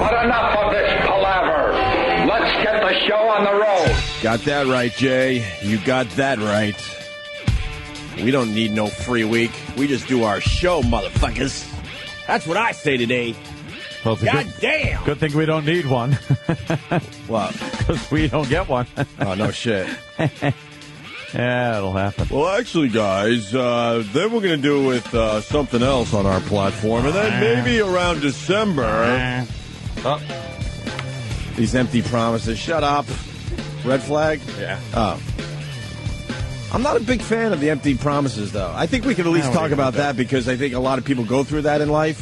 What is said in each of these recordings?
But enough of this palaver. Let's get the show on the road. Got that right, Jay. You got that right. We don't need no free week. We just do our show, motherfuckers. That's what I say today. Well, God damn. Good thing we don't need one. What? Because we don't get one. Oh, no shit. Yeah, it'll happen. Well, actually, guys, then we're going to do with something else on our platform. And then maybe around December. These empty promises. Shut up. Red flag? Yeah. Oh. I'm not a big fan of the empty promises, though. I think we could at least talk about that because I think a lot of people go through that in life,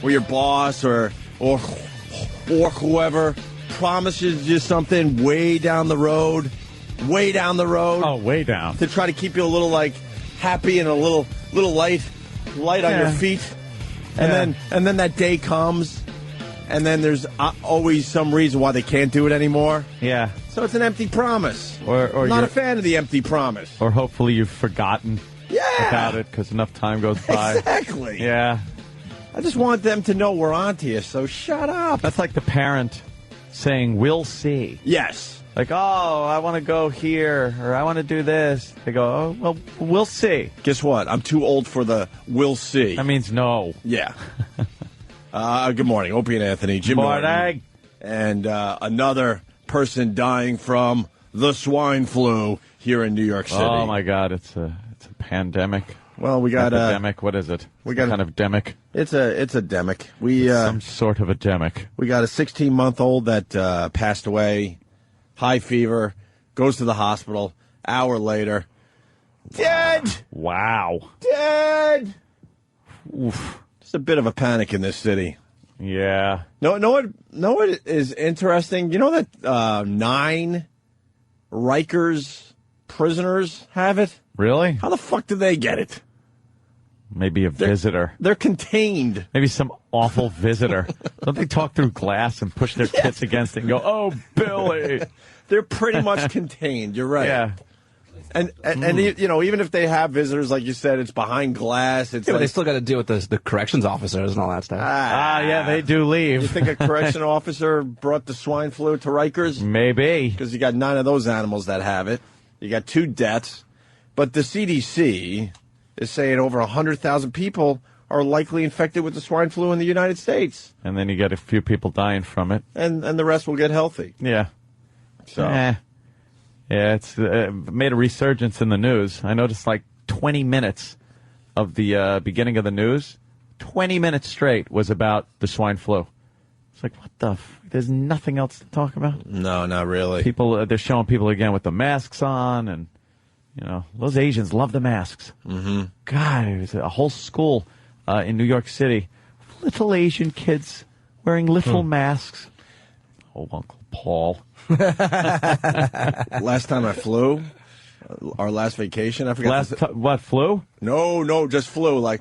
where your boss or whoever promises you something way down the road. Oh, way down. To try to keep you a little, like, happy and a little light on your feet. And then that day comes, and then there's always some reason why they can't do it anymore. Yeah. So it's an empty promise. Or I'm not a fan of the empty promise. Or hopefully you've forgotten about it because enough time goes by. Exactly. Yeah. I just want them to know we're on to you, so shut up. That's like the parent saying, we'll see. Yes. Like, oh, I want to go here, or I want to do this. They go, oh, well, we'll see. Guess what? I'm too old for the we'll see. That means no. Yeah. Good morning. Opie and Anthony. Jim Morning. And another person dying from the swine flu here in New York City. Oh, my God. It's a pandemic. Well, we got epidemic. What is it? We got kind of demic. It's a demic. Some sort of a demic. We got a 16-month-old that passed away, high fever, goes to the hospital. Hour later, dead. Wow. Dead. Oof. Just a bit of a panic in this city. Yeah. No, what is interesting? You know that 9 Rikers prisoners have it? Really? How the fuck did they get it? Maybe a visitor. They're contained. Maybe some awful visitor. Don't they talk through glass and push their tits against it and go, oh, Billy? They're pretty much contained. You're right. Yeah. And you know, even if they have visitors, like you said, it's behind glass. It's but they still got to deal with the corrections officers and all that stuff. Yeah, they do leave. You think a correction officer brought the swine flu to Rikers? Maybe. Because you got 9 of those animals that have it. You got 2 deaths. But the CDC is saying over 100,000 people are likely infected with the swine flu in the United States. And then you get a few people dying from it. And the rest will get healthy. Yeah. So. Yeah, it's made a resurgence in the news. I noticed like 20 minutes of the beginning of the news, 20 minutes straight was about the swine flu. It's like, what the there's nothing else to talk about? No, not really. People, they're showing people again with the masks on, and, you know, those Asians love the masks. Mm-hmm. God, it was a whole school in New York City, little Asian kids wearing little masks. Oh, Uncle Paul. Last time I flew, our last vacation, I forgot. What, flu? No, just flew, like.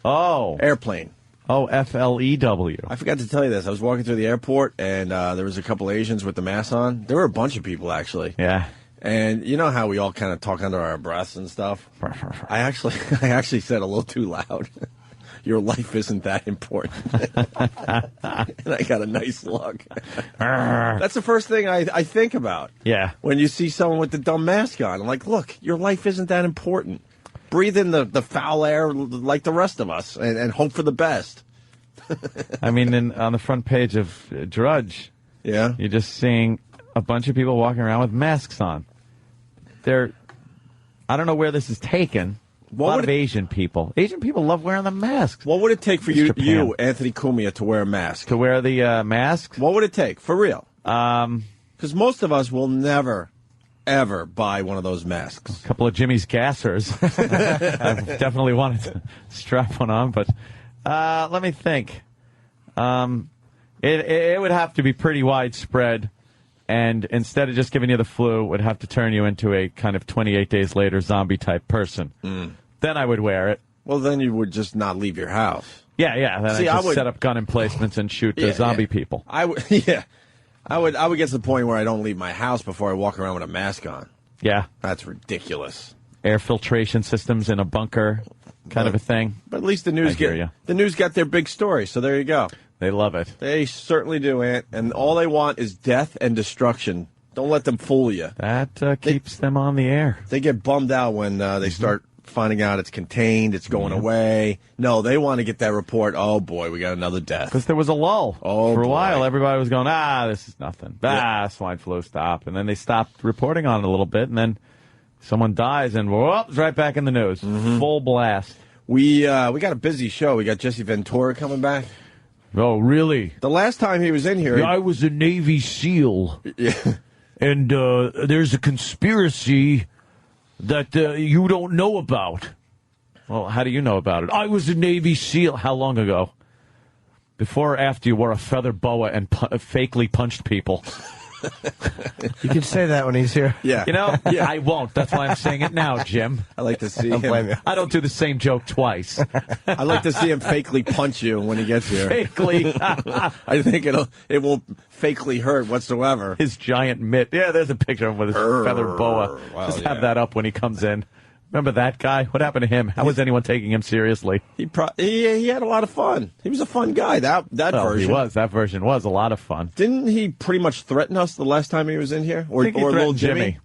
Oh. Airplane. Oh, FLEW. I forgot to tell you this. I was walking through the airport, and there was a couple Asians with the masks on. There were a bunch of people, actually. Yeah. And you know how we all kind of talk under our breaths and stuff? I actually said a little too loud. Your life isn't that important. And I got a nice look. That's the first thing I think about. Yeah. When you see someone with the dumb mask on. I'm like, look, your life isn't that important. Breathe in the foul air like the rest of us and hope for the best. I mean, on the front page of Drudge, yeah, you're just seeing a bunch of people walking around with masks on. I don't know where this is taken. A lot of Asian people. Asian people love wearing the masks. What would it take for you, Anthony Cumia, to wear a mask? To wear the mask? What would it take, for real? Because most of us will never, ever buy one of those masks. A couple of Jimmy's gassers. I definitely wanted to strap one on, but let me think. It would have to be pretty widespread, and instead of just giving you the flu, it would have to turn you into a kind of 28 days later zombie-type person. Mm. Then I would wear it. Well, then you would just not leave your house. Yeah. Then I would set up gun emplacements and shoot the zombie people. I would get to the point where I don't leave my house before I walk around with a mask on. Yeah. That's ridiculous. air filtration systems in a bunker kind of a thing. But at least the news got their big story, so there you go. They love it. They certainly do, Ant. And all they want is death and destruction. Don't let them fool you. That keeps them on the air. They get bummed out when they start finding out it's contained, it's going away. No, they want to get that report. Oh, boy, we got another death. Because there was a lull. For a boy. while, everybody was going, this is nothing. Swine flu, stop. And then they stopped reporting on it a little bit, and then someone dies, and it's right back in the news. Full blast. We got a busy show. We got Jesse Ventura coming back. Oh, really? The last time he was in here... I was a Navy SEAL. Yeah. And there's a conspiracy that you don't know about. Well, how do you know about it? I was a Navy SEAL. How long ago? Before or after you wore a feather boa and fakely punched people? You can say that when he's here. Yeah. You know, I won't. That's why I'm saying it now, Jim. I like to see Don't blame him. you. I don't do the same joke twice. I like to see him fakely punch you when he gets here. Fakely. I think it won't fakely hurt whatsoever. His giant mitt. Yeah, there's a picture of him with his feather boa. Well, Just have that up when he comes in. Remember that guy? What happened to him? How was anyone taking him seriously? He had a lot of fun. He was a fun guy. That version. He was. That version was a lot of fun. Didn't he pretty much threaten us the last time he was in here? Or I think he little threatened Jimmy?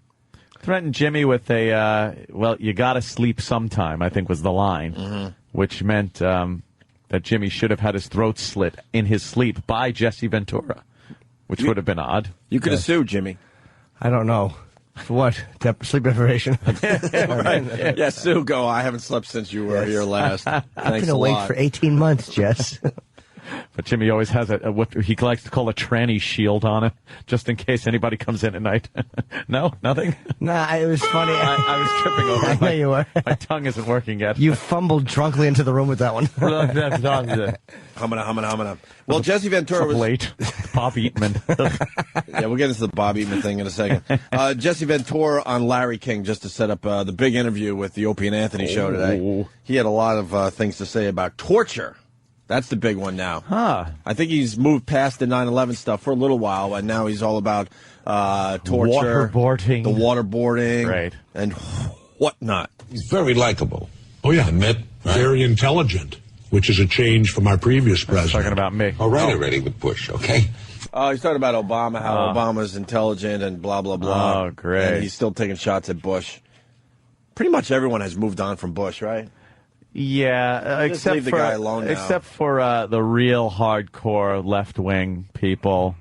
Threatened Jimmy with you got to sleep sometime, I think was the line, which meant that Jimmy should have had his throat slit in his sleep by Jesse Ventura, which would have been odd. You could have sued Jimmy. I don't know. For what? Sleep deprivation? Right. Yeah, Sue, go. I haven't slept since you were here last. I've Thanks been a awake lot. for 18 months, Jess. But Jimmy always has what he likes to call a tranny shield on him, just in case anybody comes in at night. No? Nothing? Nah, it was funny. I was tripping over. I know you were. My tongue isn't working yet. You fumbled drunkenly into the room with that one. Humana. Well, Jesse Ventura was... late. Bob Eatman. Yeah, we'll get into the Bob Eatman thing in a second. Jesse Ventura on Larry King, just to set up the big interview with the Opie and Anthony show today. He had a lot of things to say about torture. That's the big one now. I think he's moved past the 9/11 stuff for a little while, and now he's all about torture, waterboarding, the waterboarding, right, and whatnot. He's very likable. Oh, yeah. Admit, very intelligent, which is a change from our previous president. Talking about me. All right, already with Bush, okay? He's talking about Obama, how Obama's intelligent and blah, blah, blah. Oh, great. And he's still taking shots at Bush. Pretty much everyone has moved on from Bush, right? Yeah, Just leave the guy alone now. Except for the real hardcore left-wing people.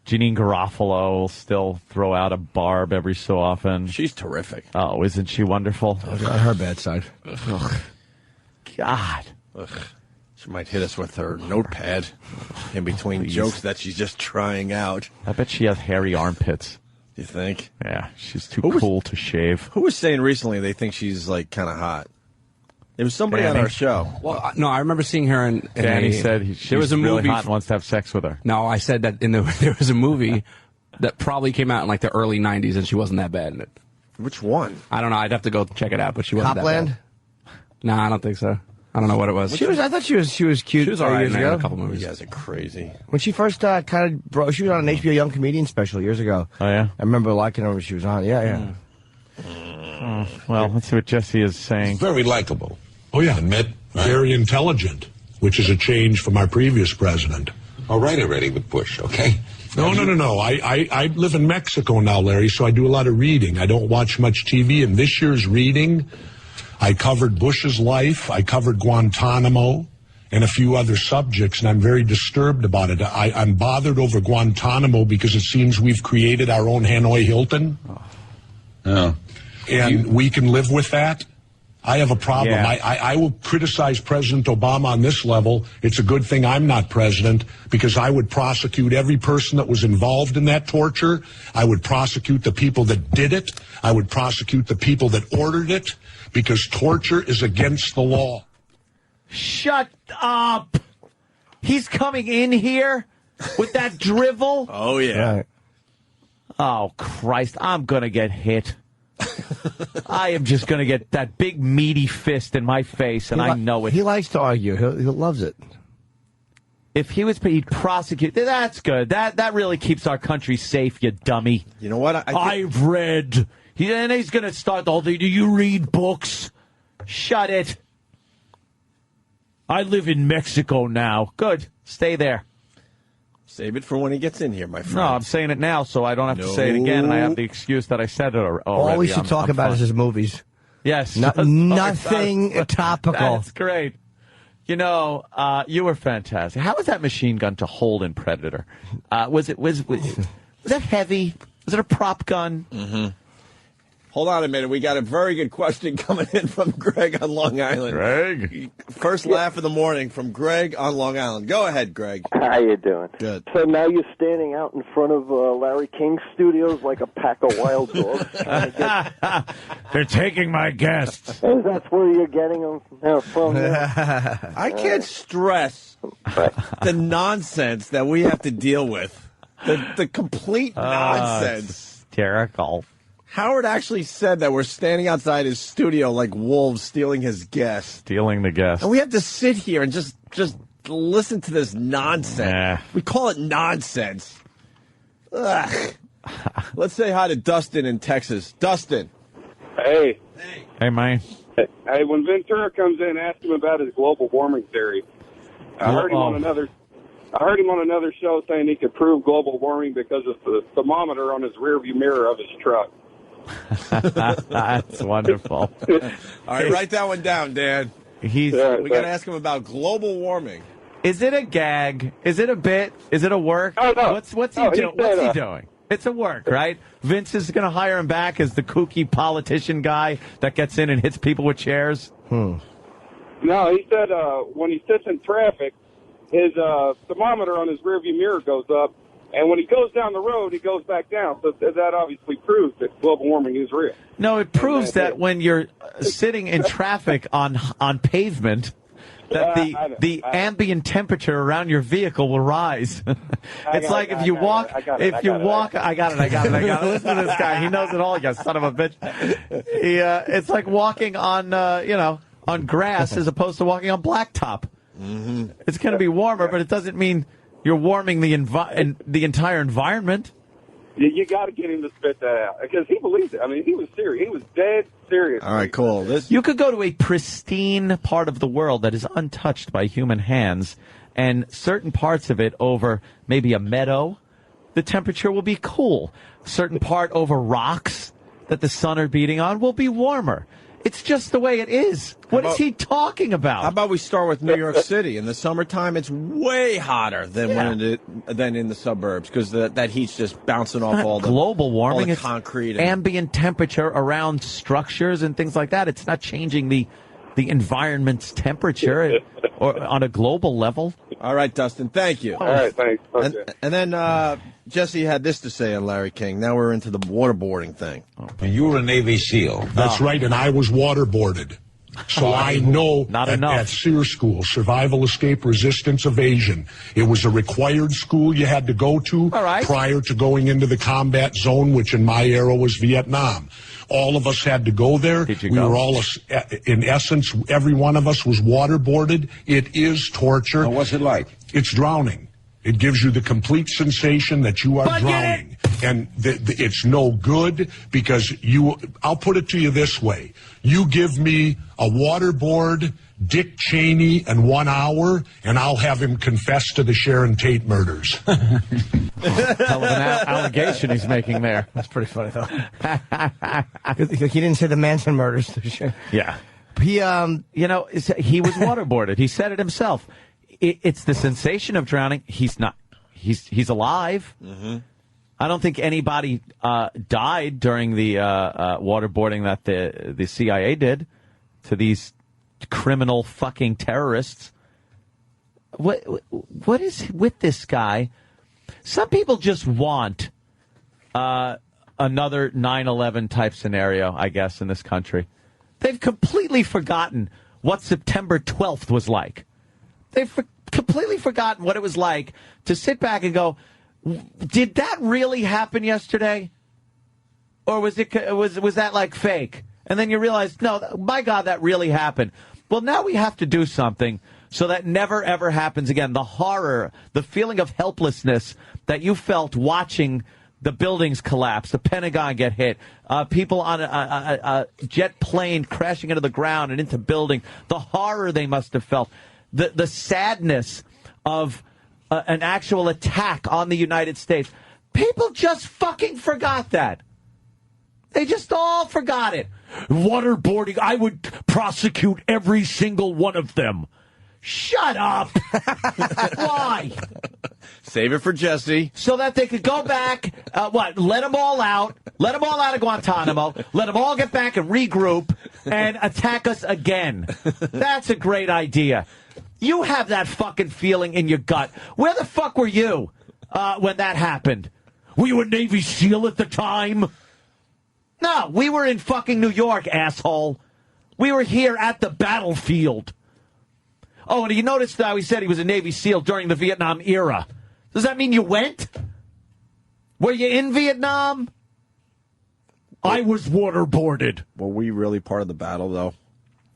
Janine Garofalo will still throw out a barb every so often. She's terrific. Oh, isn't she wonderful? On her bad side. Ugh. God. Ugh. She might hit us with her notepad in between jokes that she's just trying out. I bet she has hairy armpits. You think? Yeah, she's too cool to shave. Who was saying recently they think she's, like, kind of hot? There was somebody Danny. on our show. Well, no, I remember seeing her in Danny said she's there was a really movie hot and wants to have sex with her. No, I said that there was a movie that probably came out in like the early 90s and she wasn't that bad in it. Which one? I don't know. I'd have to go check it out, but she wasn't Copland? that bad. No, I don't think so. I don't know what it was. I thought she was cute. She was all right years in ago. a couple movies. You guys are crazy. When she first kind of broke, she was on an HBO Young Comedian special years ago. Oh, yeah? I remember liking her when she was on. Yeah. Well, let's see what Jesse is saying. He's very likable. Oh, yeah. Admit, very intelligent, which is a change from our previous president. All right, already with Bush, okay? No. I live in Mexico now, Larry, so I do a lot of reading. I don't watch much TV, and this year's reading, I covered Bush's life, I covered Guantanamo, and a few other subjects, and I'm very disturbed about it. I'm bothered over Guantanamo because it seems we've created our own Hanoi Hilton. Oh. And we can live with that. I have a problem. Yeah. I will criticize President Obama on this level. It's a good thing I'm not president because I would prosecute every person that was involved in that torture. I would prosecute the people that did it. I would prosecute the people that ordered it because torture is against the law. Shut up! He's coming in here with that drivel? Oh, yeah. Right. Oh, Christ, I'm going to get hit. I am just going to get that big meaty fist in my face, and I know it. He likes to argue. He loves it. If he was, he'd prosecute. That's good. That really keeps our country safe, you dummy. You know what? I've read He's going to start the whole thing. Do you read books? Shut it. I live in Mexico now. Good. Stay there. Save it for when he gets in here, my friend. No, I'm saying it now so I don't have to say it again, and I have the excuse that I said it already. All we should talk about is his movies. Yes. Nothing topical. That's great. You know, you were fantastic. How was that machine gun to hold in Predator? Was that heavy? Was it a prop gun? Mm-hmm. Hold on a minute. We got a very good question coming in from Greg on Long Island. Greg? First laugh of the morning from Greg on Long Island. Go ahead, Greg. How you doing? Good. So now you're standing out in front of Larry King's studios like a pack of wild dogs. They're taking my guests. That's where you're getting them from. I can't stress the nonsense that we have to deal with. The complete nonsense. It's hysterical. Howard actually said that we're standing outside his studio like wolves stealing his guests. Stealing the guests. And we have to sit here and just listen to this nonsense. Nah. We call it nonsense. Ugh. Let's say hi to Dustin in Texas. Dustin. Hey. Hey, man. Hey, when Ventura comes in, ask him about his global warming theory. I heard him on another show saying he could prove global warming because of the thermometer on his rearview mirror of his truck. That's wonderful. All right, write that one down, Dan. We got to ask him about global warming. Is it a gag? Is it a bit? Is it a work? Oh, no. What's he doing? What's he doing? It's a work, right? Vince is going to hire him back as the kooky politician guy that gets in and hits people with chairs. No, he said when he sits in traffic, his thermometer on his rearview mirror goes up, and when he goes down the road, he goes back down. So that obviously proves that global warming is real. No, it proves that when you're sitting in traffic on pavement, that the ambient temperature around your vehicle will rise. It's like if you walk. I got it. Listen to this guy. He knows it all. You son of a bitch. It's like walking on on grass as opposed to walking on blacktop. Mm-hmm. It's going to be warmer, but it doesn't mean you're warming the entire environment. You got to get him to spit that out because he believes it. I mean, he was serious. He was dead serious. All right, cool. You could go to a pristine part of the world that is untouched by human hands, and certain parts of it over maybe a meadow, the temperature will be cool. Certain part over rocks that the sun are beating on will be warmer. It's just the way it is. What is he talking about? How about we start with New York City? In the summertime, it's way hotter than in the suburbs because that heat's just bouncing off all the global warming. All the it's concrete, ambient temperature around structures and things like that. It's not changing the environment's temperature or on a global level. All right, Dustin. Thank you. All right, thanks. Okay. And then Jesse had this to say on Larry King. Now we're into the waterboarding thing. You were a Navy SEAL. That's right, and I was waterboarded. So I know at SEER School, Survival, Escape, Resistance, Evasion, it was a required school you had to go to prior to going into the combat zone, which in my era was Vietnam. All of us had to go there. We were all, in essence, every one of us was waterboarded. It is torture. Now, what's it like? It's drowning. It gives you the complete sensation that you are drowning. And it's no good because I'll put it to you this way. You give me a waterboard, Dick Cheney, in 1 hour, and I'll have him confess to the Sharon Tate murders. Hell of an allegation he's making there. That's pretty funny, though. He didn't say the Manson murders. Yeah. He was waterboarded. He said it himself. It's the sensation of drowning. He's not. He's alive. Mm-hmm. I don't think anybody died during the waterboarding that the CIA did to these criminal fucking terrorists. What is with this guy? Some people just want another 9/11 type scenario, I guess, in this country. They've completely forgotten what September 12th was like. They've completely forgotten what it was like to sit back and go, did that really happen yesterday? Or was that like fake? And then you realize, no, my God, that really happened. Well, now we have to do something so that never, ever happens again. The horror, the feeling of helplessness that you felt watching the buildings collapse, the Pentagon get hit, people on a jet plane crashing into the ground and into buildings, the horror they must have felt, the sadness of an actual attack on the United States. People just fucking forgot that. They just all forgot it. Waterboarding, I would prosecute every single one of them. Shut up. Why? Save it for Jesse. So that they could go back, let them all out. Let them all out of Guantanamo. Let them all get back and regroup and attack us again. That's a great idea. You have that fucking feeling in your gut. Where the fuck were you when that happened? Were you a Navy SEAL at the time? No, we were in fucking New York, asshole. We were here at the battlefield. Oh, and you noticed how he said he was a Navy SEAL during the Vietnam era. Does that mean you went? Were you in Vietnam? I was waterboarded. Were we really part of the battle, though?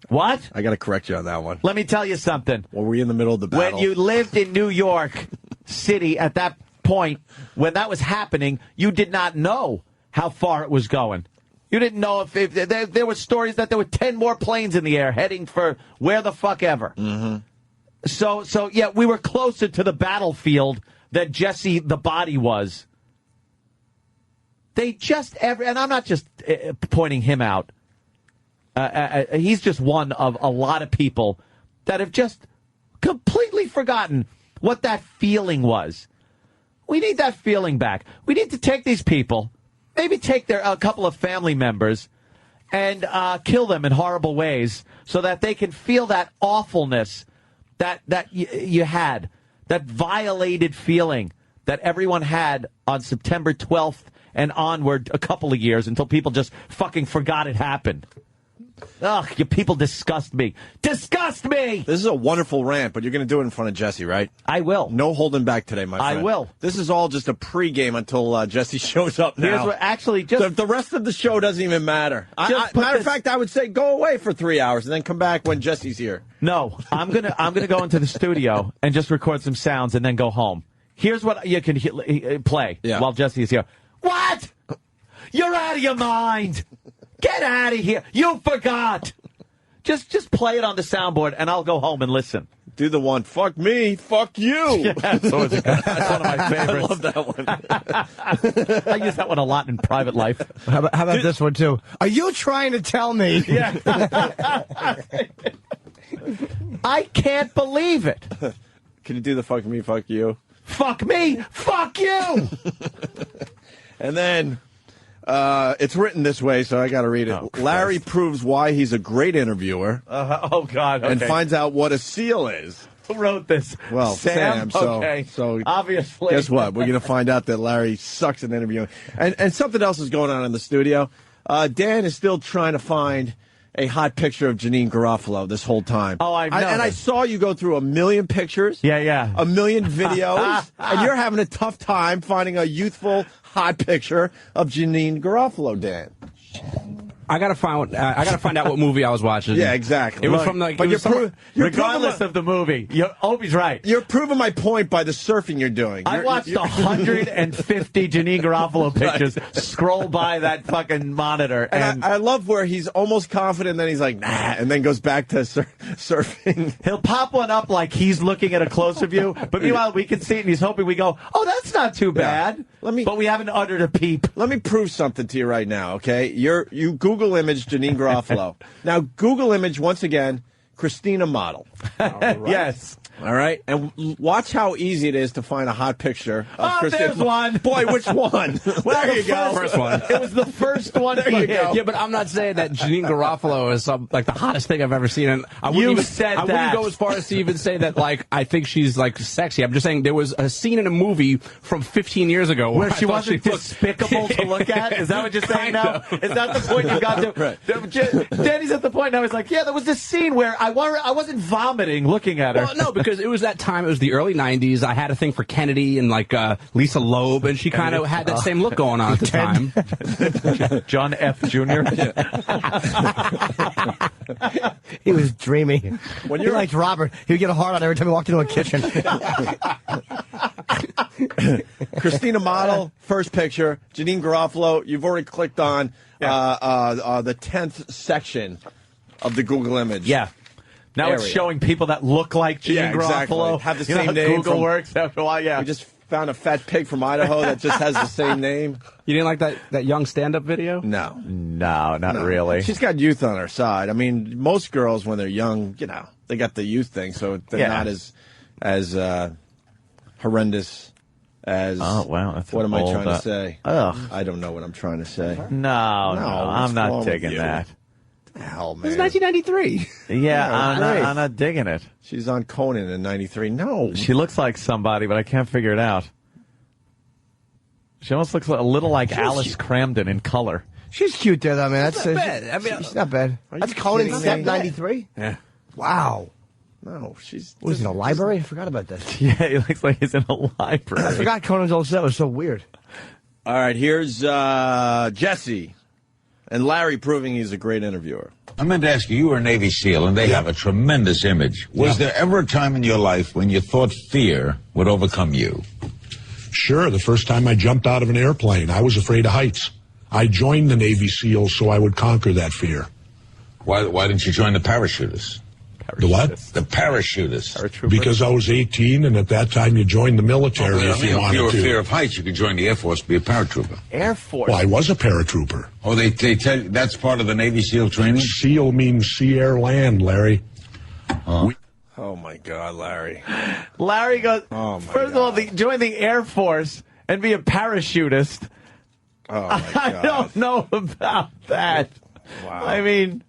What? I got to correct you on that one. Let me tell you something. Were we in the middle of the battle? When you lived in New York City at that point, when that was happening, you did not know how far it was going. You didn't know if there were stories that there were 10 more planes in the air heading for where the fuck ever. Mm-hmm. So yeah, we were closer to the battlefield than Jesse the body was. They just and I'm not just pointing him out. He's just one of a lot of people that have just completely forgotten what that feeling was. We need that feeling back. We need to take these people, maybe take a couple of family members and kill them in horrible ways so that they can feel that awfulness that you had, that violated feeling that everyone had on September 12th and onward a couple of years until people just fucking forgot it happened. Ugh, you people disgust me. Disgust me! This is a wonderful rant, but you're going to do it in front of Jesse, right? I will. No holding back today, my friend. I will. This is all just a pregame until Jesse shows up now. Here's what, actually, just... The rest of the show doesn't even matter. Matter of fact, I would say go away for 3 hours and then come back when Jesse's here. No, I'm gonna go into the studio and just record some sounds and then go home. Here's what you can play while Jesse is here. What? You're out of your mind. Get out of here. You forgot. Just play it on the soundboard, and I'll go home and listen. Do the one, fuck me, fuck you. Yeah, that's one of my favorites. I love that one. I use that one a lot in private life. How about this one, too? Are you trying to tell me? Yeah. I can't believe it. Can you do the fuck me, fuck you? Fuck me, fuck you. And then... it's written this way, so I got to read it. Oh, Larry proves why he's a great interviewer. Oh, God. Okay. And finds out what a seal is. Who wrote this? Well, Sam. So obviously. Guess what? We're going to find out that Larry sucks at interviewing. And something else is going on in the studio. Dan is still trying to find a hot picture of Janine Garofalo this whole time. Oh, I know. And I saw you go through 1 million pictures. Yeah. 1 million videos. And you're having a tough time finding a youthful, hot picture of Janine Garofalo, Dan. I gotta find out what movie I was watching. Yeah, exactly. It was from like. Regardless of the movie, Opie's right. You're proving my point by the surfing you're doing. I watched 150 Janine Garofalo pictures scroll by that fucking monitor. And I love where he's almost confident, and then he's like, nah, and then goes back to surfing. He'll pop one up like he's looking at a closer view, but meanwhile we can see it, and he's hoping we go, oh, that's not too bad. But we haven't uttered a peep. Let me prove something to you right now, okay? You Google image Janine Garofalo. Now, Google image, once again, Christina model. Right. Yes. All right? And watch how easy it is to find a hot picture of Christina. There's one. Boy, which one? Well, there you go. First one. It was the first one. There you go. Yeah, but I'm not saying that Janine Garofalo is like the hottest thing I've ever seen. And I wouldn't go as far as to even say that like I think she's like sexy. I'm just saying there was a scene in a movie from 15 years ago where she wasn't despicable to look at. Is that what you're saying now? Is that the point you got to? Right. Danny's at the point now. He's like, yeah, there was this scene where I wasn't vomiting looking at her. Well, no, because it was that time. It was the early 90s. I had a thing for Kennedy and like Lisa Loeb, and she kind of had that same look going on at the time. John F. Jr. He was dreamy. When you liked Robert, he would get a hard on every time he walked into a kitchen. Christina Model, first picture. Janine Garofalo, you've already clicked on the 10th section of the Google image. Yeah. Now area. It's showing people that look like Janine Exactly. Garofalo. Have the You know same how name. Google works after a while, yeah. We just found a fat pig from Idaho that just has the same name. You didn't like that young stand-up video? No. No, not really. She's got youth on her side. I mean, most girls, when they're young, you know, they got the youth thing, so they're not as horrendous as... Oh, wow. That's what am old, I trying to say? Ugh. I don't know what I'm trying to say. No, I'm not digging that. Hell, man. It was 1993. Yeah, I'm not digging it. She's on Conan in 93. No. She looks like somebody, but I can't figure it out. She almost looks a little like Alice Cramden in color. She's cute there, though, man. That's not bad. I mean, she's not bad. That's you Conan kidding Step me? 93? Yeah. Wow. No, she's... Was he in a library? I forgot about that. Yeah, he looks like he's in a library. I forgot Conan's old set was so weird. All right, here's Jesse and Larry proving he's a great interviewer. I meant to ask you, you were a Navy SEAL, and they have a tremendous image. Was there ever a time in your life when you thought fear would overcome you? Sure, the first time I jumped out of an airplane, I was afraid of heights. I joined the Navy SEALs so I would conquer that fear. Why didn't you join the parachutists? The what? The parachutists. Because I was 18, and at that time you joined the military if you wanted If you were to. fear of heights, you could join the Air Force, be a paratrooper. Air Force. Well, I was a paratrooper. Oh, they tell you that's part of the Navy SEAL training? SEAL means sea, air, land, Larry. Oh, my God, Larry. Larry goes, Oh, my first of all, join the Air Force and be a parachutist. Oh, my God. I don't know about that. Wow. I mean,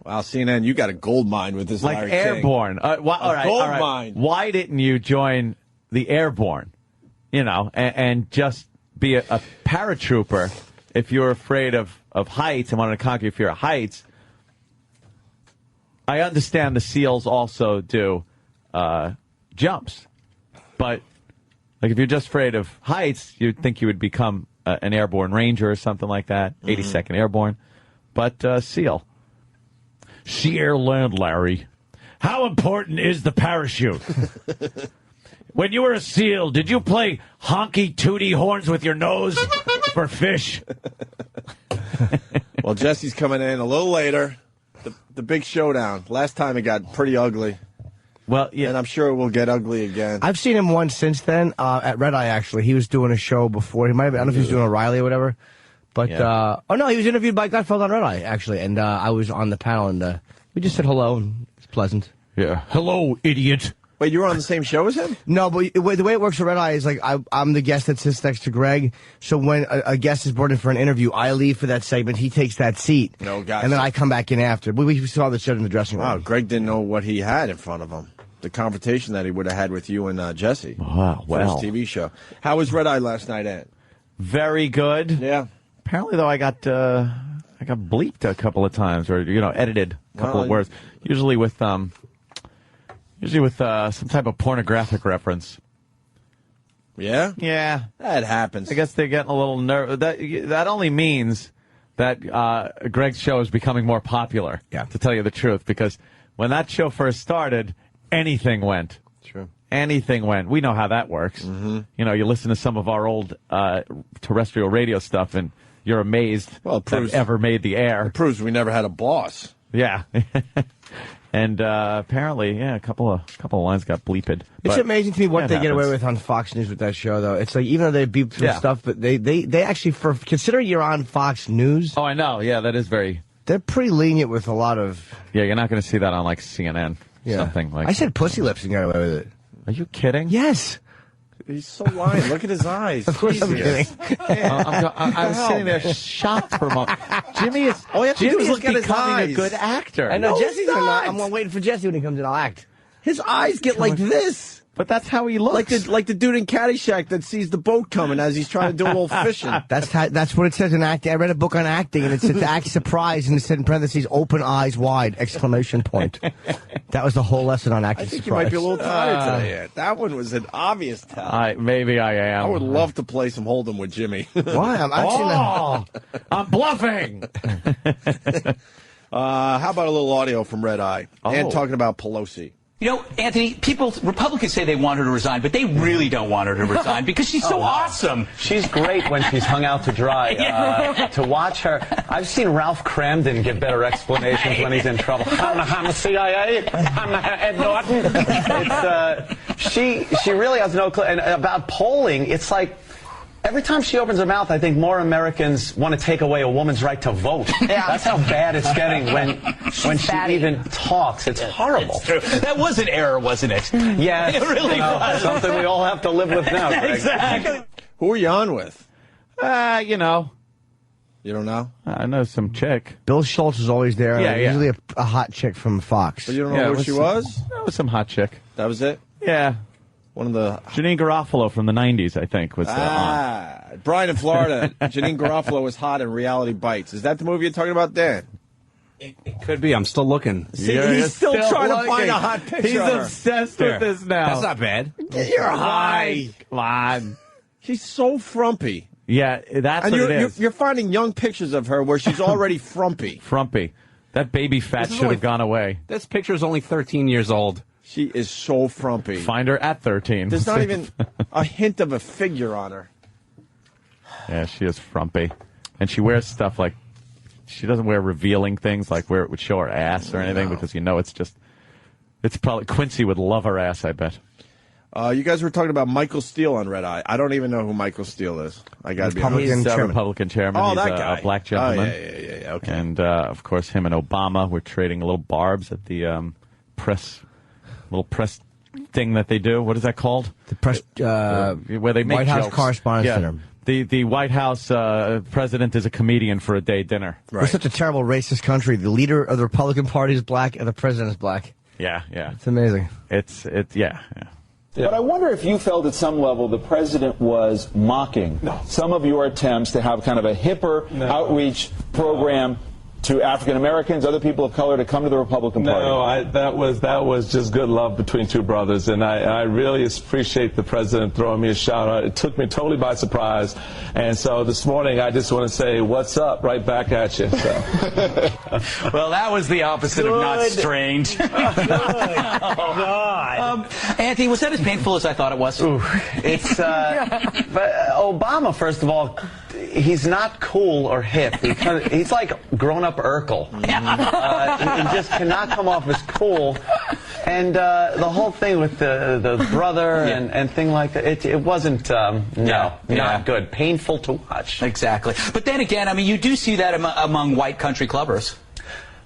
Wow, CNN, you got a gold mine with this like Larry airborne. All right, gold all right. mine. Why didn't you join the airborne? You know, and just be a paratrooper if you're afraid of heights and wanted to conquer your fear of heights. I understand the SEALs also do jumps, but like if you're just afraid of heights, you'd think you would become an airborne ranger or something like that, 82nd Airborne, but SEAL. Sea, air, land, Larry. How important is the parachute? When you were a SEAL, did you play honky tooty horns with your nose for fish? Well, Jesse's coming in a little later. The big showdown. Last time it got pretty ugly. Well, yeah. And I'm sure it will get ugly again. I've seen him once since then at Red Eye, actually. He was doing a show before. He might have been, I don't know if he was doing O'Reilly or whatever. But, oh, no, he was interviewed by Gutfeld on Red Eye, actually. And I was on the panel, and we just said hello, and it's pleasant. Yeah. Hello, idiot. Wait, you were on the same show as him? No, but the way it works for Red Eye is like I'm the guest that sits next to Greg. So when a guest is brought in for an interview, I leave for that segment. He takes that seat. No, gotcha. And then I come back in after. But we saw the shit in the dressing room. Wow, Greg didn't know what he had in front of him. The confrontation that he would have had with you and Jesse. Wow, well. For his TV show. How was Red Eye last night, Ed? Very good. Yeah. Apparently, though, I got bleeped a couple of times, or edited a couple of words. Usually with some type of pornographic reference. Yeah? Yeah, That happens. I guess they're getting a little nervous. That only means that Greg's show is becoming more popular. Yeah. To tell you the truth, because when that show first started, anything went. True. Anything went. We know how that works. Mm-hmm. You listen to some of our old terrestrial radio stuff, and you're amazed that it ever made the air. It proves we never had a boss. Yeah. And apparently, a couple of lines got bleeped. It's amazing to me what they get away happens. with on Fox News with that show, though. It's like, even though they beep some stuff, but they actually, considering you're on Fox News. Oh, I know. Yeah, that is very... They're pretty lenient with a lot of... Yeah, you're not going to see that on, like, CNN. Yeah. Something like... I said pussy lips and got away with it. Are you kidding? Yes. He's so lying. Look at his eyes. Of course I'm kidding. I was sitting there shocked for a moment. Jimmy's becoming a good actor. I know, No, Jesse's he's not. I'm waiting for Jesse when he comes in. I'll act. His eyes get like this. But that's how he looks. Like the dude in Caddyshack that sees the boat coming as he's trying to do a little fishing. That's what it says in acting. I read a book on acting, and it said act surprised, and it said in parentheses, open eyes wide, exclamation point. That was the whole lesson on acting I think surprise. you might be a little tired today, Ed. That one was an obvious tell. Maybe I am. I would love to play some Hold'em with Jimmy. Why? I'm actually I'm bluffing. How about a little audio from Red Eye? Oh. And talking about Pelosi. You know, Anthony, Republicans say they want her to resign, but they really don't want her to resign because she's so awesome. She's great when she's hung out to dry. To watch her, I've seen Ralph Cramden give better explanations when he's in trouble. I'm the CIA. I'm Ed Norton. She really has no clue. And about polling, it's like, every time she opens her mouth, I think more Americans want to take away a woman's right to vote. Yeah. That's how bad it's getting when she even talks. It's horrible. True. That was an error, wasn't it? Yeah, it really was. Something we all have to live with now, Greg. Exactly. Who are you on with? You know. You don't know? I know some chick. Bill Schultz is always there. Yeah, yeah. Usually a hot chick from Fox. But you don't know who she was? That was some hot chick. That was it? Yeah. One of the... Janine Garofalo from the 90s, I think, was on. Brian in Florida. Janine Garofalo was hot in Reality Bites. Is that the movie you're talking about, Dan? It could be. I'm still looking. See, he's still trying to find a hot picture. He's obsessed with this now. That's not bad. You're high. Come on. She's so frumpy. Yeah, that's what it is. You're finding young pictures of her where she's already frumpy. Frumpy. That baby fat should have gone away. This picture is only 13 years old. She is so frumpy. Find her at 13. There's not even a hint of a figure on her. Yeah, she is frumpy. And she wears stuff like, she doesn't wear revealing things like where it would show her ass or anything because it's probably, Quincy would love her ass, I bet. You guys were talking about Michael Steele on Red Eye. I don't even know who Michael Steele is. I got to be honest. He's a Republican chairman. Oh, he's that guy. A black gentleman. Oh, yeah. Okay. And, of course, him and Obama were trading little barbs at the little press thing that they do. What is that called? The press, where they make White House jokes. Correspondents' Dinner. The White House president is a comedian for a day dinner. Right. We're such a terrible racist country. The leader of the Republican Party is black, and the president is black. Yeah. It's amazing. Yeah. But I wonder if you felt at some level the president was mocking some of your attempts to have kind of a hipper outreach program to African Americans, other people of color to come to the Republican Party. No, that was just good love between two brothers, and I really appreciate the president throwing me a shout out. It took me totally by surprise, and so this morning I just want to say, "What's up?" right back at you. So. Well, that was the opposite of not strange. Anthony, was that as painful as I thought it was? Ooh, it's but Obama, first of all, he's not cool or hip. He's like grown-up Urkel. He just cannot come off as cool. And the whole thing with the brother and thing like that, it wasn't, not good. Painful to watch. Exactly. But then again, I mean, you do see that among white country clubbers.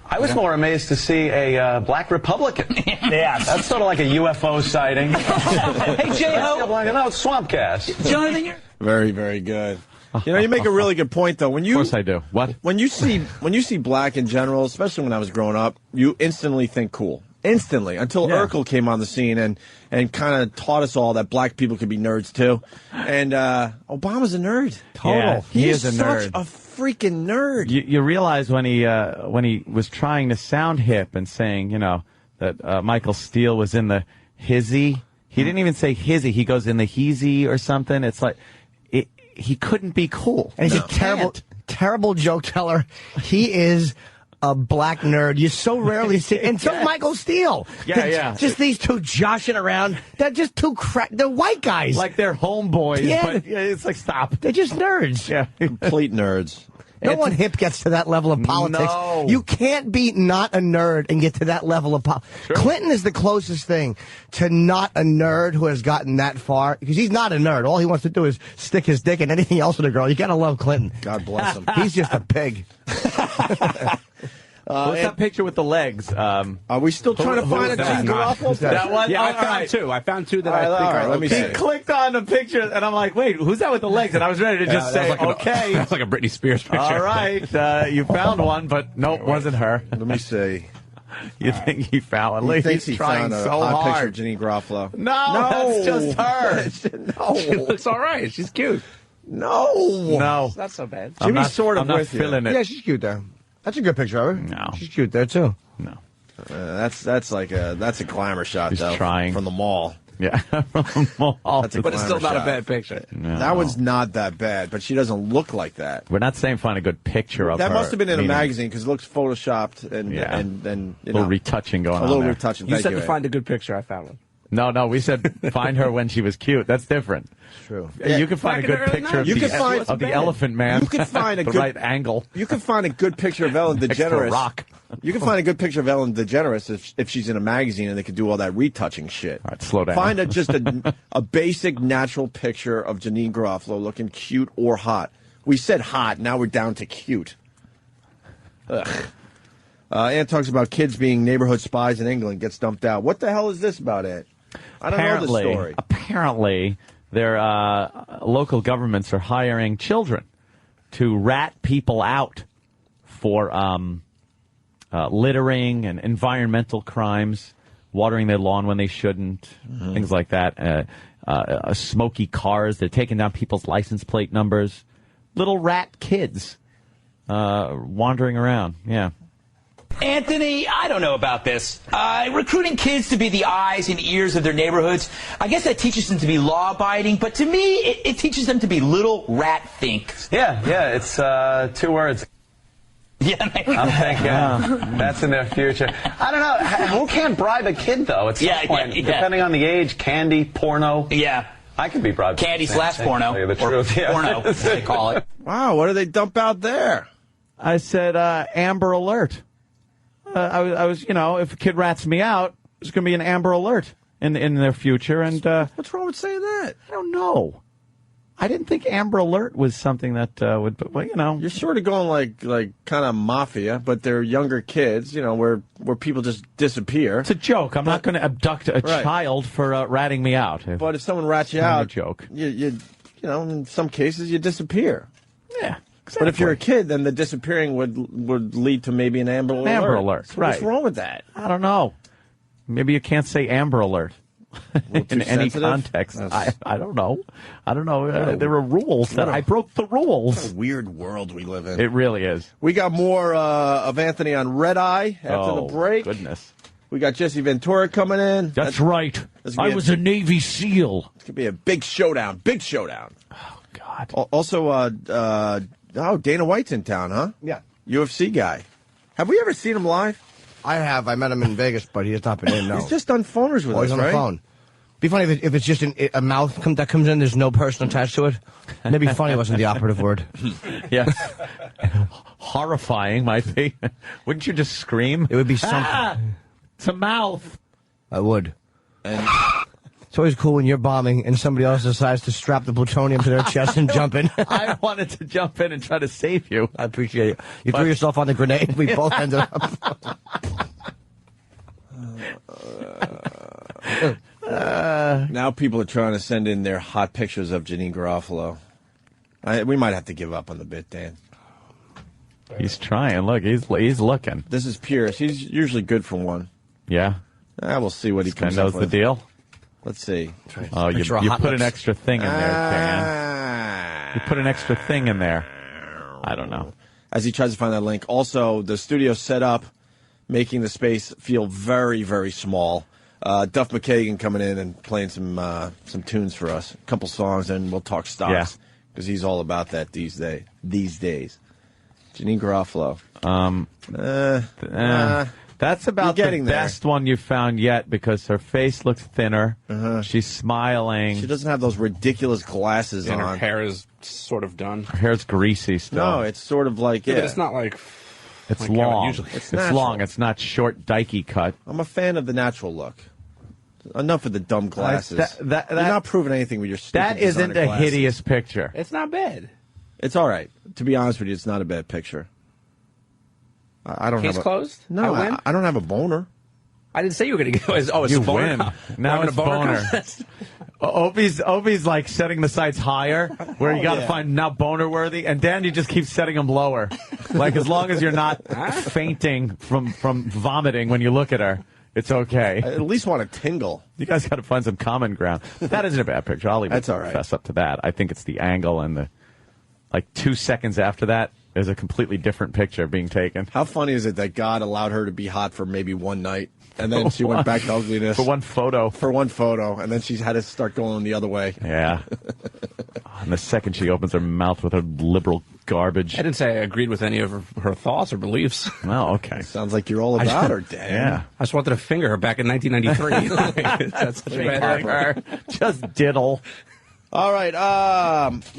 I was more amazed to see a black Republican. Yeah, that's sort of like a UFO sighting. Hey, J-Ho. No, it's Swampcast. Jonathan, you're... Very, very good. You know, you make a really good point, though. Of course I do. What? When you see black in general, especially when I was growing up, you instantly think cool. Instantly. Until Urkel came on the scene and kind of taught us all that black people could be nerds, too. And Obama's a nerd. Total. Yeah, he is a nerd. Such a freaking nerd. You realize when he was trying to sound hip and saying, that Michael Steele was in the hizzy. He didn't even say hizzy. He goes in the heezy or something. It's like... He couldn't be cool. And he's a terrible joke teller. He is a black nerd. You so rarely see. And so Michael Steele. Just these two joshing around. They're just two they're white guys. Like they're homeboys. Yeah. But it's like, stop. They're just nerds. Yeah. Complete nerds. No one hip gets to that level of politics. No. You can't be not a nerd and get to that level of politics. Clinton is the closest thing to not a nerd who has gotten that far, because he's not a nerd. All he wants to do is stick his dick in anything else with a girl. You gotta love Clinton. God bless him. He's just a pig. What's that picture with the legs? Are we still trying to find a Janine Garofalo? That one? Yeah, I found two. I found two that I think are let me see. He clicked on the picture, and I'm like, wait, who's that with the legs? And I was ready to just say, okay. That's like a Britney Spears picture. All right, you found one, but nope, wasn't her. Let me see. You think he found one? He thinks he trying found a so hot hard. picture of Janine Garofalo. No, that's just her. No. She looks all right. She's cute. No. It's not so bad. Jimmy's sort of I'm not with you. feeling it. Yeah, she's cute there. That's a good picture of her. No. She's cute there, too. No. That's a glamour shot, He's though. trying. From the mall. Yeah. But it's still not a bad picture. No. That one's not that bad, but she doesn't look like that. We're not saying find a good picture of her. That must have been in a meaning magazine because it looks photoshopped and a little retouching going on. A little there. retouching. You Thank said you, to find a good picture. I found one. No, we said find her when she was cute. That's different. True. You can find a good picture of the Elephant Man. You can find a the good right angle. You can find a good picture of Ellen Next to a DeGeneres. rock. You can find a good picture of Ellen DeGeneres if she's in a magazine and they could do all that retouching shit. All right, slow down. Find just a basic natural picture of Janine Garofalo looking cute or hot. We said hot, now we're down to cute. Ugh. Ant talks about kids being neighborhood spies in England, gets dumped out. What the hell is this about, Ant? I don't know the story. Apparently, their local governments are hiring children to rat people out for littering and environmental crimes, watering their lawn when they shouldn't, things like that. Smoky cars, they're taking down people's license plate numbers. Little rat kids wandering around, yeah. Anthony, I don't know about this. Recruiting kids to be the eyes and ears of their neighborhoods, I guess that teaches them to be law-abiding, but to me, it teaches them to be little rat thinks. Yeah, it's 2 words. Yeah, I'm thinking that's in their future. I don't know. Who can't bribe a kid, though, at some point? Depending on the age, candy, porno. Yeah. I could be bribed. Candy/porno. The truth. Yeah. Porno, as they call it. Wow, what do they dump out there? I said Amber Alert. I was, if a kid rats me out, there's going to be an Amber Alert in their future. And what's wrong with saying that? I don't know. I didn't think Amber Alert was something that would, You're sort of going like kind of mafia, but they're younger kids, where people just disappear. It's a joke. I'm not going to abduct a child for ratting me out. But if someone rats you out, a joke. You in some cases you disappear. Yeah. Exactly. But if you're a kid, then the disappearing would lead to maybe an Amber Alert. Amber Alert, So right. What's wrong with that? I don't know. Maybe you can't say Amber Alert in any sensitive? context. I don't know. There are rules that I broke the rules. What a weird world we live in. It really is. We got more of Anthony on Red Eye after the break. Goodness. We got Jesse Ventura coming in. That's right. I was a Navy SEAL. It's going to be a big showdown. Big showdown. Oh, God. Also, Dana White's in town, huh? Yeah. UFC guy. Have we ever seen him live? I have. I met him in Vegas, but he has not been in, no. He's just done phoners with us, Always on the phone. Be funny if it's just a mouth that comes in, there's no person attached to it. Maybe funny wasn't the operative word. Yeah. Horrifying might be. Wouldn't you just scream? It would be something. Ah! It's a mouth. I would. And it's always cool when you're bombing and somebody else decides to strap the plutonium to their chest and jump in. I wanted to jump in and try to save you. I appreciate it. You threw yourself on the grenade. We both ended up. Now people are trying to send in their hot pictures of Janine Garofalo. We might have to give up on the bit, Dan. He's trying. Look, he's looking. This is Pierce. He's usually good for one. Yeah. We'll see what he comes knows up with. the deal. Let's see. Oh, you put an extra thing in there, Dan. You put an extra thing in there. I don't know. As he tries to find that link. Also, the studio set up, making the space feel very, very small. Duff McKagan coming in and playing some tunes for us. A couple songs, and we'll talk stocks. Because he's all about that these days. Janine Garofalo. That's about the best one you found yet because her face looks thinner. She's smiling. She doesn't have those ridiculous glasses on. And her hair is sort of done. Her hair's greasy still. No, it's sort of like, But it's not like... It's long. Usually. It's long. It's not short, dykey cut. I'm a fan of the natural look. Enough of the dumb glasses. You're not proving anything with your stupid That isn't a glasses. hideous picture. It's not bad. It's all right. To be honest with you, it's not a bad picture. I don't Case have closed? No, I don't have a boner. I didn't say you were going to go. It's you a boner. win. Now it's a boner. Opie's like setting the sights higher, where you got to find now boner worthy, and Dan, you just keep setting them lower. Like as long as you're not fainting from vomiting when you look at her, it's okay. I at least want to tingle. You guys got to find some common ground. That isn't a bad picture. I'll even That's all right. fess up to that. I think it's the angle and the 2 seconds after that. is a completely different picture being taken. How funny is it that God allowed her to be hot for maybe one night, and then she went back to ugliness for one photo, and then she's had to start going the other way. Yeah. And the second she opens her mouth with her liberal garbage. I didn't say I agreed with any of her thoughts or beliefs. Oh, okay. Sounds like you're all about her, Dan. Yeah. I just wanted to finger her back in 1993. That's such a bad thing. Just diddle. All right,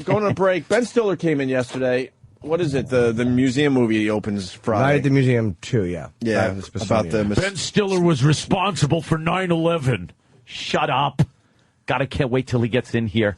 going on a break. Ben Stiller came in yesterday. What is it? The museum movie opens Friday. Night at the Museum 2, yeah. Yeah, about the... Ben Stiller was responsible for 9/11. Shut up. Can't wait till he gets in here.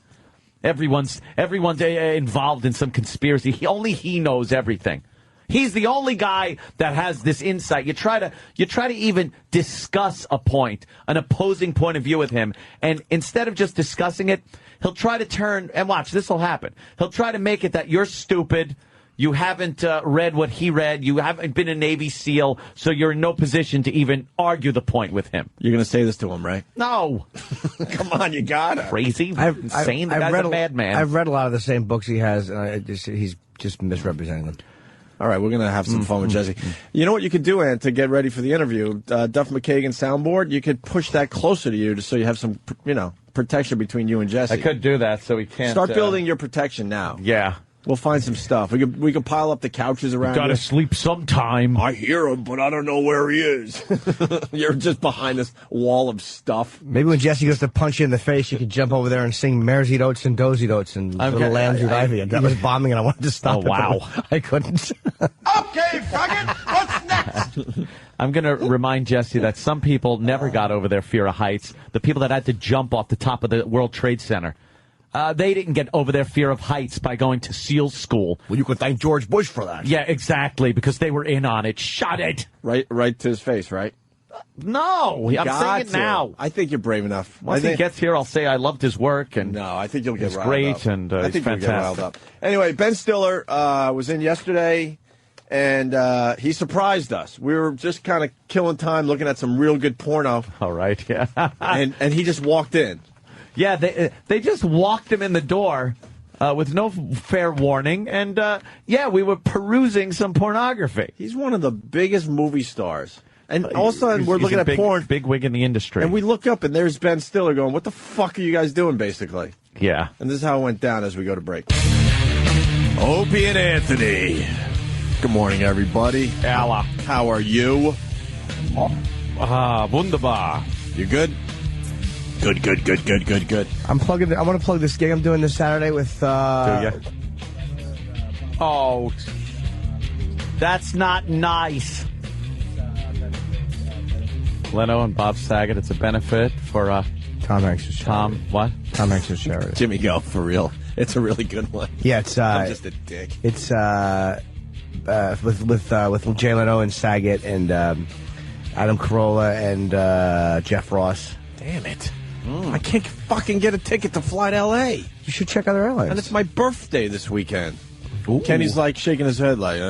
Everyone's involved in some conspiracy. Only he knows everything. He's the only guy that has this insight. You try to even discuss a point, an opposing point of view with him, and instead of just discussing it, he'll try to turn, and watch, this will happen. He'll try to make it that you're stupid, you haven't read what he read, you haven't been a Navy SEAL, so you're in no position to even argue the point with him. You're going to say this to him, right? No. Come on, you got it. Crazy? Insane? The guy's a madman. I've read a lot of the same books he has, and he's just misrepresenting them. All right, we're going to have some fun with Jesse. You know what you could do, Ant, to get ready for the interview? Duff McKagan soundboard, you could push that closer to you just so you have some, protection between you and Jesse. I could do that so he can't... Start building your protection now. Yeah. We'll find some stuff. We could pile up the couches around. Got to sleep sometime. I hear him, but I don't know where he is. You're just behind this wall of stuff. Maybe when Jesse goes to punch you in the face, you could jump over there and sing Mares Eat Oats and Does Eat Oats and Little Lambs Eat Ivy. He was bombing and I wanted to stop it. Wow. I couldn't. Okay, faggot, what's next? I'm going to remind Jesse that some people never got over their fear of heights. The people that had to jump off the top of the World Trade Center. They didn't get over their fear of heights by going to SEAL school. Well, you could thank George Bush for that. Yeah, exactly, because they were in on it. Shut it! Right to his face, right? No, I'm saying it now. I think you're brave enough. Once he gets here, I'll say I loved his work. And no, I think you'll get riled great, up. And I think he's fantastic. You'll get riled up. Anyway, Ben Stiller was in yesterday, and he surprised us. We were just kind of killing time looking at some real good porno. All right, yeah. and he just walked in. Yeah, they just walked him in the door with no fair warning, and we were perusing some pornography. He's one of the biggest movie stars. And all of a sudden, we're looking at porn. Big wig in the industry. And we look up, and there's Ben Stiller going, what the fuck are you guys doing, basically? Yeah. And this is how it went down as we go to break. Opie and Anthony. Good morning, everybody. Alla. How are you? Wunderbar. You good? Good. I'm plugging. I want to plug this gig I'm doing this Saturday with. Do ya? Oh, that's not nice. Leno and Bob Saget. It's a benefit for Tom Hanks' charity. What? Tom Hanks' charity. Jimmy, go for real. It's a really good one. Yeah, it's. I'm just a dick. It's with Jay Leno and Saget and Adam Carolla and Jeff Ross. Damn it. I can't fucking get a ticket to fly to L.A. You should check other airlines. And it's my birthday this weekend. Ooh. Kenny's like shaking his head like,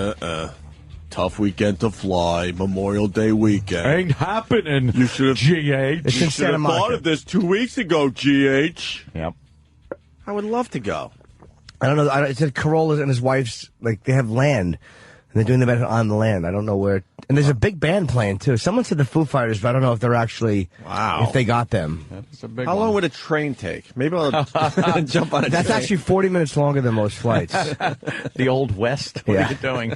tough weekend to fly, Memorial Day weekend. Ain't happening, you should have, GH. It's in Santa Monica. Thought of this 2 weeks ago, GH. Yep. I would love to go. I don't know. It said Carolla and his wife's, like, they have land. And they're doing the event on the land. I don't know where. And there's a big band playing, too. Someone said the Foo Fighters, but I don't know if they're actually. Wow. If they got them. That's a big How long would a train take? Maybe I'll jump on a train. That's actually 40 minutes longer than most flights. The Old West? What are you doing?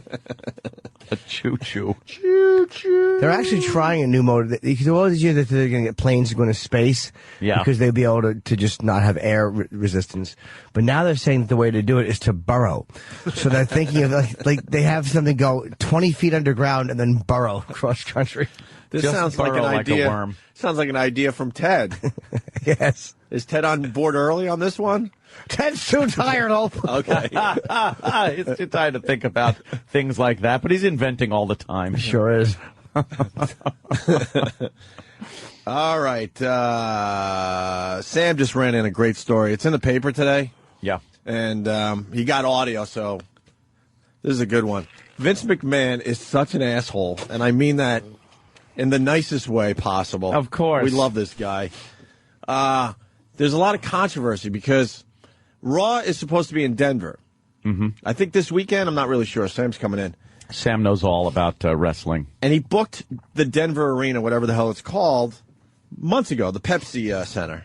A choo-choo. Choo-choo. They're actually trying a new mode. Because all these years that they're going to get planes going to space. Yeah. Because they'll be able to just not have air resistance. But now they're saying that the way to do it is to burrow. So they're thinking of, like they have something go 20 feet underground and then burrow cross country. This Just sounds like an idea. a worm. Sounds like an idea from Ted. Yes. Is Ted on board early on this one? Ted's too tired, Okay. He's too tired to think about things like that, but he's inventing all the time. Sure is. All right. Sam just ran in a great story. It's in the paper today. Yeah. And he got audio, so this is a good one. Vince McMahon is such an asshole, and I mean that in the nicest way possible. Of course. We love this guy. There's a lot of controversy because Raw is supposed to be in Denver. Mm-hmm. I think this weekend. I'm not really sure. Sam's coming in. Sam knows all about wrestling. And he booked the Denver Arena, whatever the hell it's called, months ago, the Pepsi Center.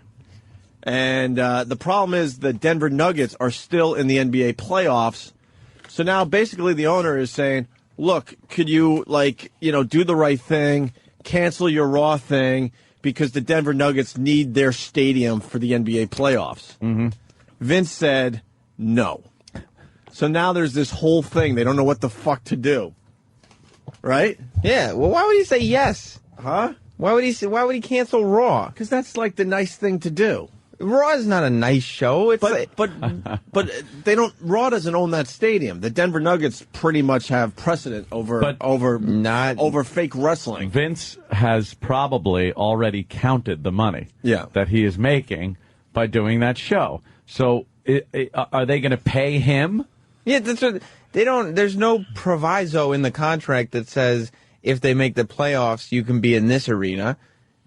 And the problem is the Denver Nuggets are still in the NBA playoffs. So now basically the owner is saying, look, could you, do the right thing, cancel your Raw thing, because the Denver Nuggets need their stadium for the NBA playoffs. Mm-hmm. Vince said no. So now there's this whole thing. They don't know what the fuck to do. Right? Yeah. Well, why would he say yes? Huh? Why would he cancel Raw? Because that's like the nice thing to do. Raw is not a nice show. It's but they don't. Raw doesn't own that stadium. The Denver Nuggets pretty much have precedent over fake wrestling. Vince has probably already counted the money that he is making by doing that show. So are they going to pay him? Yeah, that's what, they don't. There's no proviso in the contract that says if they make the playoffs, you can be in this arena.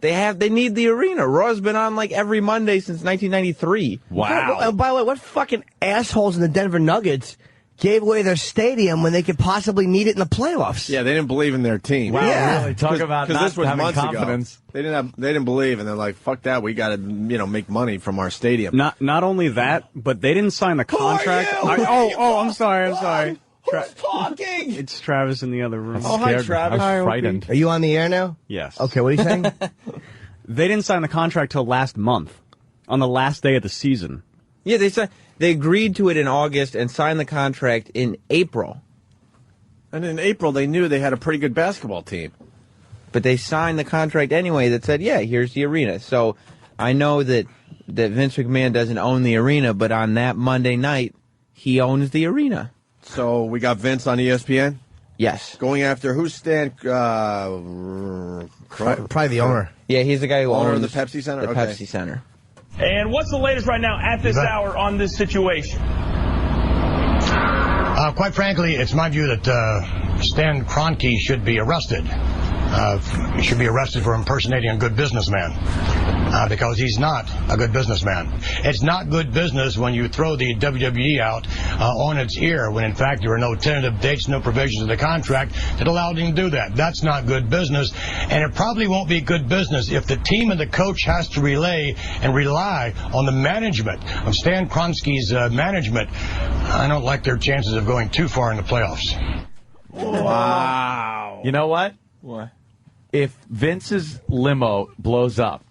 They need the arena. Raw's been on like every Monday since 1993. Wow. By the way, what fucking assholes in the Denver Nuggets gave away their stadium when they could possibly need it in the playoffs? Yeah, they didn't believe in their team. Wow, yeah. really? Talk about not this was having months confidence. Ago. They didn't believe, and they're like, "Fuck that! We got to, make money from our stadium." Not only that, but they didn't sign the contract. I'm sorry. Who's talking? It's Travis in the other room. Hi, Travis. I was frightened. Are you on the air now? Yes. Okay, what are you saying? They didn't sign the contract till last month, on the last day of the season. Yeah, they agreed to it in August and signed the contract in April. And in April, they knew they had a pretty good basketball team. But they signed the contract anyway that said, yeah, here's the arena. So I know that Vince McMahon doesn't own the arena, but on that Monday night, he owns the arena. So we got Vince on ESPN? Yes. Going after who's Stan? Probably the owner. Yeah, he's the guy who owner owns of the Pepsi Center? The Pepsi Center. And what's the latest right now at this hour on this situation? Quite frankly, it's my view that Stan Kroenke should be arrested. He should be arrested for impersonating a good businessman. Because he's not a good businessman. It's not good business when you throw the WWE out on its ear when, in fact, there are no tentative dates, no provisions in the contract that allowed him to do that. That's not good business, and it probably won't be good business if the team and the coach has to rely on the management of Stan Kroenke's management. I don't like their chances of going too far in the playoffs. Wow. You know what? What? If Vince's limo blows up,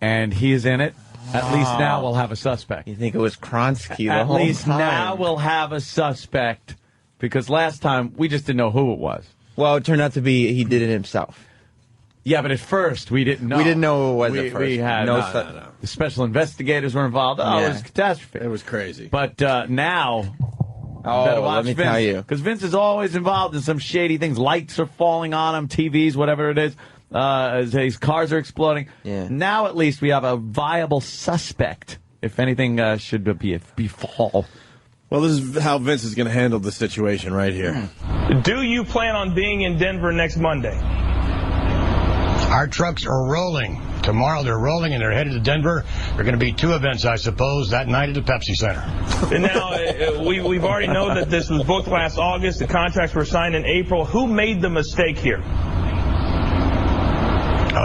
and he's in it, at least now we'll have a suspect. You think it was Kroenke the At whole least time? now we'll have a suspect, because last time we just didn't know who it was. Well, it turned out to be he did it himself. Yeah, but at first we didn't know. We didn't know who it was at first. We had no. The special investigators were involved. Oh, Yeah. it was a catastrophe. It was crazy. But now... Oh, better watch let me Vince, tell you. because Vince is always involved in some shady things. Lights are falling on him, TVs, whatever it is. His cars are exploding. Yeah. Now at least we have a viable suspect if anything should befall. Well, this is how Vince is going to handle the situation right here. Do you plan on being in Denver next Monday? Our trucks are rolling. Tomorrow they're rolling and they're headed to Denver. There are going to be 2 events, I suppose, that night at the Pepsi Center. And now, we've already known that this was booked last August. The contracts were signed in April. Who made the mistake here?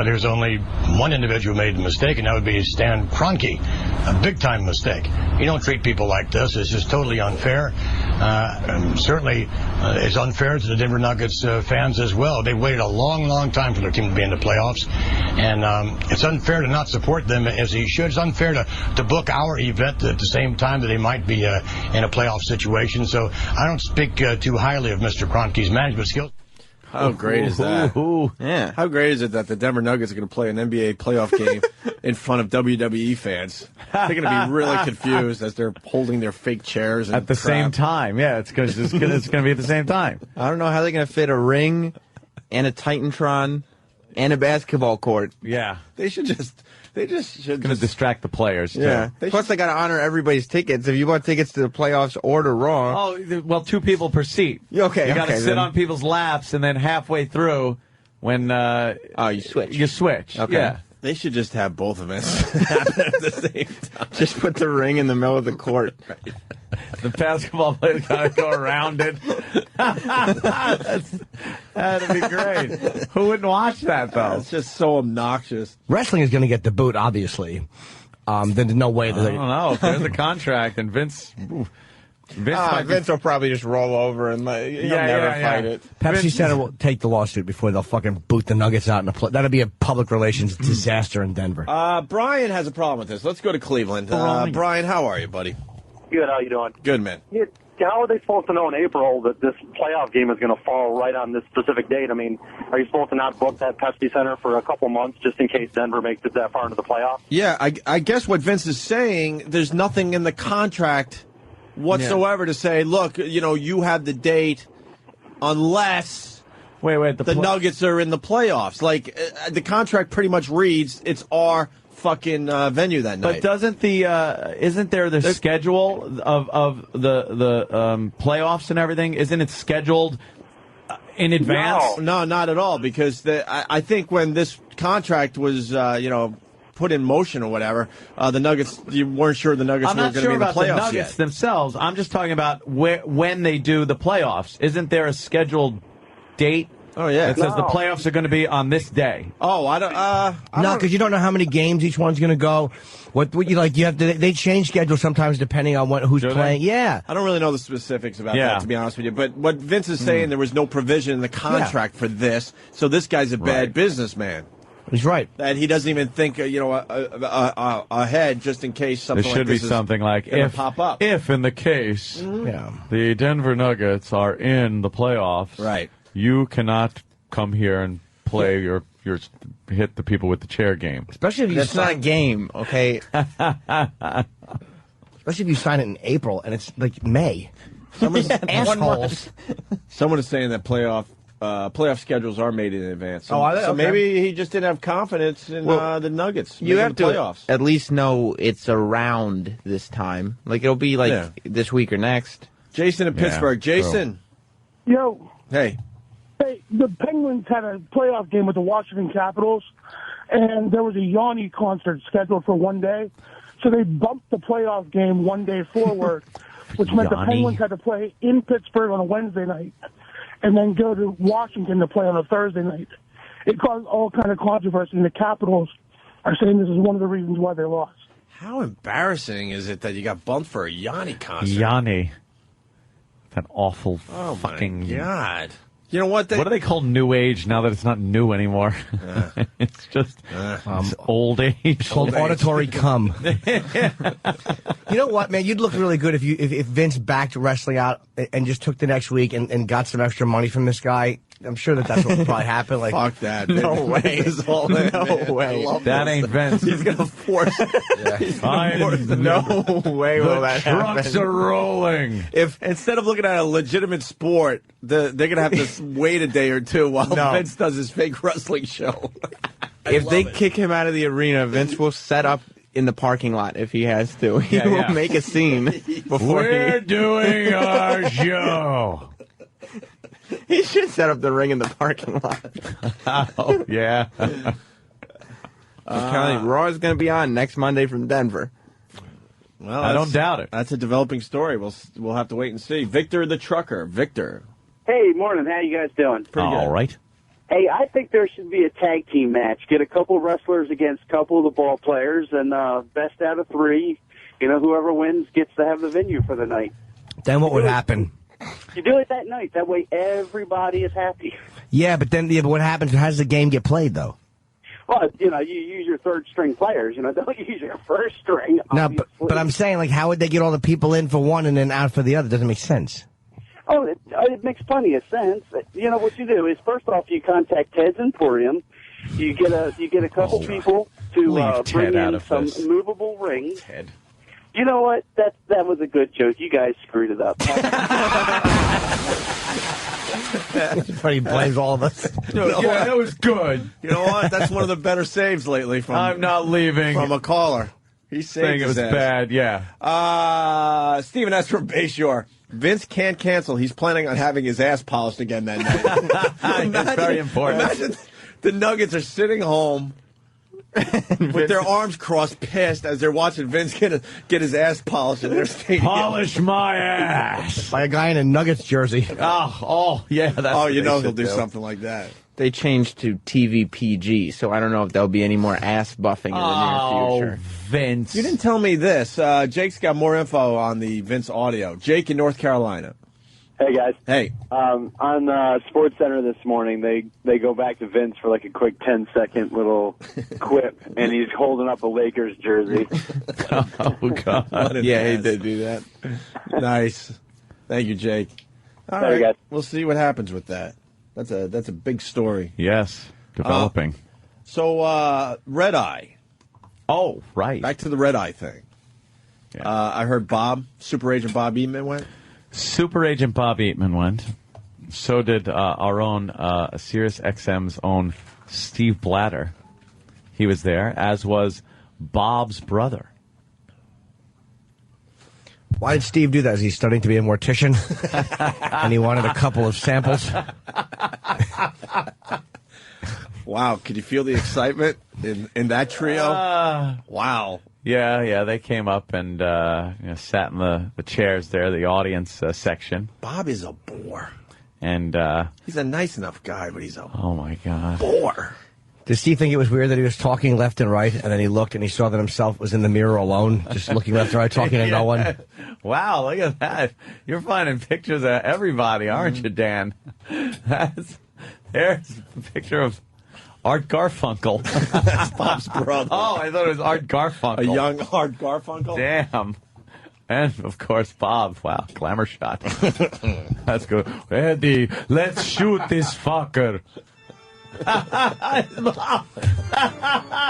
There's only one individual who made the mistake, and that would be Stan Kroenke. A big-time mistake. You don't treat people like this. It's just totally unfair. And certainly, it's unfair to the Denver Nuggets fans as well. They waited a long, long time for their team to be in the playoffs. And it's unfair to not support them as he should. It's unfair to book our event at the same time that they might be in a playoff situation. So I don't speak too highly of Mr. Kroenke's management skills. How great is that? Yeah. How great is it that the Denver Nuggets are going to play an NBA playoff game in front of WWE fans? They're going to be really confused as they're holding their fake chairs and At the same time. Yeah, it's going to be at the same time. I don't know how they're going to fit a ring and a Titantron and a basketball court. Yeah. They should just It's going to distract the players, too. Yeah. Plus, they got to honor everybody's tickets. If you want tickets to the playoffs, order Raw. Oh, well, 2 people per seat. Okay, You got to okay, sit then. on people's laps, and then halfway through, when you switch. You switch. Okay. Yeah. They should just have both events happen at the same time. Just put the ring in the middle of the court. Right. The basketball players got to go around it. That'd be great. Who wouldn't watch that, though? It's just so obnoxious. Wrestling is going to get the boot, obviously. There's no way that I don't know. If there's a contract and Vince will probably just roll over and he'll never fight it. Pepsi Center will take the lawsuit before they'll fucking boot the Nuggets out in the play. That'll be a public relations disaster in Denver. Brian has a problem with this. Let's go to Cleveland. Brian, how are you, buddy? Good. How you doing? Good, man. How are they supposed to know in April that this playoff game is going to fall right on this specific date? I mean, are you supposed to not book that Pepsi Center for a couple months just in case Denver makes it that far into the playoffs? Yeah, I guess what Vince is saying, there's nothing in the contract whatsoever to say, look, you have the date unless the Nuggets are in the playoffs. Like, the contract pretty much reads, it's our fucking venue that night. But doesn't isn't there the schedule of the playoffs and everything? Isn't it scheduled in advance? No, not at all. Because I think when this contract was put in motion or whatever, the Nuggets, you weren't sure the Nuggets were going to be in the playoffs. I'm not sure about the Nuggets themselves. I'm just talking about when they do the playoffs. Isn't there a scheduled date? Oh, yeah. It says the playoffs are going to be on this day. Oh, I don't. No, because you don't know how many games each one's going to go. What you like? You have to. They change schedules sometimes depending on who's playing. Yeah. I don't really know the specifics about that, to be honest with you. But what Vince is saying, there was no provision in the contract for this, so this guy's a bad businessman. He's right. That he doesn't even think, ahead just in case something there should like this be something like pop up. If in the case the Denver Nuggets are in the playoffs, right, you cannot come here and play your hit the people with the chair game. Especially if that's not a game, okay? Especially if you sign it in April and it's like May. Assholes. Someone is saying that playoff schedules are made in advance. So maybe he just didn't have confidence in the Nuggets. You have to playoffs. At least know it's around this time. Like, it'll be this week or next. Jason in Pittsburgh. Jason. Yo. Hey, the Penguins had a playoff game with the Washington Capitals, and there was a Yanni concert scheduled for one day. So they bumped the playoff game one day forward, which meant the Penguins had to play in Pittsburgh on a Wednesday night and then go to Washington to play on a Thursday night. It caused all kind of controversy, and the Capitals are saying this is one of the reasons why they lost. How embarrassing is it that you got bumped for a Yanni concert? Yanni. That awful fucking... my God. You know what? What do they call new age now that it's not new anymore? It's just it's old age. It's called auditory cum. You know what, man? You'd look really good if Vince backed wrestling out and just took the next week and got some extra money from this guy. I'm sure that's what would probably happen. Like, fuck that. No way. No way. That ain't Vince. He's going to force No way will that happen. Trucks are rolling. If instead of looking at a legitimate sport, they're going to have to wait a day or two while Vince does his fake wrestling show. If they kick him out of the arena, Vince will set up in the parking lot if he has to. He will make a scene before We're doing our show. He should set up the ring in the parking lot. Oh, yeah. Raw is going to be on next Monday from Denver. Well, I don't doubt it. That's a developing story. We'll have to wait and see. Victor the Trucker. Victor. Hey, morning. How you guys doing? Pretty good. All right. Hey, I think there should be a tag team match. Get a couple wrestlers against a couple of the ball players, and best out of three, whoever wins gets to have the venue for the night. Then what would happen? You do it that night. That way everybody is happy. Yeah, but what happens? How does the game get played, though? Well, you use your third-string players. Don't use your first string. No, but I'm saying, like, how would they get all the people in for one and then out for the other? Doesn't make sense. Oh, it makes plenty of sense. What you do is, first off, you contact Ted's Emporium. You get a couple people to bring in some movable rings. Ted. You know what? That was a good joke. You guys screwed it up. He blames all of us. Yeah, that was good. You know what? That's one of the better saves lately from I'm not leaving. From a caller. He's saying it was bad, yeah. Steven S. from Bayshore. Vince can't cancel. He's planning on having his ass polished again that night. That's very important. Imagine the Nuggets are sitting home with their arms crossed, pissed as they're watching Vince get his ass polished in their stadium. Polish my ass by a guy in a Nuggets jersey. Yeah. That's he'll do something like that. They changed to TV PG, so I don't know if there'll be any more ass buffing in the near future. Vince. You didn't tell me this. Jake's got more info on the Vince audio. Jake in North Carolina. Hey, guys. Hey. On SportsCenter this morning, they go back to Vince for like a quick 10-second little quip, and he's holding up a Lakers jersey. Oh, God. Yeah, he did do that. Nice. Thank you, Jake. All right, guys. We'll see what happens with that. That's a big story. Yes, developing. So, Red Eye. Oh, right. Back to the Red Eye thing. Yeah. I heard Super Agent Bob Eatman went. Super Agent Bob Eatman went. So did our own Sirius XM's own Steve Blatter. He was there, as was Bob's brother. Why did Steve do that? Is he studying to be a mortician? And he wanted a couple of samples? Wow, could you feel the excitement in that trio? Wow. Yeah, they came up and sat in the chairs there, the audience section. Bob is a bore. And he's a nice enough guy, but he's a oh my God, bore. Did Steve think it was weird that he was talking left and right, and then he looked and he saw that himself was in the mirror alone, just looking left and right, talking to no one? Wow, look at that. You're finding pictures of everybody, aren't you, Dan? There's a picture of Art Garfunkel. That's Bob's brother. Oh, I thought it was Art Garfunkel. A young Art Garfunkel? Damn. And, of course, Bob. Wow, glamour shot. That's good. Eddie, let's shoot this fucker.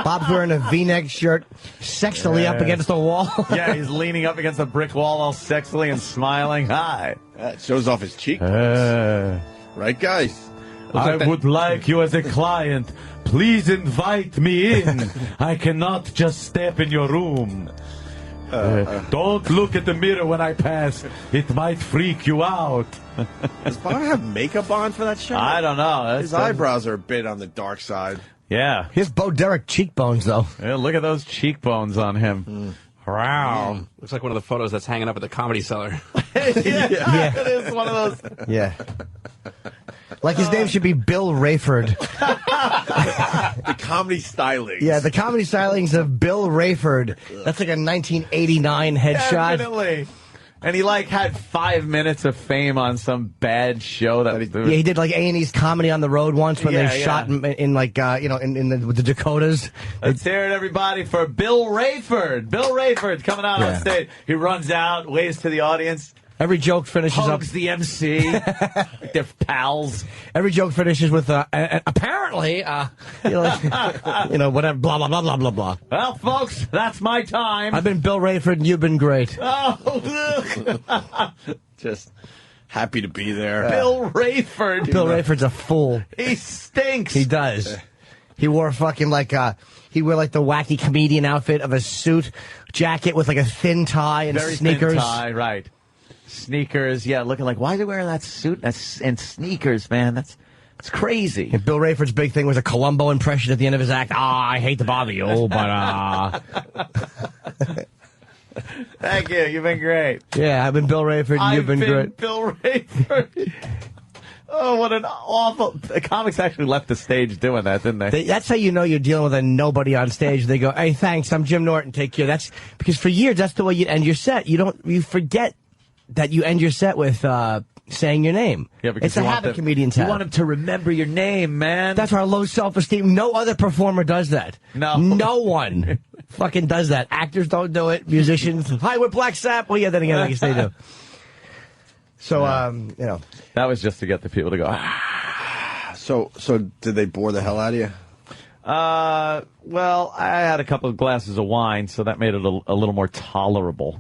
Bob's wearing a V-neck shirt, sexily up against the wall. Yeah, he's leaning up against the brick wall all sexily and smiling. Hi. That shows off his cheekbones. Right, guys? I would like you as a client. Please invite me in. I cannot just step in your room. Don't look at the mirror when I pass. It might freak you out. Does Bob have makeup on for that shot? I don't know. His eyebrows are a bit on the dark side. Yeah. He has Bo Derek cheekbones, though. Yeah, look at those cheekbones on him. Wow. Looks like one of the photos that's hanging up at the Comedy Cellar. Yeah. It is one of those. Yeah. Like his name should be Bill Rayford. The comedy stylings. Yeah, the comedy stylings of Bill Rayford. That's like a 1989 headshot. Definitely. And he had 5 minutes of fame on some bad show that Yeah, he did like A&E's Comedy on the Road once when they shot him in with the Dakotas. Let's hear it, everybody, for Bill Rayford. Bill Rayford coming out on stage. He runs out, waves to the audience. Every joke finishes Hugs the MC. They're pals. Every joke finishes with apparently, whatever, blah, blah, blah, blah, blah, blah. Well, folks, that's my time. I've been Bill Rayford, and you've been great. Oh, just happy to be there. Bill Rayford. Bill Rayford's a fool. He stinks. He does. He wore fucking he'd wear the wacky comedian outfit of a suit jacket with a thin tie and very sneakers. Thin tie, right. Sneakers, looking why are they wearing that suit and sneakers, man? That's crazy. And Bill Rayford's big thing was a Columbo impression at the end of his act. I hate to bother you, but Thank you. You've been great. Yeah, I've been Bill Rayford, and you've been great. Bill Rayford. Oh, what an awful... The comics actually left the stage doing that, didn't they? That's how you know you're dealing with a nobody on stage. They go, hey, thanks, I'm Jim Norton, take care. That's because for years, that's the way you end your set. You forget that you end your set with saying your name. Yeah, because it's a habit comedians have. You want him to remember your name, man. That's our low self-esteem. No other performer does that. No one fucking does that. Actors don't do it. Musicians. Hi, we're Black Sabbath. Well, yeah, then again, I guess they do. So, That was just to get the people to go, So did they bore the hell out of you? Well, I had a couple of glasses of wine, so that made it a little more tolerable.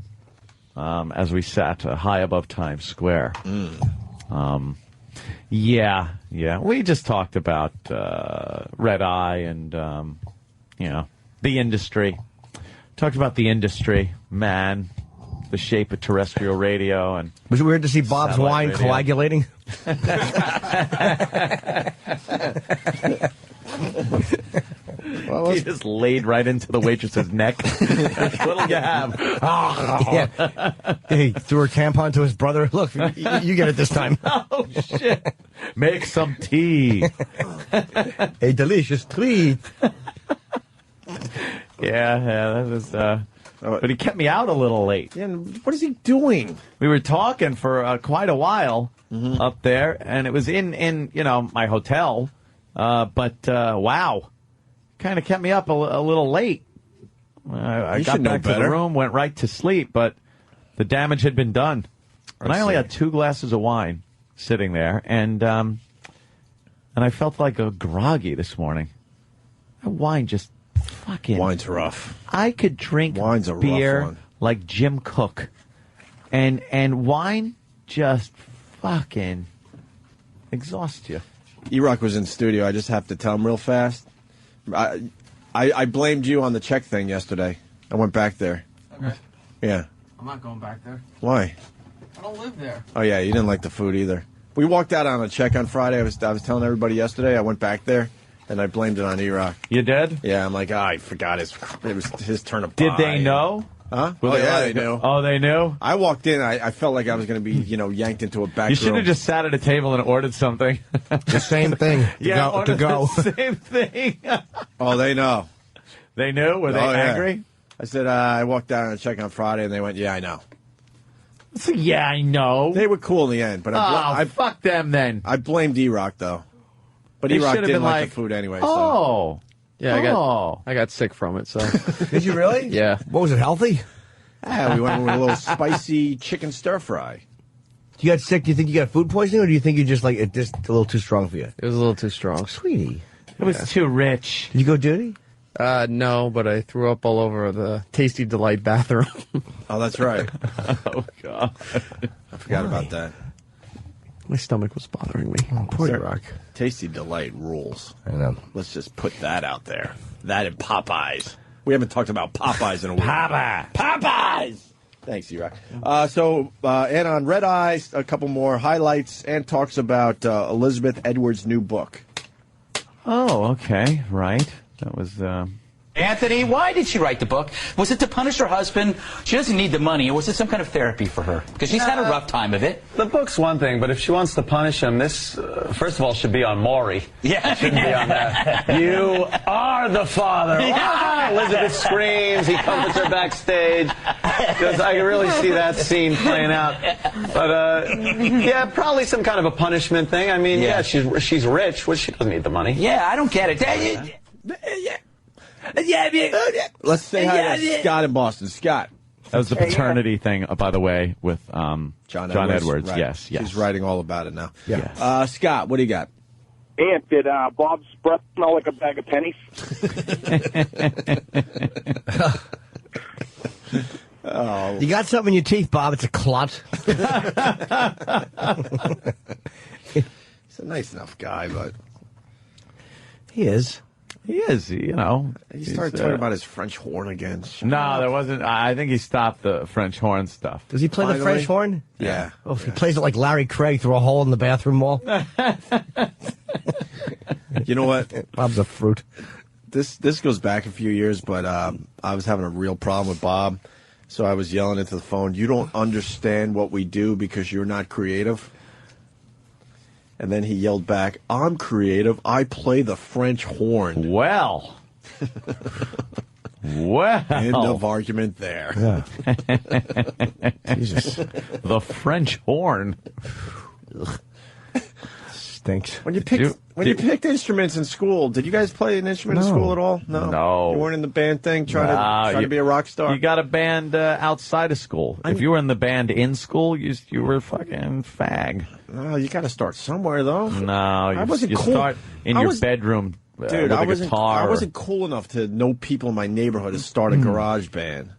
As we sat high above Times Square. Yeah. We just talked about Red Eye and, the industry. Talked about the industry, man, the shape of terrestrial radio. And was it weird to see Bob's wine radio. coagulating? Well, he just laid right into the waitress's neck. What'll you have? Yeah. He threw a tampon to his brother. Look, you get it this time. Oh, shit. Make some tea. A delicious treat. Yeah, that was... but he kept me out a little late. Yeah, what is he doing? We were talking for quite a while up there, and it was in my hotel. But wow, kind of kept me up a little late. I got back to the room, went right to sleep, but the damage had been done. And I only had 2 glasses of wine sitting there, and I felt like a groggy this morning. That wine just fucking... Wine's rough. I could drink beer rough one. like Jim Cook, and wine just fucking exhausts you. E-Rock was in studio. I just have to tell him real fast. I blamed you on the check thing yesterday. I went back there. Okay. Yeah. I'm not going back there. Why? I don't live there. Oh, yeah, you didn't like the food either. We walked out on a check on Friday. I was telling everybody yesterday. I went back there, and I blamed it on E-Rock. You did? Yeah, I'm like, I forgot it was his turn to buy. Did they know? Huh? They knew. Oh, they knew? I walked in. I felt like I was going to be, yanked into a back room. You should have just sat at a table and ordered something. The same thing. To go. The same thing. Oh, they know. They knew? Were they angry? Yeah. I said, I walked down on a check on Friday, and they went, yeah, I know. So, yeah, I know. They were cool in the end, but I fuck them then. I blamed E-Rock, though. But E-Rock didn't like the food anyway. Oh. So. Yeah, I got sick from it, so. Did you really? Yeah. What was it, healthy? Yeah, we went with a little spicy chicken stir fry. You got sick? Do you think you got food poisoning, or do you think you just like it just a little too strong for you? It was a little too strong. Sweetie. It was too rich. Did you go dirty? No, but I threw up all over the Tasty Delight bathroom. Oh, that's right. Oh, God. I forgot about that. My stomach was bothering me. Oh, poor E-Rock. Tasty Delight rules. I know. Let's just put that out there. That and Popeyes. We haven't talked about Popeyes in a while. Popeyes! Thanks, E-Rock. And on Red Eye, a couple more highlights, and talks about Elizabeth Edwards' new book. Oh, okay. Right. That was... Anthony, why did she write the book? Was it to punish her husband? She doesn't need the money, or was it some kind of therapy for her? Because she's had a rough time of it. The book's one thing, but if she wants to punish him, this, first of all, should be on Maury. Yeah. It shouldn't be on that. You are the father. Ah! Elizabeth screams. He comforts her backstage. Because I can really see that scene playing out. But, yeah, probably some kind of a punishment thing. I mean, yeah she's rich. Well, she doesn't need the money. Yeah, I don't get it. Let's say hi to Scott in Boston. Scott. That was the paternity thing, by the way, with John Edwards. Right. Yes. She's writing all about it now. Yeah. Yes. Scott, what do you got? Aunt, did Bob's breath smell like a bag of pennies? Oh. You got something in your teeth, Bob. It's a clot. He's a nice enough guy, but... He is. He is, He started talking about his French horn again. No, there wasn't. I think he stopped the French horn stuff. Does he play the French horn? Yeah. Oh, if he plays it like Larry Craig through a hole in the bathroom wall. You know what? Bob's a fruit. This goes back a few years, but I was having a real problem with Bob, so I was yelling into the phone, "You don't understand what we do because you're not creative." And then he yelled back, "I'm creative. I play the French horn." Well. End of argument there. Yeah. Jesus. The French horn. Stinks. When you picked instruments in school, did you guys play an instrument in school at all? No. You weren't in the band thing, trying to be a rock star? You got a band outside of school. If you were in the band in school, you were fucking fag. No, you got to start somewhere, though. No, you cool. start in your bedroom Dude, with a guitar. I wasn't cool enough to know people in my neighborhood to start a garage band.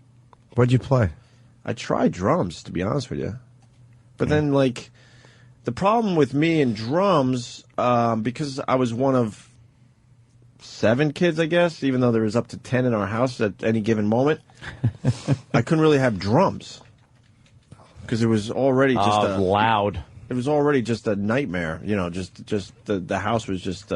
What'd you play? I tried drums, to be honest with you. But then, the problem with me and drums, because I was one of 7 kids, I guess, even though there was up to 10 in our house at any given moment, I couldn't really have drums. Because it was already just loud. It was already just a nightmare, just the house was just,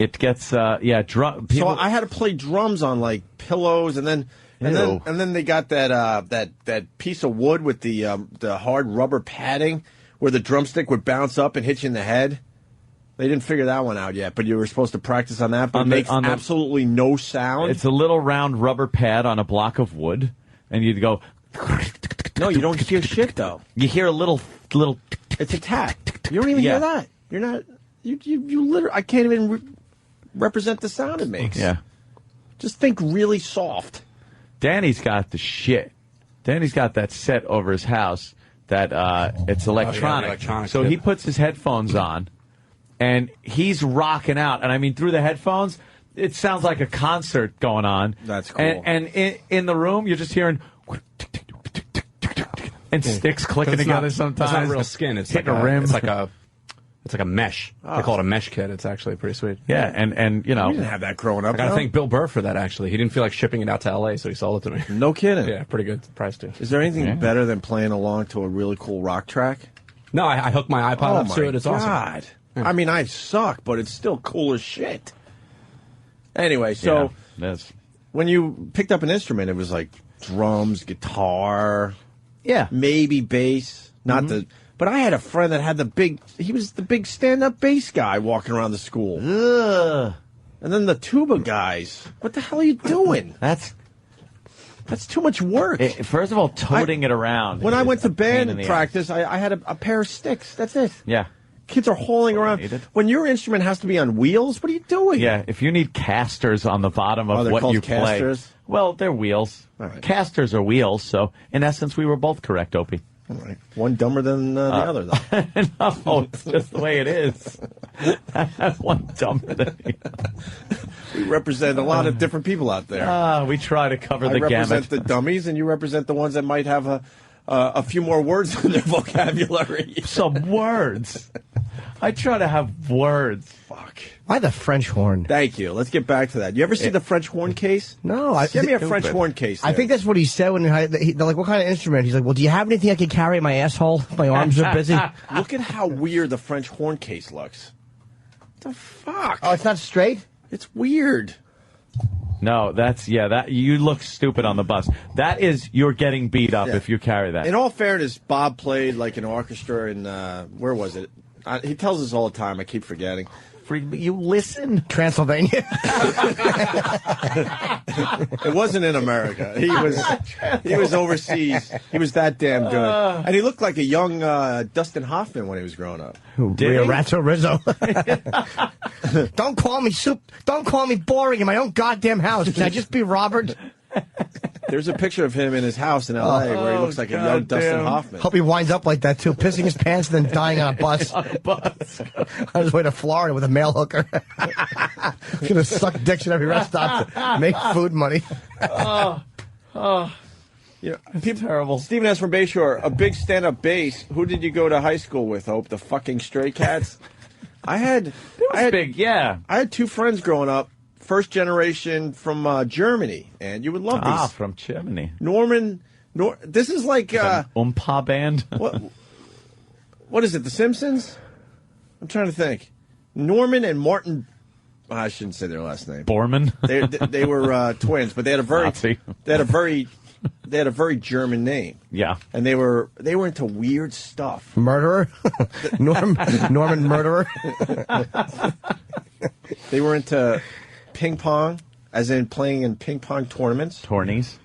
It gets drum. So I had to play drums on like pillows, and then they got that piece of wood with the hard rubber padding where the drumstick would bounce up and hit you in the head. They didn't figure that one out yet, but you were supposed to practice on that. But it makes absolutely no sound. It's a little round rubber pad on a block of wood, and you'd go. No, you don't hear shit though. You hear a little. It's a tap. You don't even hear that. You're not. You literally. I can't even represent the sound it makes. Yeah. Just think really soft. Danny's got the shit. Danny's got that set over his house that it's electronic. So he puts his headphones on, and he's rocking out. And I mean, through the headphones, it sounds like a concert going on. That's cool. And in the room, you're just hearing. And sticks clicking together sometimes. It's not real skin. It's like a rim. It's like a mesh. They call it a mesh kit. It's actually pretty sweet. Yeah, and you know. We didn't have that growing up. I got to thank Bill Burr for that, actually. He didn't feel like shipping it out to L.A., so he sold it to me. No kidding. Yeah, pretty good price, too. Is there anything better than playing along to a really cool rock track? No, I hooked my iPod up to it. It's awesome. Yeah. I mean, I suck, but it's still cool as shit. Anyway, so when you picked up an instrument, it was like drums, guitar... Yeah. Maybe bass. Not the... But I had a friend that had he was the big stand-up bass guy walking around the school. Ugh. And then the tuba guys. What the hell are you doing? That's too much work. First of all, toting it around. When I went to band practice, I had a pair of sticks. That's it. Yeah. Kids are hauling around. When your instrument has to be on wheels, what are you doing? Yeah, if you need casters on the bottom of they're what called you casters? play. Well, they're wheels. Right. Casters are wheels, so in essence, we were both correct, Opie. All right. One dumber than the other, though. No, it's just the way it is. One dumber than the other. We represent a lot of different people out there. We try to cover the gamut. I represent the dummies, and you represent the ones that might have a few more words in their vocabulary. Some words. I try to have words. Fuck. Why the French horn? Thank you. Let's get back to that. You ever see the French horn case? No. Give me a French horn case. I think that's what he said when they're like, what kind of instrument? He's like, well, do you have anything I can carry in my asshole? My arms are busy. Look at how weird the French horn case looks. What the fuck? Oh, it's not straight? It's weird. No, that you look stupid on the bus. That is, you're getting beat up if you carry that. In all fairness, Bob played like an orchestra in, where was it? He tells us all the time. I keep forgetting. You listen? Transylvania. It wasn't in America. He was overseas. He was that damn good. And he looked like a young Dustin Hoffman when he was growing up. Ratto Rizzo. Don't call me Don't call me boring in my own goddamn house. Can I just be Robert? There's a picture of him in his house in L.A. where he looks like a young Dustin Hoffman. Hope he winds up like that, too, pissing his pants and then dying on a bus. On his way to Florida with a mail hooker. He's going to suck dicks at every rest stop to make food money. Yeah, terrible. Stephen S. from Bayshore, a big stand-up bass. Who did you go to high school with, Hope? The fucking Stray Cats? I had two friends growing up. First generation from Germany, and you would love these. From Germany. This is like Umpa band. What is it? The Simpsons? I'm trying to think. Norman and Martin. I shouldn't say their last name. Borman. They were twins, but they had a very German name. Yeah, and they were into weird stuff. Murderer. Norman Murderer. They were into ping pong, as in playing in ping pong tournaments. Tourneys.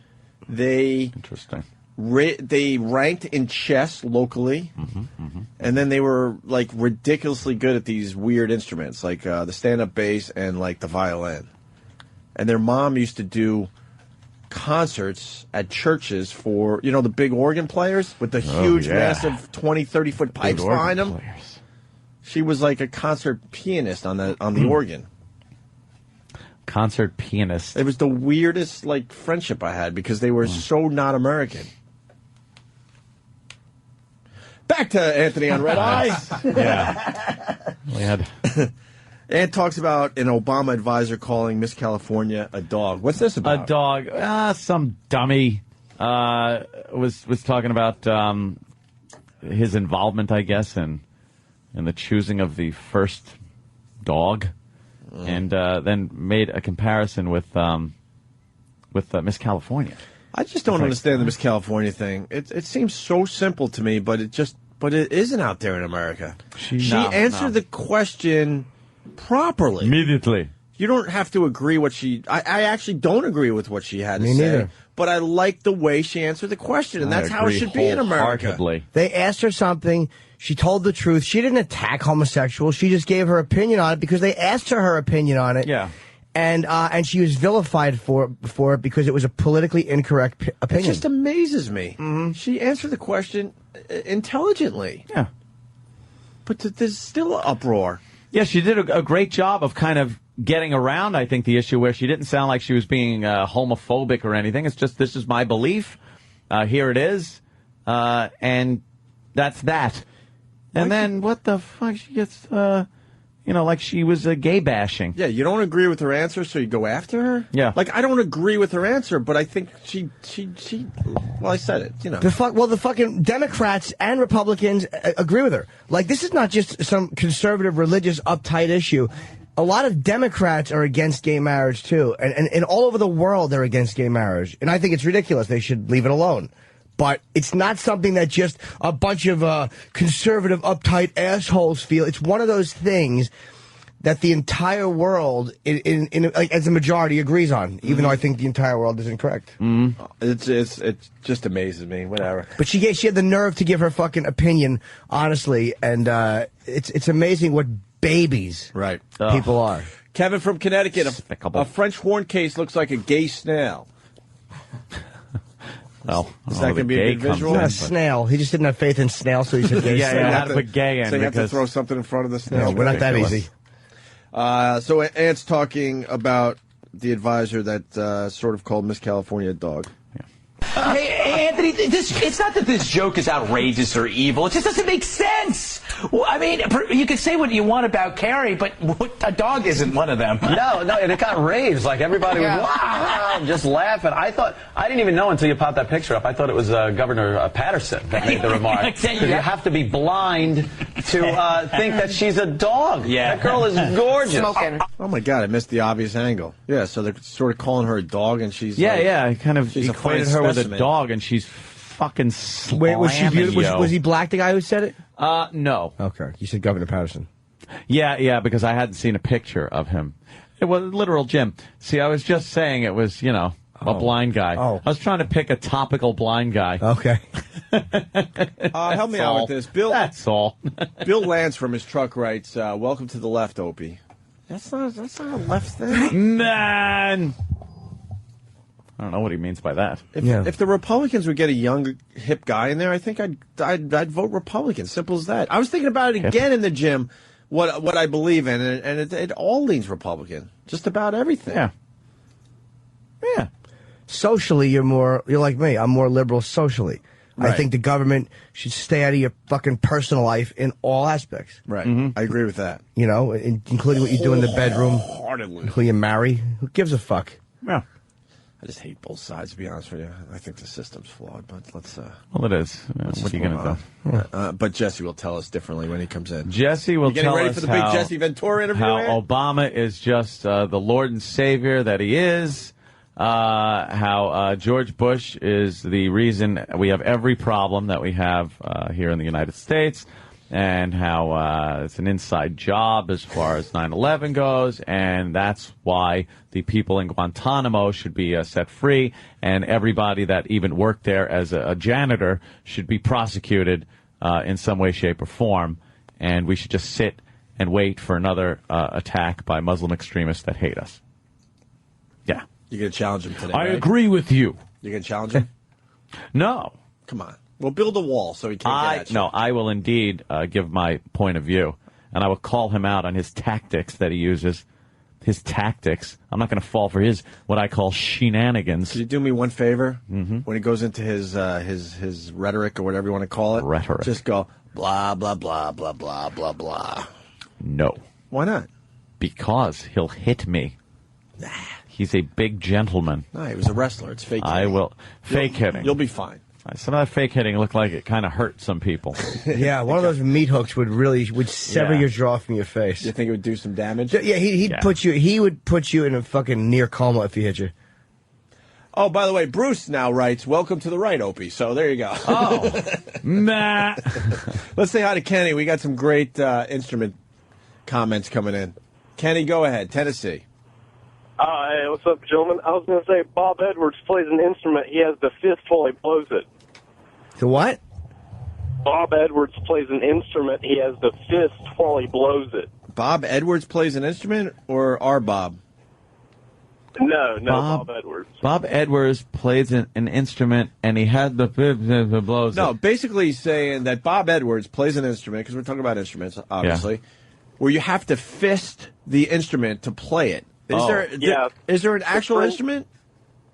Interesting. They ranked in chess locally, and then they were like ridiculously good at these weird instruments, like the stand-up bass and like the violin. And their mom used to do concerts at churches for, the big organ players with the huge, massive 20, 30-foot pipes behind them. She was like a concert pianist on the organ. Concert pianist. It was the weirdest friendship I had because they were so not American. Back to Anthony on Red Eye. Yeah. We had. Ant talks about an Obama advisor calling Miss California a dog. What's this about? A dog. Some dummy was talking about his involvement, I guess, in the choosing of the first dog. and then made a comparison with Miss California. I just don't understand the Miss California thing. It seems so simple to me, but it isn't out there in America. She answered the question properly. Immediately. You don't have to agree what she... I actually don't agree with what she had to say. Neither. But I like the way she answered the question, and that's how it should be in America. They asked her something. She told the truth. She didn't attack homosexuals. She just gave her opinion on it because they asked her opinion on it. Yeah. And she was vilified for it because it was a politically incorrect opinion. It just amazes me. She answered the question intelligently. Yeah. But there's still an uproar. Yeah, she did a great job of kind of getting around, I think, the issue where she didn't sound like she was being homophobic or anything. It's just, this is my belief. Here it is. And that's that. And then what the fuck? She gets, like she was gay bashing. Yeah, you don't agree with her answer, so you go after her? Yeah. Like, I don't agree with her answer, but I think she well, I said it, The fucking Democrats and Republicans agree with her. Like, this is not just some conservative, religious, uptight issue. A lot of Democrats are against gay marriage, too. And all over the world, they're against gay marriage. And I think it's ridiculous. They should leave it alone. But it's not something that just a bunch of conservative, uptight assholes feel. It's one of those things that the entire world, as a majority, agrees on, even though I think the entire world is incorrect. It just amazes me. Whatever. But she had the nerve to give her fucking opinion, honestly, and it's amazing what babies people are. Kevin from Connecticut, a French horn case looks like a gay snail. Well, is that going to be a good visual? Not a snail. He just didn't have faith in snail, so he said gay snail. Yeah, had to put gay in. So you have to throw something in front of the snail. No, we're not that easy. So Ant's talking about the advisor that sort of called Miss California a dog. Hey, Anthony, it's not that this joke is outrageous or evil. It just doesn't make sense. Well, I mean, you can say what you want about Carrie, but a dog isn't one of them. No, and it got raves. Like, everybody was wow, just laughing. I didn't even know until you popped that picture up. I thought it was Governor Patterson that made the remark. Because you have to be blind to think that she's a dog. Yeah. That girl is gorgeous. Smoking. Oh, my God, I missed the obvious angle. Yeah, so they're sort of calling her a dog, and she's I kind of she's equated her with a dog, and she's fucking slamming. Wait, was she beautiful? Was he black, the guy who said it? No. Okay, you said Governor Patterson. Yeah, because I hadn't seen a picture of him. It was literal Jim. See, I was just saying it was, a blind guy. Oh. I was trying to pick a topical blind guy. Okay. Help me out with this. Bill. That's all. Bill Lance from his truck writes, welcome to the left, Opie. That's not a left thing. Man! I don't know what he means by that. If the Republicans would get a young, hip guy in there, I think I'd vote Republican. Simple as that. I was thinking about it again in the gym, what I believe in, and it all leans Republican. Just about everything. Yeah. Socially, you're like me. I'm more liberal socially. Right. I think the government should stay out of your fucking personal life in all aspects. Right. I agree with that. Including what you do in the bedroom. Wholeheartedly. Who you marry. Who gives a fuck? Yeah. I just hate both sides, to be honest with you. I think the system's flawed, but let's... Well, it is. What are you going to do? But Jesse will tell us differently when he comes in. Jesse will tell us ready for the big Jesse Ventura interview? How Obama is just the Lord and Savior that he is. How George Bush is the reason we have every problem that we have here in the United States. And how it's an inside job as far as 9/11 goes, and that's why the people in Guantanamo should be set free, and everybody that even worked there as a janitor should be prosecuted in some way, shape, or form, and we should just sit and wait for another attack by Muslim extremists that hate us. Yeah. You're going to challenge him today, I right? agree with you. You're going to challenge him? No. Come on. We'll build a wall so he can't get at you. No, I will indeed give my point of view, and I will call him out on his tactics that he uses. His tactics. I'm not going to fall for his, what I call, shenanigans. Could you do me one favor? Mm-hmm. When he goes into his rhetoric or whatever you want to call it, rhetoric. Just go, blah, blah, blah, blah, blah, blah, blah. No. Why not? Because he'll hit me. He's a big gentleman. No, he was a wrestler. It's fake hitting. I will. Fake hitting. You'll be fine. Some of that fake hitting looked like it kind of hurt some people. Yeah, one of those meat hooks would sever your jaw from your face. You think it would do some damage? Yeah, he would put you in a fucking near coma if he hit you. Oh, by the way, Bruce now writes, "Welcome to the right, Opie." So there you go. Oh, nah. Let's say hi to Kenny. We got some great instrument comments coming in. Kenny, go ahead. Tennessee. Hey, what's up, gentlemen? I was going to say Bob Edwards plays an instrument. He has the fist while he blows it. The what? Bob Edwards plays an instrument. He has the fist while he blows it. Bob Edwards plays an instrument, or our Bob? No, Bob Edwards. Bob Edwards plays an instrument, and he had the blows. No, basically he's saying that Bob Edwards plays an instrument, because we're talking about instruments, obviously, where you have to fist the instrument to play it. Is there an actual instrument?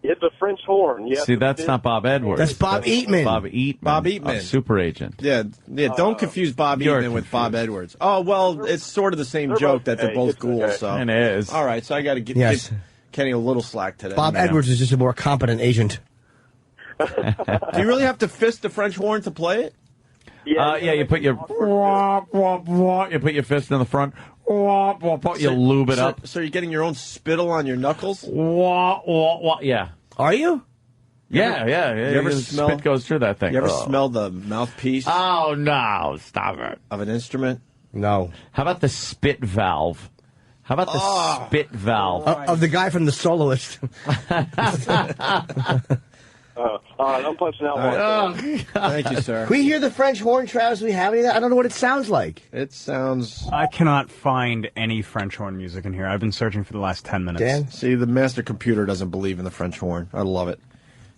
It's a French horn. See, that's not Bob Edwards. That's Bob Eatman. Bob Eatman. Bob Eatman. Super agent. Yeah. Don't confuse Bob Eatman with Bob Edwards. Oh, well, it's sort of the same joke that they're both ghouls. So. It is. All right, so I got to give Kenny a little slack today. Bob Edwards is just a more competent agent. Do you really have to fist the French horn to play it? Yeah, you put your fist in the front. You lube it up. So you're getting your own spittle on your knuckles? Yeah. Are you? Yeah. You ever smell? Spit goes through that thing. You ever smell the mouthpiece? Oh no! Stop it. Of an instrument? No. How about the spit valve? How about the spit valve of the guy from The Soloist? I'm punching out one. Thank you, sir. Can we hear the French horn, Travis? Do we have any of that? I don't know what it sounds like. It sounds... I cannot find any French horn music in here. I've been searching for the last 10 minutes. Dan? See, the master computer doesn't believe in the French horn. I love it.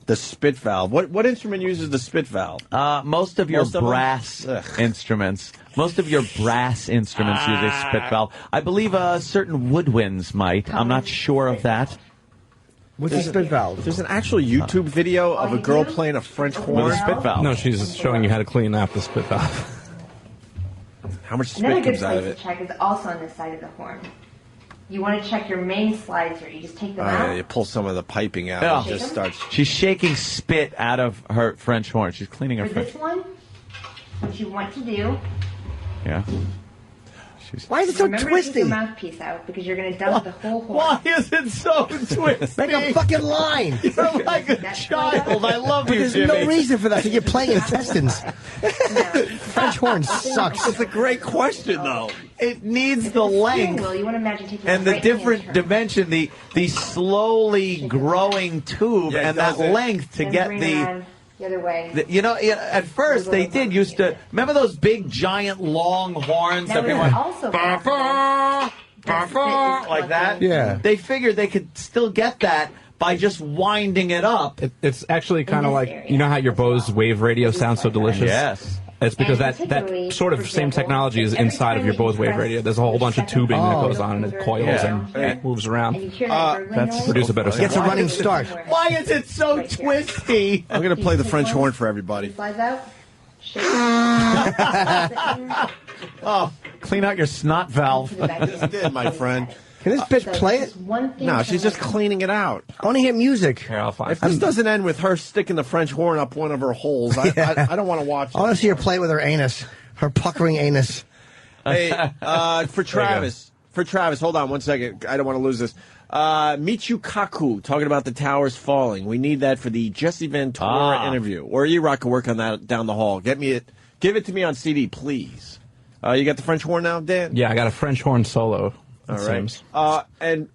The spit valve. What instrument uses the spit valve? Most of your brass instruments. Most of your brass instruments use a spit valve. I believe certain woodwinds might. I'm not sure of that. What's a spit valve? There's an actual YouTube video of a girl playing a French horn. With a spit valve. No, she's showing you how to clean out the spit valve. How much spit Another good comes out of place it? to check is also on this side of the horn. You want to check your main slides here. You just take them out. You pull some of the piping out and just starts... She's shaking spit out of her French horn. She's cleaning her For French this one, what you want to do... Yeah. Why is it so remember twisty? To take the mouthpiece out because you're going to dump the whole horn. Why is it so twisty? Make a fucking line. You're like a child. I love you, There's Jimmy. no reason for that. You're playing intestines. French horn sucks. It's a great question, though. It needs the length. Well, you want to imagine taking And the different dimension, the slowly growing tube and that length to get the other way. At first they used to remember those big giant long horns that people also like that. Yeah. They figured they could still get that by just winding it up. It's actually kind of like, you know how your Bose wave radio sounds so delicious? Yes. It's because that sort of same technology is inside of your Bose wave radio. There's a whole bunch of tubing that goes on and it coils and it moves around. That's produce a better sound. Gets a running start. Why is it so twisty? I'm going to play the French horn for everybody. Slides out. Oh, clean out your snot valve. I just did, my friend. Can this bitch play it? No, she's just cleaning it out. I want to hear music. Here, I'll find If this doesn't end with her sticking the French horn up one of her holes, I don't want to watch it. I want to see her play with her anus. Her puckering anus. Hey, for Travis, hold on one second. I don't want to lose this. Michu Kaku talking about the towers falling. We need that for the Jesse Ventura interview. Or E-Rock can work on that down the hall. Give it to me on CD, please. You got the French horn now, Dan? Yeah, I got a French horn solo. All right. And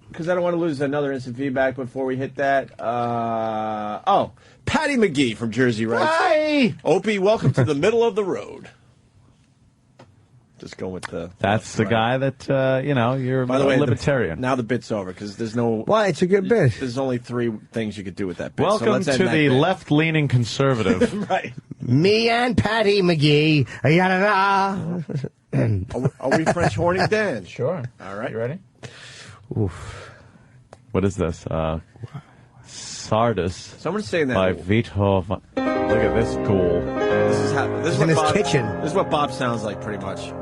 because I don't want to lose another instant feedback before we hit that. Patty McGee from Jersey writes. Hi! Opie, welcome to the middle of the road. Just go with the... That's the guy that, you're By the way, libertarian. Now the bit's over because there's no... Why? It's a good bit. There's only 3 things you could do with that bit. Welcome so to the left-leaning conservative. Right. Me and Patty McGee. Yada-da. Are we French horning Dan? Sure. All right. You ready? Oof. What is this? Sardis. Someone's saying that. By Vito. Look at this ghoul. This is in his Bob, kitchen. This is what Bob sounds like, pretty much.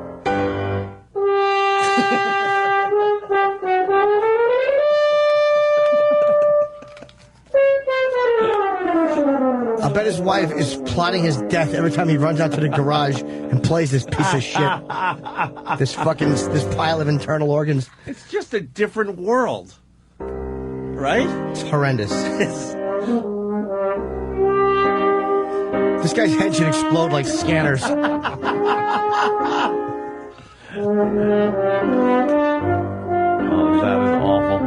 bet his wife is plotting his death every time he runs out to the garage and plays this piece of shit. This pile of internal organs. It's just a different world. Right? It's horrendous. This guy's head should explode like scanners. Oh, that is awful.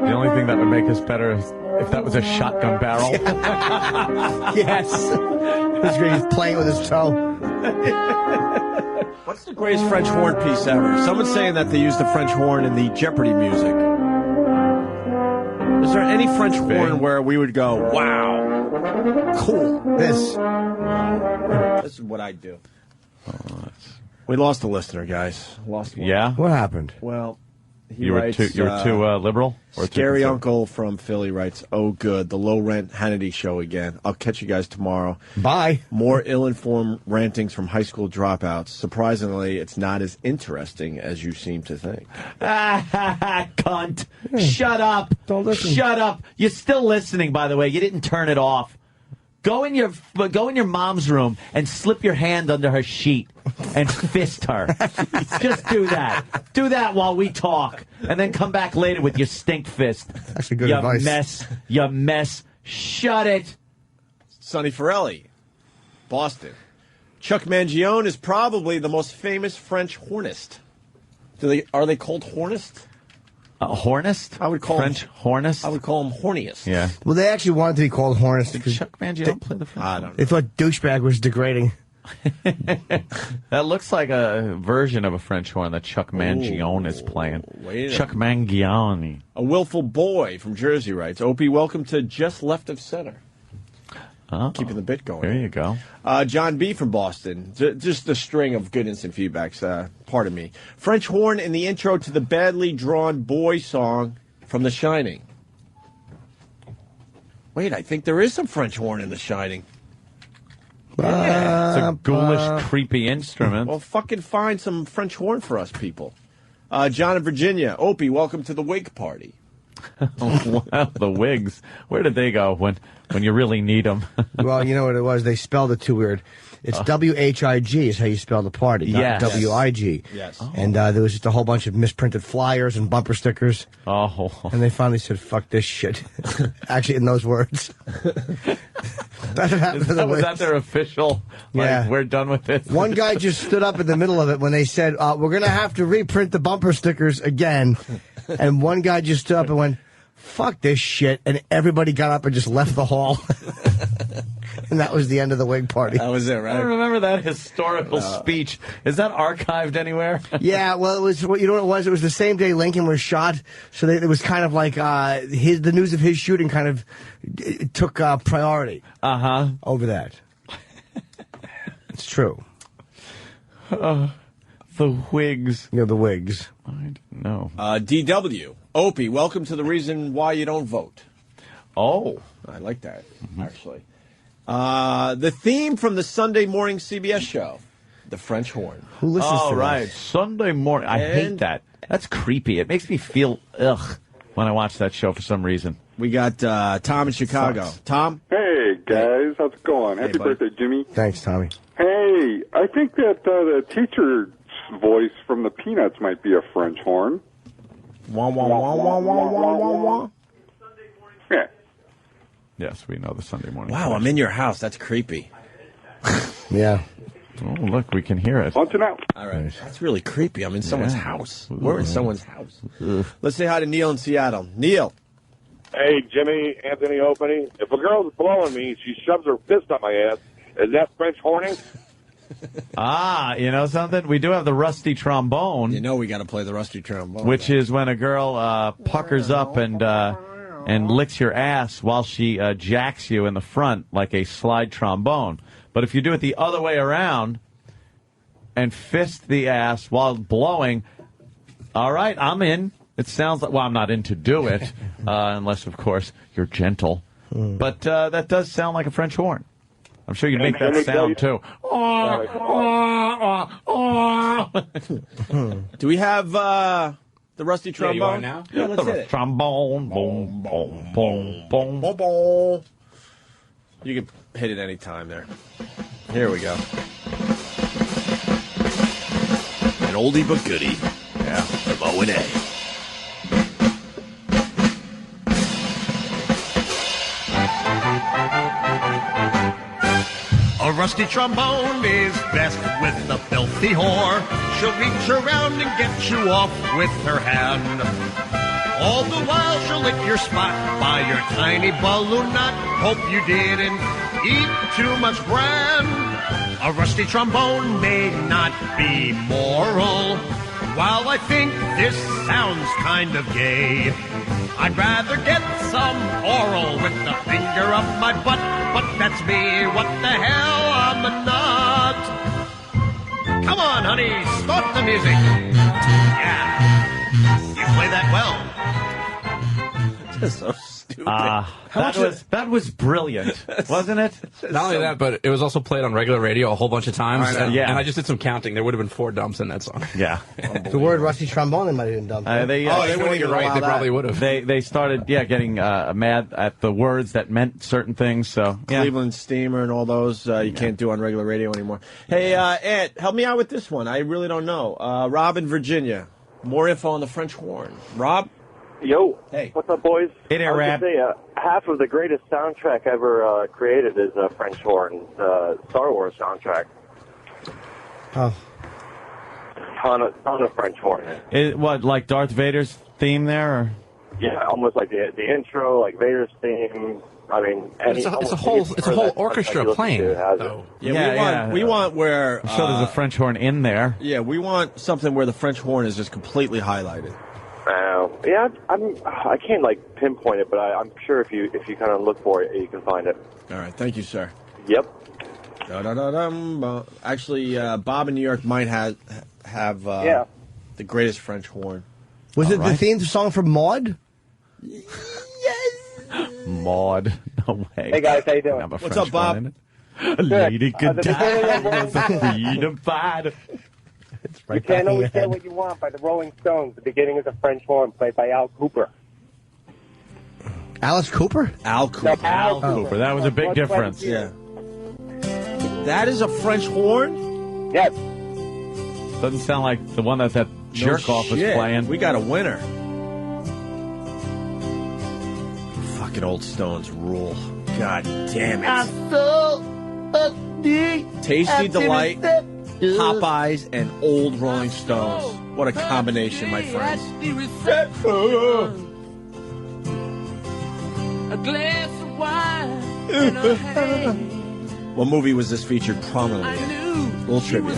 The only thing that would make us better is if that was a shotgun barrel. Yes. This guy's playing with his toe. What's the greatest French horn piece ever? Someone's saying that they used the French horn in the Jeopardy music. Is there any French horn where we would go, wow, cool? This is what I'd do. We lost a listener, guys. Lost one. Yeah? What happened? Well, you were too liberal? Or Scary Uncle from Philly writes, oh, good, the low-rent Hannity show again. I'll catch you guys tomorrow. Bye. More ill-informed rantings from high school dropouts. Surprisingly, it's not as interesting as you seem to think. Cunt. Shut up. Don't listen. Shut up. You're still listening, by the way. You didn't turn it off. Go in your mom's room and slip your hand under her sheet and fist her. Just do that. Do that while we talk, and then come back later with your stink fist. That's a good advice. You mess. Shut it. Sonny Forelli, Boston. Chuck Mangione is probably the most famous French hornist. Are they called hornists? Hornist? I would call French hornist. I would call them horniest. Yeah. Well, they actually wanted to be called hornists. Did Chuck Mangione play the French? I don't know. They thought douchebag was degrading. That looks like a version of a French horn that Chuck Mangione is playing. Chuck Mangione. A willful boy from Jersey writes, Opie, welcome to Just Left of Center. Oh, keeping the bit going. There you go. John B. from Boston. Just a string of good instant feedbacks. Pardon me. French horn in the intro to the badly drawn boy song from The Shining. Wait, I think there is some French horn in The Shining. Yeah. It's a ghoulish, creepy instrument. Well, fucking find some French horn for us people. John in Virginia. Opie, welcome to the Wig Party. Oh, wow, the wigs. Where did they go when you really need them? Well, you know what it was? They spelled it too weird. It's W-H-I-G is how you spell the party, not Yes. W-I-G. Yes. And there was just a whole bunch of misprinted flyers and bumper stickers. Oh. And they finally said, fuck this shit. Actually, in those words. That's what happened to the Was wigs. that their official? Yeah. We're done with this. One guy just stood up in the middle of it when they said, we're going to have to reprint the bumper stickers again. And one guy just stood up and went, fuck this shit. And everybody got up and just left the hall. And that was the end of the Wig Party. That was it, right? I remember that historical speech. Is that archived anywhere? Yeah, well, it was. You know what it was? It was the same day Lincoln was shot, so it was kind of like the news of his shooting kind of took priority. Over that. It's true. The Whigs. You know, the Whigs. I didn't know. DW. Opie, welcome to the reason why you don't vote. Oh. I like that, actually. The theme from the Sunday morning CBS show, the French horn. Who listens to right. this? Sunday morning. I hate that. That's creepy. It makes me feel ugh when I watch that show for some reason. We got Tom in Chicago. Sucks. Tom? Hey, guys. How's it going? Hey, Happy buddy. birthday, Jimmy. Thanks, Tommy. Hey, I think that the teacher's voice from the Peanuts might be a French horn. Wah, wah, wah, wah, wah, wah, wah, wah. Yeah. Yes, we know the Sunday morning. Wow, I'm in your house. That's creepy. Yeah. Oh, look, we can hear it. On to now. All right. That's really creepy. I'm in someone's house. We're in someone's house. Let's say hi to Neil in Seattle. Neil. Hey, Jimmy, Anthony Opie. If a girl's blowing me, she shoves her fist up my ass. Is that French horning? You know something? We do have the rusty trombone. You know we got to play the rusty trombone. Which is when a girl puckers up and licks your ass while she jacks you in the front like a slide trombone. But if you do it the other way around and fist the ass while blowing, all right, I'm in. It sounds like, well, I'm not in to do it, unless, of course, you're gentle. But that does sound like a French horn. I'm sure you'd make that sound, too. Do we have the rusty trombone? you are now? Yeah, let's hit it. Trombone, boom, boom, boom, boom. Boom, boom. You can hit it any time there. Here we go. An oldie but goodie. Yeah, from O&A. A rusty trombone is best with the filthy whore. She'll reach around and get you off with her hand. All the while she'll lick your spot by your tiny balloon knot. Hope you didn't eat too much bran. A rusty trombone may not be moral. While I think this sounds kind of gay, I'd rather get some oral with the finger up my butt. But that's me, what the hell, I'm a nut. Come on, honey, start the music. Yeah, you play that well. That's so stupid. That was brilliant, wasn't it? Not only that, but it was also played on regular radio a whole bunch of times. And I just did some counting. There would have been 4 dumps in that song. Yeah. The word rusty trombone, they might have been dumped. You're right. They probably would have. They started, getting mad at the words that meant certain things. So Cleveland Steamer and all those you can't do on regular radio anymore. Hey, Ed, help me out with this one. I really don't know. Rob in Virginia. More info on the French horn. Rob? Yo. Hey. What's up, boys? Hey there, Rab. Half of the greatest soundtrack ever created is French horn, the Star Wars soundtrack. Oh. Ton of French horn. What, like Darth Vader's theme there? Or? Yeah, almost like the intro, like Vader's theme. I mean, it's a whole orchestra playing. We want where. I'm sure there's a French horn in there. Yeah, we want something where the French horn is just completely highlighted. I can't like pinpoint it, but I'm sure if you kind of look for it, you can find it. All right, thank you, sir. Yep. Actually, Bob in New York might have the greatest French horn. Was it the theme song for Maud? Maud, no way. Hey guys, how you doing? What's up, Bob? A lady could die with a freedom fighter. You can't always get what you want by the Rolling Stones. The beginning is a French horn played by Al Cooper. Alice Cooper? Al Cooper. Al Cooper. That was a big difference. Yeah. That is a French horn? Yes. Doesn't sound like the one that jerk-off was playing. We got a winner. Fucking old Stones rule. God damn it. Tasty Delight, Popeyes, and old Rolling Stones. What a combination, my friends. A glass of wine in her hand. What movie was this featured prominently in? Little trivia.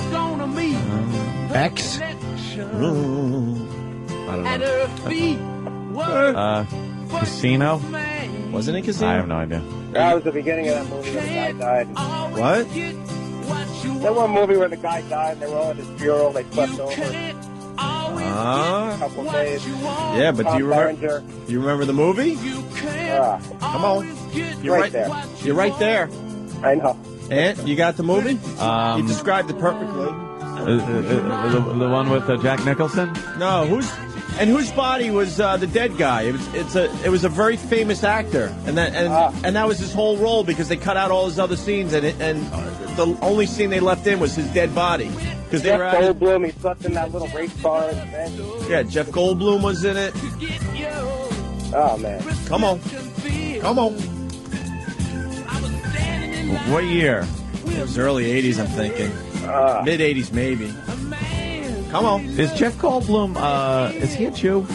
X? I don't know. Casino? Wasn't it Casino? I have no idea. That was the beginning of that movie where the guy died. What? That one movie where the guy died and they were all at his funeral, they slept over. A couple days. Yeah, but do you remember the movie? Come on. You're right there. You're right there. I know. And you got the movie? You described it perfectly. The one with Jack Nicholson? No, whose body was the dead guy? It was a very famous actor, and that was his whole role because they cut out all his other scenes, and the only scene they left in was his dead body. Because Jeff Goldblum, he slept in that little race car in the bench. Yeah, Jeff Goldblum was in it. Oh man, come on. What year? It was early '80s, I'm thinking. Mid '80s, maybe. Come on. Is Jeff Goldblum, is he a Jew?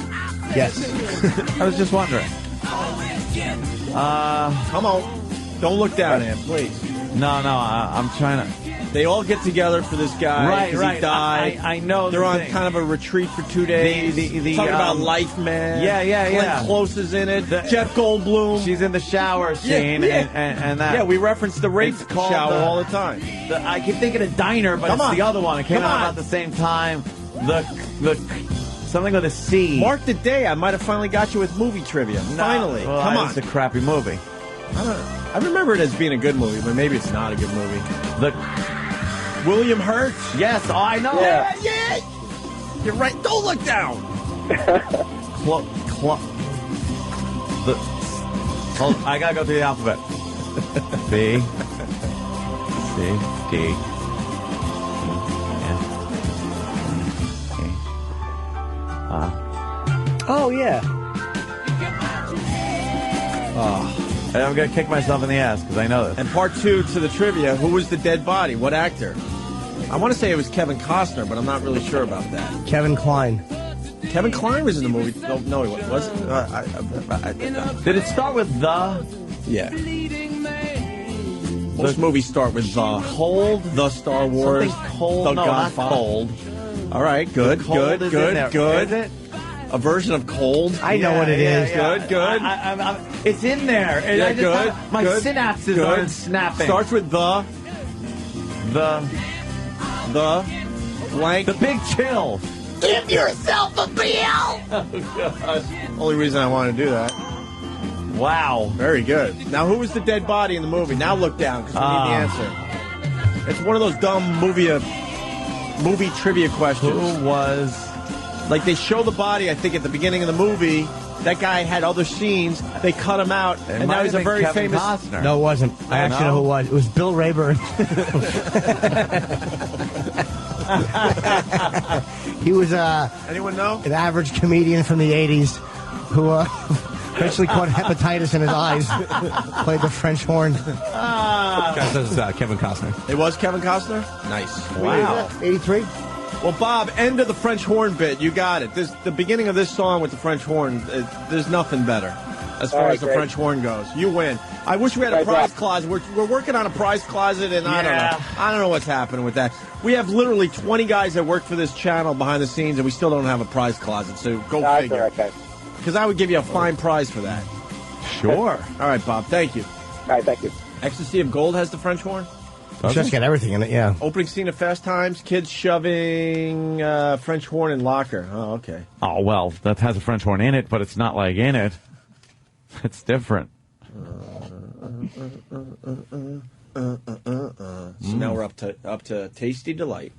Yes. I was just wondering. Come on. Don't look down at him, please. No, I'm trying to. They all get together for this guy. Right. He died. I know. They're on kind of a retreat for 2 days. Talking about life, man. Yeah. Glenn Close is in it. Jeff Goldblum. She's in the shower scene. And that. Yeah, we reference the rape shower all the time. I keep thinking of Diner, but it's the other one. It came out about the same time. The something with a C. Mark the day. I might have finally got you with movie trivia. Finally. Well, Come on. It's a crappy movie. I remember it as being a good movie, but maybe it's not a good movie. William Hurt? Yes, I know. Yeah. You're right. Don't look down. I gotta go through the alphabet. B, C, D. Oh, yeah. Oh. I'm going to kick myself in the ass because I know this. And part 2 to the trivia, who was the dead body? What actor? I want to say it was Kevin Costner, but I'm not really sure about that. Kevin Kline. Kevin Kline was in the movie. No, he wasn't. Did it start with the? Yeah. Most movies start with the. Cold? The Star Wars. Something cold? The No, Godfather. not cold. All right, good, Cold is in there. good. Is it? A version of cold. I know what it is. Good. It's in there. And Yeah, I just good. my good, synapses good. aren't snapping. Starts with the blank. The Big Chill. Give yourself a bill! Oh, gosh. Only reason I want to do that. Wow. Very good. Now, who was the dead body in the movie? Now look down, because we need the answer. It's one of those dumb movie trivia questions. Who was... Like, they show the body, I think, at the beginning of the movie. That guy had other scenes. They cut him out, and now he's a very Kevin famous... Costner. No, it wasn't. I actually know who it was. It was Bill Rayburn. He was anyone know? An average comedian from the 80s who eventually caught hepatitis in his eyes. Played the French horn. Guys, this is Kevin Costner. It was Kevin Costner? Nice. Wow. 83? Well, Bob, end of the French horn bit. You got it. The beginning of this song with the French horn, there's nothing better as far as the French horn goes. You win. I wish we had a prize closet. We're working on a prize closet, and I don't know. I don't know what's happening with that. We have literally 20 guys that work for this channel behind the scenes, and we still don't have a prize closet, so go figure. Because I would give you a fine prize for that. Sure. All right, Bob, thank you. All right, thank you. Ecstasy of Gold has the French horn? Just got everything in it, yeah. Opening scene of Fast Times, kids shoving French horn in locker. Oh, okay. Oh, well, that has a French horn in it, but it's not like in it. It's different. So now we're up to Tasty Delight,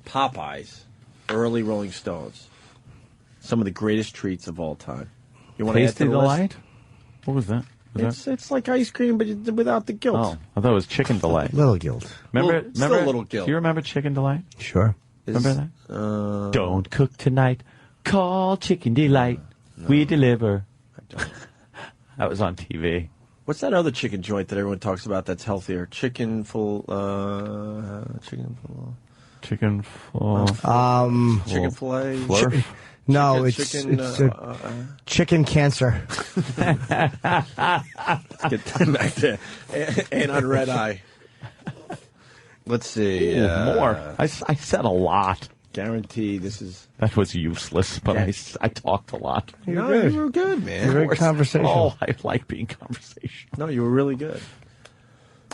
Popeyes, early Rolling Stones. Some of the greatest treats of all time. You want to add to Tasty the Delight? list? What was that? It's like ice cream, but without the guilt. Oh, I thought it was Chicken Delight. Little guilt. Remember? Still a little guilt. Do you remember Chicken Delight? Sure. Remember that? Don't cook tonight. Call Chicken Delight. No. We deliver. I don't. That was on TV. What's that other chicken joint that everyone talks about that's healthier? Chicken full. Chicken fillet. Flurf. No, chicken, it's chicken cancer. Let's get back to and on Red Eye. Let's see. More. I said a lot. Guarantee this is... That was useless, but I talked a lot. You were good, man. You're very conversational. Oh, I like being conversational. No, you were really good.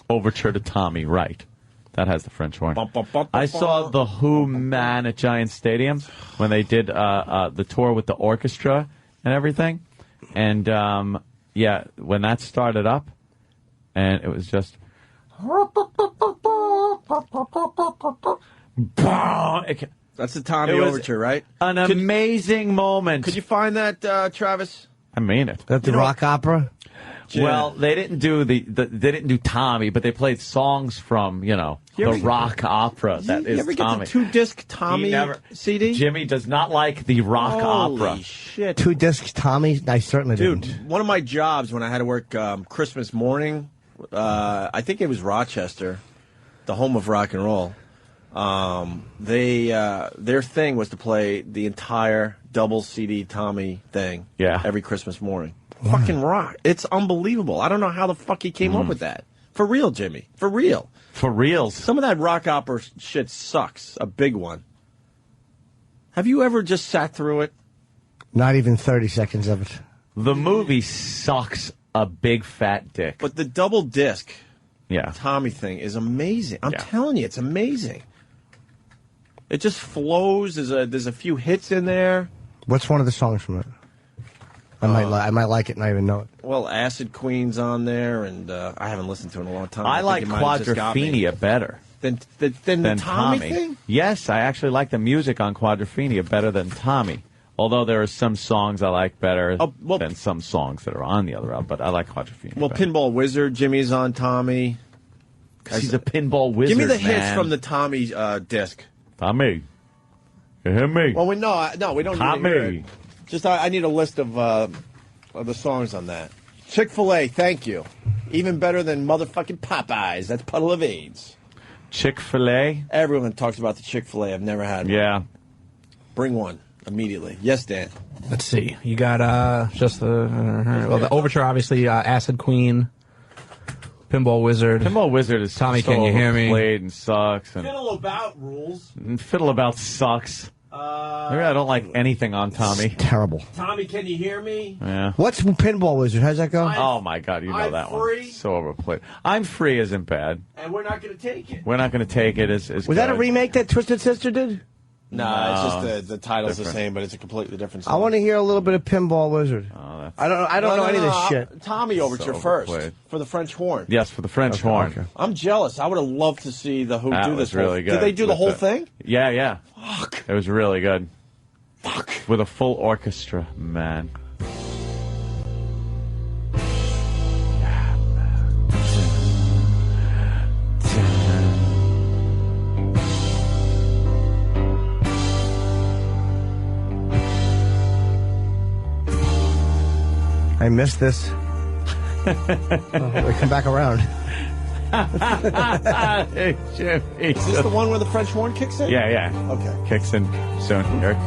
Overture to Tommy, right. That has the French horn. I saw the Who Man at Giant Stadium when they did the tour with the orchestra and everything. And, when that started up, and it was just... That's the Tommy Overture, right? An amazing moment. Could you find that, Travis? I mean it. That the rock opera? Well, they didn't do they didn't do Tommy, but they played songs from the rock opera that is you ever Tommy. Get the 2-disc Tommy CD? Jimmy does not like the rock opera. Holy shit! 2-disc Tommy? I certainly Dude, didn't. one of my jobs when I had to work Christmas morning, I think it was Rochester, the home of rock and roll. Their thing was to play the entire double CD Tommy thing. Yeah. Every Christmas morning. Fucking rock. It's unbelievable. I don't know how the fuck he came up with that. For real, Jimmy. For real. For reals. Some of that rock opera shit sucks. A big one. Have you ever just sat through it? Not even 30 seconds of it. The movie sucks a big fat dick. But the double disc Tommy thing is amazing. I'm telling you, it's amazing. It just flows. There's a few hits in there. What's one of the songs from it? I might like it and not even know it. Well, Acid Queen's on there, and I haven't listened to it in a long time. I like Quadrophenia better than the Tommy thing. Yes, I actually like the music on Quadrophenia better than Tommy. Although there are some songs I like better than some songs that are on the other album, but I like Quadrophenia. Well, better. Pinball Wizard, Jimmy's on Tommy. He's a pinball wizard. Give me the man. hits from the Tommy disc. Tommy, you hear me? Well, we don't Tommy. need to hear it. Just I need a list of the songs on that. Chick-fil-A, thank you. Even better than motherfucking Popeyes. That's Puddle of AIDS. Chick-fil-A? Everyone talks about the Chick-fil-A. I've never had one. Yeah. Bring one immediately. Yes, Dan. Let's see. You got just the overture, obviously. Acid Queen, Pinball Wizard. Pinball Wizard is Tommy. So Can you hear me? Played and sucks. And Fiddle About rules. Fiddle About sucks. Maybe I don't like anything on Tommy. It's terrible. Tommy, can you hear me? Yeah. What's Pinball Wizard? How's that go? Oh my God, you know that free. one. So overplayed. I'm Free isn't bad. And we're not going to take it. We're not going to take it as Was that a remake that Twisted Sister did? No, it's just the title's the same, but it's a completely different song. I want to hear a little bit of Pinball Wizard. I don't know any of this shit. Tommy overture So first overplayed. for the French horn. Yes, for the French horn. Okay. I'm jealous. I would have loved to see the Who That do was this. really good. Did they do the with whole it. thing? Yeah, yeah. Fuck. It was really good. Fuck. With a full orchestra, man. I missed this. We come back around. Hey, Jimmy. Is this the one where the French horn kicks in? Yeah, yeah. Okay. Kicks in soon here.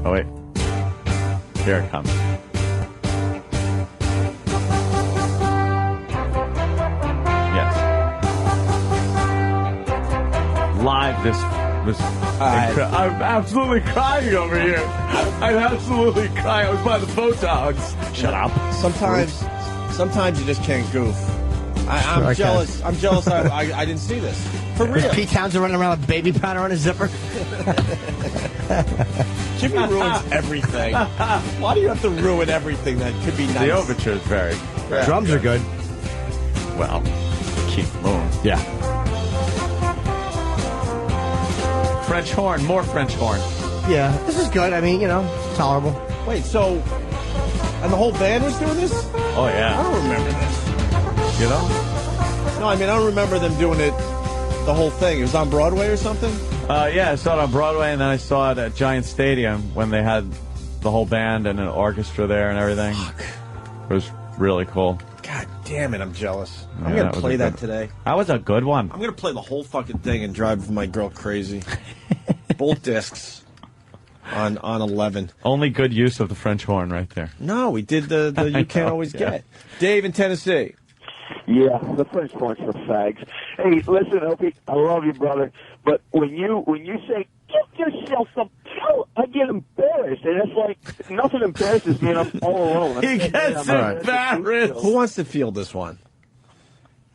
Oh, wait. Here it comes. Yes. Live, this was I'm absolutely crying over here. I'm absolutely crying. I was by the Botox. Shut up. Sometimes you just can't goof. I'm jealous. I'm jealous. I didn't see this for real. Pete Townsend running around with baby powder on his zipper. Jimmy ruins everything. Why do you have to ruin everything that could be nice? The overture is very. Drums are good. Well, keep moving. Yeah. French horn, more French horn. Yeah, this is good. I mean, tolerable. Wait, so, and the whole band was doing this? Oh, yeah. I don't remember this. You know? No, I mean, I don't remember them doing it, the whole thing. It was on Broadway or something? Yeah, I saw it on Broadway, and then I saw it at Giant Stadium when they had the whole band and an orchestra there and everything. Fuck. It was really cool. God damn it, I'm jealous. Yeah, I'm going to was play a that good- today. That was a good one. I'm going to play the whole fucking thing and drive my girl crazy. Both discs on 11. Only good use of the French horn right there. No, we did the You Can't Always Get. Dave in Tennessee. Yeah, the French horns for fags. Hey, listen, Opie, I love you, brother. But when you say give yourself some pill, I get embarrassed, and it's like nothing embarrasses me, and I'm all alone. He gets embarrassed. Who wants to field this one?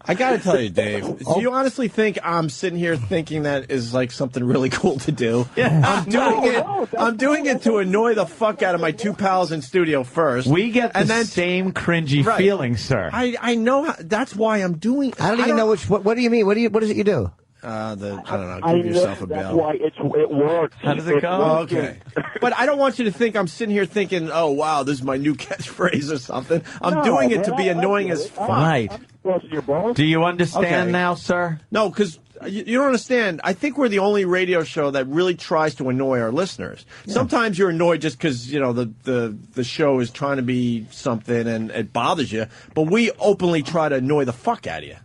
I got to tell you, Dave. Do you honestly think I'm sitting here thinking that is like something really cool to do? Yeah. I'm doing it to annoy the fuck out of my two pals in studio first. We get the same cringy feeling, sir. I know. That's why I'm doing. I don't even know which. What do you mean? What is it you do? I don't know. Give yourself a That's bell. why it works. How does it go? Oh, okay. But I don't want you to think I'm sitting here thinking, oh, wow, this is my new catchphrase or something. I'm doing it to be annoying as fuck. Right. Do you understand Okay. now, sir? No, because you don't understand. I think we're the only radio show that really tries to annoy our listeners. Yeah. Sometimes you're annoyed just because, the show is trying to be something and it bothers you. But we openly try to annoy the fuck out of you.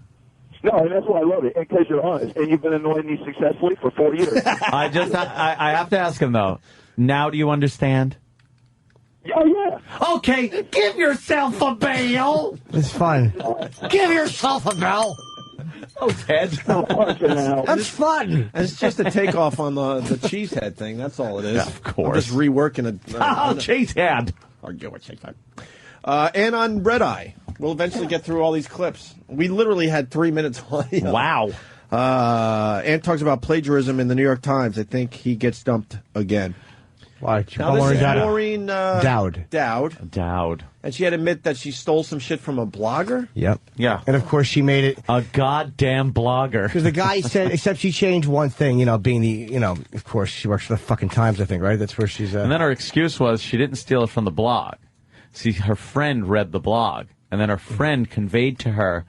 No, and that's why I love it, because you're honest. And you've been annoying me successfully for 4 years. I have to ask him, though. Now do you understand? Oh, yeah. Okay, give yourself a bell. It's fun. Give yourself a bell. Oh, Ted. That's fun. And it's just a takeoff on the cheesehead thing. That's all it is. Yeah, of course. I'm just reworking it. Cheesehead. And on Red Eye. We'll eventually get through all these clips. We literally had 3 minutes. Wow. And talks about plagiarism in the New York Times. I think he gets dumped again. Why? Now, this is Maureen Dowd. Dowd. And she had to admit that she stole some shit from a blogger? Yep. Yeah. And of course she made it a goddamn blogger. Because the guy said, except she changed one thing, you know, being the, you know, of course she works for the fucking Times, I think, right? That's where she's. And then her excuse was she didn't steal it from the blog. See, her friend read the blog, and then her friend conveyed to her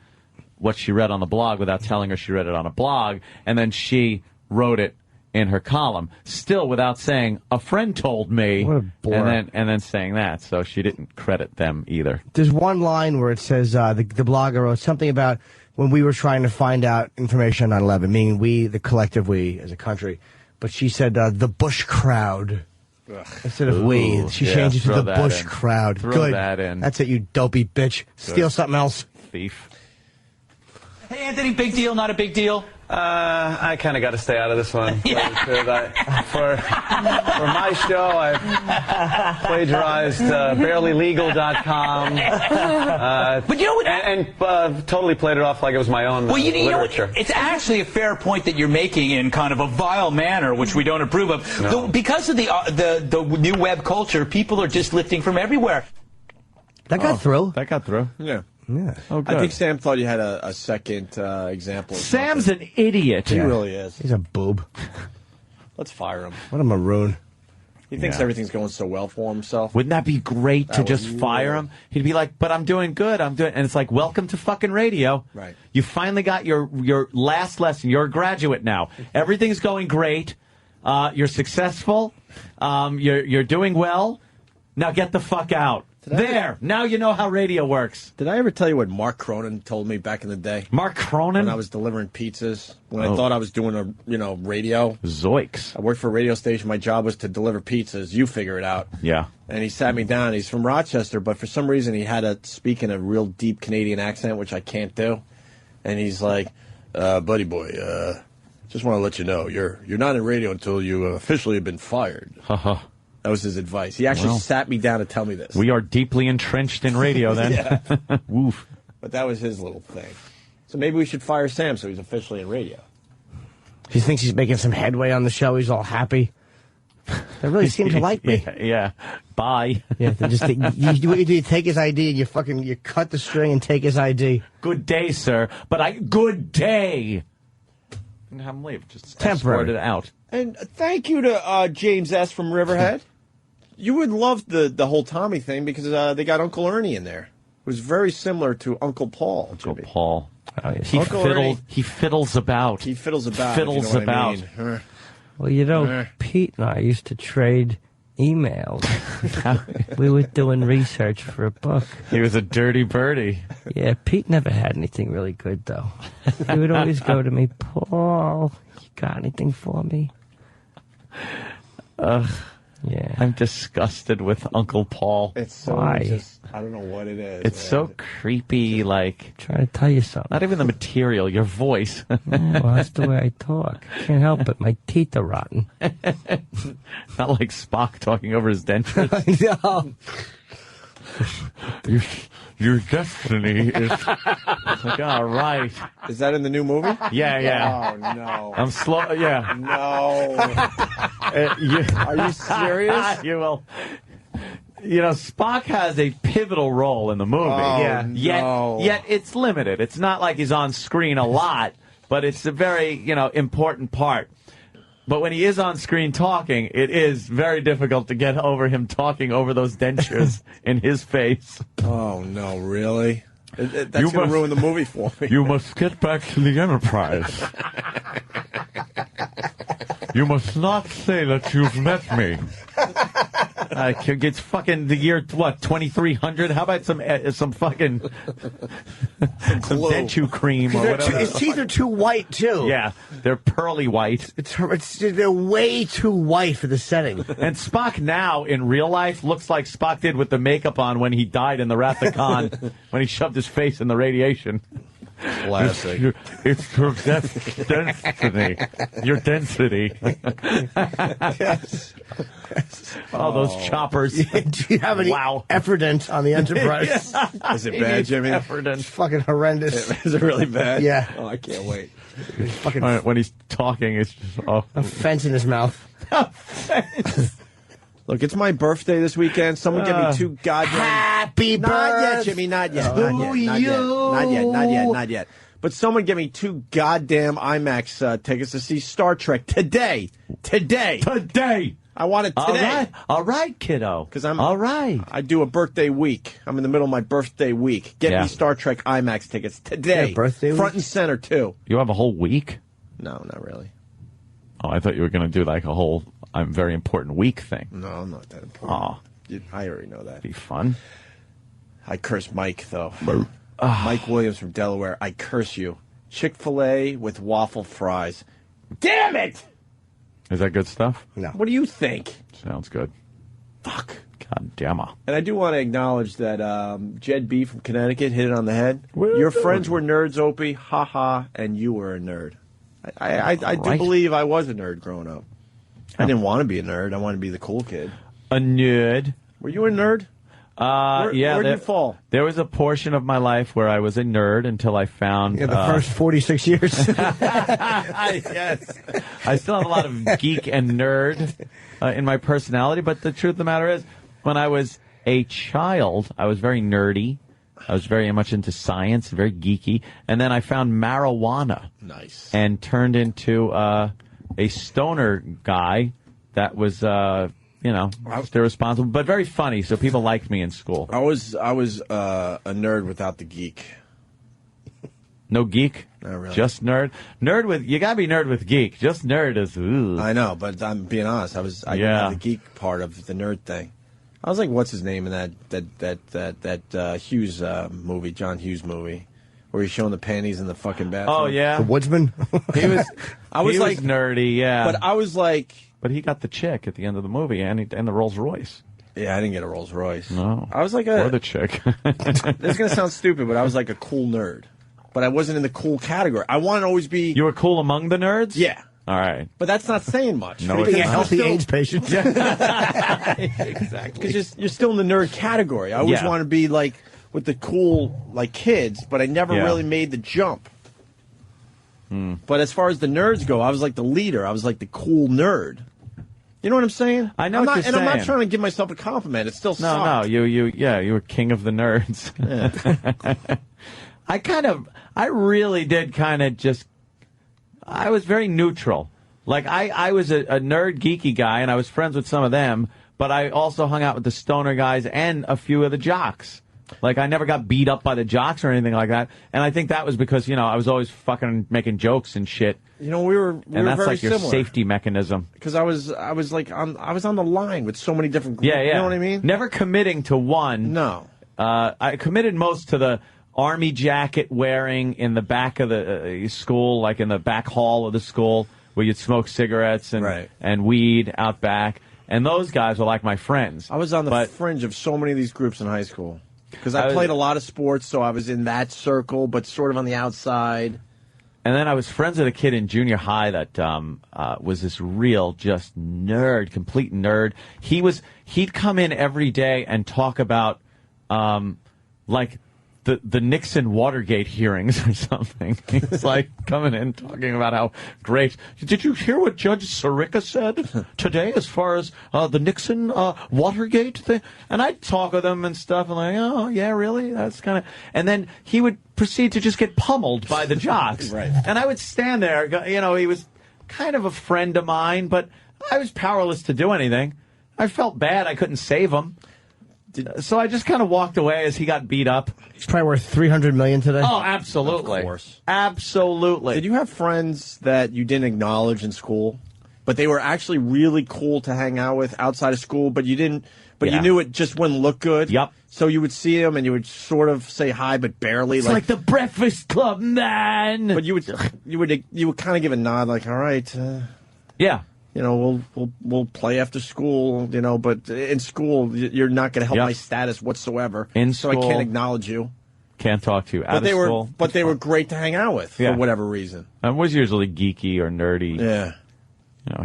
what she read on the blog without telling her she read it on a blog, and then she wrote it in her column, still without saying, a friend told me, What a bore. and then saying that, so she didn't credit them either. There's one line where it says, the blogger wrote something about when we were trying to find out information on 9/11, meaning we, the collective we as a country, but she said, the Bush crowd. Ugh. Instead of we, she changed it to the Bush crowd. Throw Good. that in. That's it, you dopey bitch. Steal something else. Thief. Hey, Anthony, big deal, not a big deal? I kind of got to stay out of this one. For my show, I plagiarized barelylegal.com. But you know what? And totally played it off like it was my own literature. It's actually a fair point that you're making in kind of a vile manner, which we don't approve of. No. Because of the new web culture, people are just lifting from everywhere. That got through. That got through. Yeah. Yeah. Oh, good. I think Sam thought you had a second example. Sam's an idiot. He really is. He's a boob. Let's fire him. What a maroon. He thinks everything's going so well for himself. Wouldn't that be great to That just would fire rule. him? He'd be like, but I'm doing good. And it's like, welcome to fucking radio. Right. You finally got your last lesson. You're a graduate now. Everything's going great. You're successful. You're doing well. Now get the fuck out. Now you know how radio works. Did I ever tell you what Mark Cronin told me back in the day? Mark Cronin? When I was delivering pizzas, when I thought I was doing radio. Zoiks. I worked for a radio station. My job was to deliver pizzas. You figure it out. Yeah. And he sat me down. He's from Rochester, but for some reason he had to speak in a real deep Canadian accent, which I can't do. And he's like, buddy boy, just want to let you know, you're not in radio until you officially have been fired. That was his advice. He actually sat me down to tell me this. We are deeply entrenched in radio then. Yeah. Woof. But that was his little thing. So maybe we should fire Sam so he's officially in radio. He thinks he's making some headway on the show. He's all happy. They really seem to like me. Yeah. Bye. Yeah. They just you take his ID and you cut the string and take his ID. Good day, sir. Good day. And have him leave. Just temporary. Escort it out. And thank you to James S. from Riverhead. You would love the whole Tommy thing because they got Uncle Ernie in there. It was very similar to Uncle Paul. Uncle Paul. Oh, yes. He fiddles about. He fiddles about. Fiddles if you know about. What I mean. Well, you know, Pete and I used to trade emails. We were doing research for a book. He was a dirty birdie. Yeah, Pete never had anything really good, though. He would always go to me, Paul, you got anything for me? Ugh. Yeah. I'm disgusted with Uncle Paul. It's so Why? I don't know what it is. It's so creepy, like... Trying to tell you something. Not even the material, your voice. Well, that's the way I talk. Can't help it. My teeth are rotten. Not like Spock talking over his dentures. No. Your destiny is... like, all right. Is that in the new movie? Yeah. Oh, no. I'm slow... Yeah. No. Are you serious? You will... You know, Spock has a pivotal role in the movie. Oh, no. Yet it's limited. It's not like he's on screen a lot, but it's a very, important part. But when he is on screen talking, it is very difficult to get over him talking over those dentures in his face. Oh, no, really? That's going to ruin the movie for me. You must get back to the Enterprise. You must not say that you've met me. It's fucking the year, 2300? How about some fucking some denture cream or whatever? His teeth are too white, too. Yeah, they're pearly white. They're way too white for the setting. And Spock now, in real life, looks like Spock did with the makeup on when he died in the Wrath of Khan, when he shoved his face in the radiation. Classic. It's your density. Your density. Yes. Oh, those choppers. Do you have any Efferdent on the Enterprise? Is it bad, Jimmy? It's fucking horrendous. Is it really bad? Yeah. Oh, I can't wait. Fucking when he's talking, it's just... a fence in his mouth. Look, it's my birthday this weekend. Someone give me 2 goddamn... Happy birthday! Not yet, Jimmy, not yet. Not yet. But someone give me 2 goddamn IMAX tickets to see Star Trek today. Today. I want it today. All right, kiddo. Because I'm all right. I do a birthday week. I'm in the middle of my birthday week. Get me Star Trek IMAX tickets today. Yeah, birthday week? Front and center too. You have a whole week? No, not really. Oh, I thought you were going to do like a whole "I'm very important" week thing. No, I'm not that important. Oh, I already know that. Be fun. I curse Mike though. Mike Williams from Delaware. I curse you. Chick-fil-A with waffle fries. Damn it! Is that good stuff? No. What do you think? Sounds good. Fuck. God damn it. And I do want to acknowledge that Jed B from Connecticut hit it on the head. Your friends were nerds, Opie. Ha ha. And you were a nerd. I do believe I was a nerd growing up. I didn't want to be a nerd. I wanted to be the cool kid. A nerd. Were you a nerd? Where'd you fall? There was a portion of my life where I was a nerd until I found... the first 46 years. Yes. I still have a lot of geek and nerd in my personality, but the truth of the matter is, when I was a child, I was very nerdy. I was very much into science, very geeky. And then I found marijuana. Nice. And turned into a stoner guy that was... irresponsible, but very funny, so people liked me in school. I was a nerd without the geek. No geek? Not really. Just nerd? You gotta be nerd with geek. Just nerd is, ooh. I know, but I'm being honest. I didn't have the geek part of the nerd thing. I was like, what's his name in that Hughes movie, John Hughes movie, where he's showing the panties in the fucking bathroom? Oh, yeah. The Woodsman? He was like nerdy, yeah. But I was like... But he got the chick at the end of the movie and the Rolls Royce. Yeah, I didn't get a Rolls Royce. No. I was like or the chick. This is going to sound stupid, but I was like a cool nerd. But I wasn't in the cool category. I want to always be... You were cool among the nerds? Yeah. All right. But that's not saying much. No, being a healthy AIDS patient. Exactly. Because you're still in the nerd category. I always want to be like with the cool kids, but I never really made the jump. But as far as the nerds go, I was like the leader. I was like the cool nerd. You know what I'm saying? I know what you're saying. And I'm not trying to give myself a compliment. It still sucked. No, you were king of the nerds. Yeah. I really did kind of just, I was very neutral. Like, I was a nerd geeky guy, and I was friends with some of them, but I also hung out with the stoner guys and a few of the jocks. Like, I never got beat up by the jocks or anything like that. And I think that was because, I was always fucking making jokes and shit. We were and that's very like your similar. safety mechanism. Because I was on the line with so many different groups. Yeah. You know what I mean? Never committing to one. No. I committed most to the army jacket wearing in the back of the school, like in the back hall of the school, where you'd smoke cigarettes and weed out back. And those guys were like my friends. I was on the fringe of so many of these groups in high school. Because I played a lot of sports, so I was in that circle, but sort of on the outside. And then I was friends with a kid in junior high that was this real just nerd, complete nerd. He'd come in every day and talk about like the Nixon Watergate hearings or something. He's like coming in talking about how great. Did you hear what Judge Sirica said today as far as the Nixon Watergate thing? And I'd talk with him and stuff and like, oh yeah, really? That's kind of. And then he would proceed to just get pummeled by the jocks. Right. And I would stand there. He was kind of a friend of mine, but I was powerless to do anything. I felt bad. I couldn't save him. So I just kind of walked away as he got beat up. He's probably worth $300 million today. Oh, absolutely. Of course. Absolutely. Did you have friends that you didn't acknowledge in school, but they were actually really cool to hang out with outside of school, but you didn't, you knew it just wouldn't look good? Yep. So you would see them and you would sort of say hi, but barely. It's like the Breakfast Club, man. But you would kind of give a nod, like, all right. Yeah. We'll play after school, but in school, you're not going to help my status whatsoever. So I can't acknowledge you. Can't talk to you out of school. But they were great to hang out with for whatever reason. I was usually geeky or nerdy. Yeah.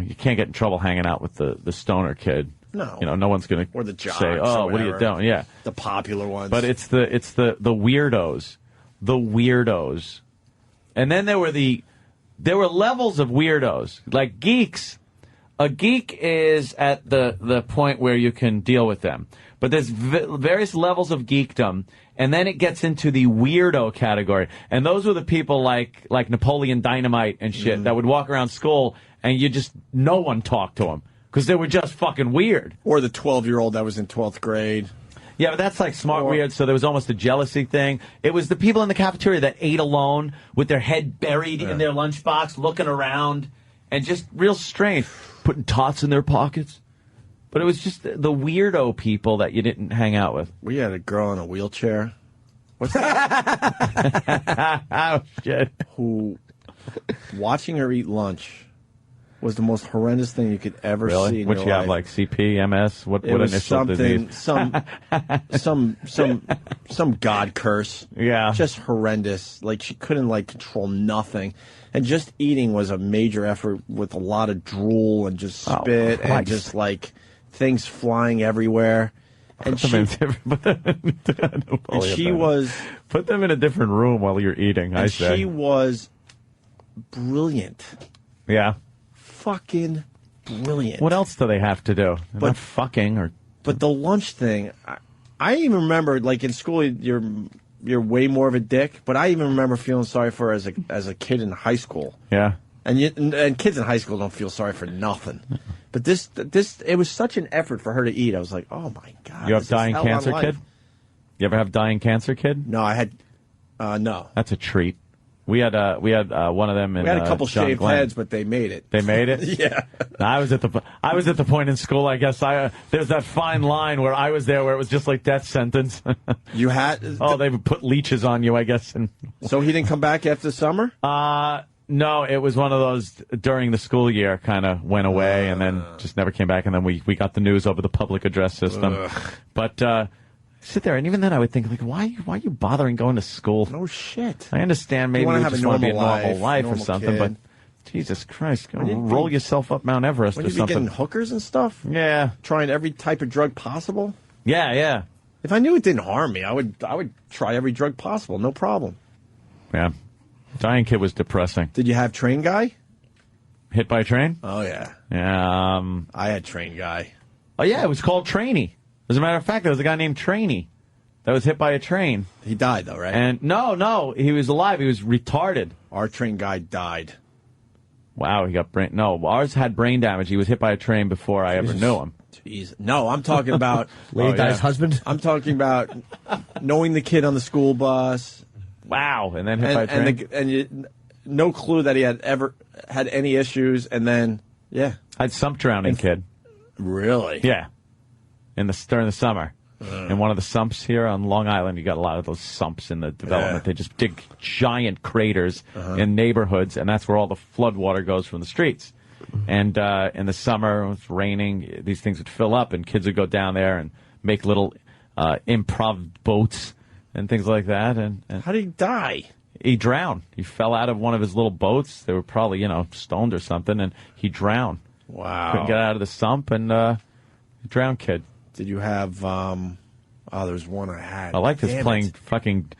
You can't get in trouble hanging out with the stoner kid. No. No one's going to or the jocks say, "Oh, or what are you doing?" Yeah. The popular ones. But it's the weirdos. The weirdos. And then there were levels of weirdos. Like geeks. A geek is at the point where you can deal with them. But there's various levels of geekdom, and then it gets into the weirdo category. And those were the people like Napoleon Dynamite and shit that would walk around school, and no one talked to them because they were just fucking weird. Or the 12-year-old that was in 12th grade. Yeah, but that's like smart weird, so there was almost a jealousy thing. It was the people in the cafeteria that ate alone with their head buried in their lunchbox, looking around, and just real strange, putting tots in their pockets. But it was just the weirdo people that you didn't hang out with. We had a girl in a wheelchair. What's that? Oh, shit. Who, watching her eat lunch was the most horrendous thing you could ever see in What your you life. have, like CP, MS? What initial disease? Some god curse. Yeah. Just horrendous. Like, she couldn't, control nothing. And just eating was a major effort with a lot of drool and just spit and just, things flying everywhere. And Put them in a different room while you're eating, I say. She was brilliant. Yeah. Fucking brilliant. What else do they have to do? They're not fucking or... But the lunch thing, I even remember, in school, you're way more of a dick, but I even remember feeling sorry for her as a kid in high school. Yeah. And kids in high school don't feel sorry for nothing. But this it was such an effort for her to eat. I was like, oh my God. You have dying cancer, kid? You ever have dying cancer, kid? No, I had, no. That's a treat. We had one of them in We had a couple John shaved Glenn. heads, but they made it. They made it? Yeah. I was at the point in school, I guess. There's that fine line where I was there where it was just like death sentence. You had? Oh, they would put leeches on you, I guess. So he didn't come back after the summer? No, it was one of those during the school year kind of went away and then just never came back. And then we got the news over the public address system. But sit there, and even then I would think, why are you bothering going to school? No shit. I understand maybe you just want to be a normal life or something, kid. but Jesus Christ, go roll yourself up Mount Everest or When you be something. getting hookers and stuff? Yeah. Trying every type of drug possible? Yeah, yeah. If I knew it didn't harm me, I would try every drug possible, no problem. Yeah. Dying kid was depressing. Did you have train guy? Hit by a train? Oh, yeah. Yeah. I had train guy. Oh, yeah, it was called Trainee. As a matter of fact, there was a guy named Trainee that was hit by a train. He died, though, right? And no, he was alive. He was retarded. Our train guy died. Wow, he got brain... No, ours had brain damage. He was hit by a train before I ever knew him. Jeez. No, I'm talking about... Lady Di's husband? I'm talking about knowing the kid on the school bus. Wow, and then hit by a train? No clue that he had ever had any issues, and then, yeah. I had sump drowning kid. Really? Yeah. During the summer. In one of the sumps here on Long Island, you got a lot of those sumps in the development. They just dig giant craters in neighborhoods, and that's where all the flood water goes from the streets. And in the summer, when it's raining, these things would fill up, and kids would go down there and make little improv boats and things like that. And how did he die? He drowned. He fell out of one of his little boats. They were probably, stoned or something, and he drowned. Wow. Couldn't get out of the sump, and drowned kid. Did you have, there was one I had. I like this playing fucking,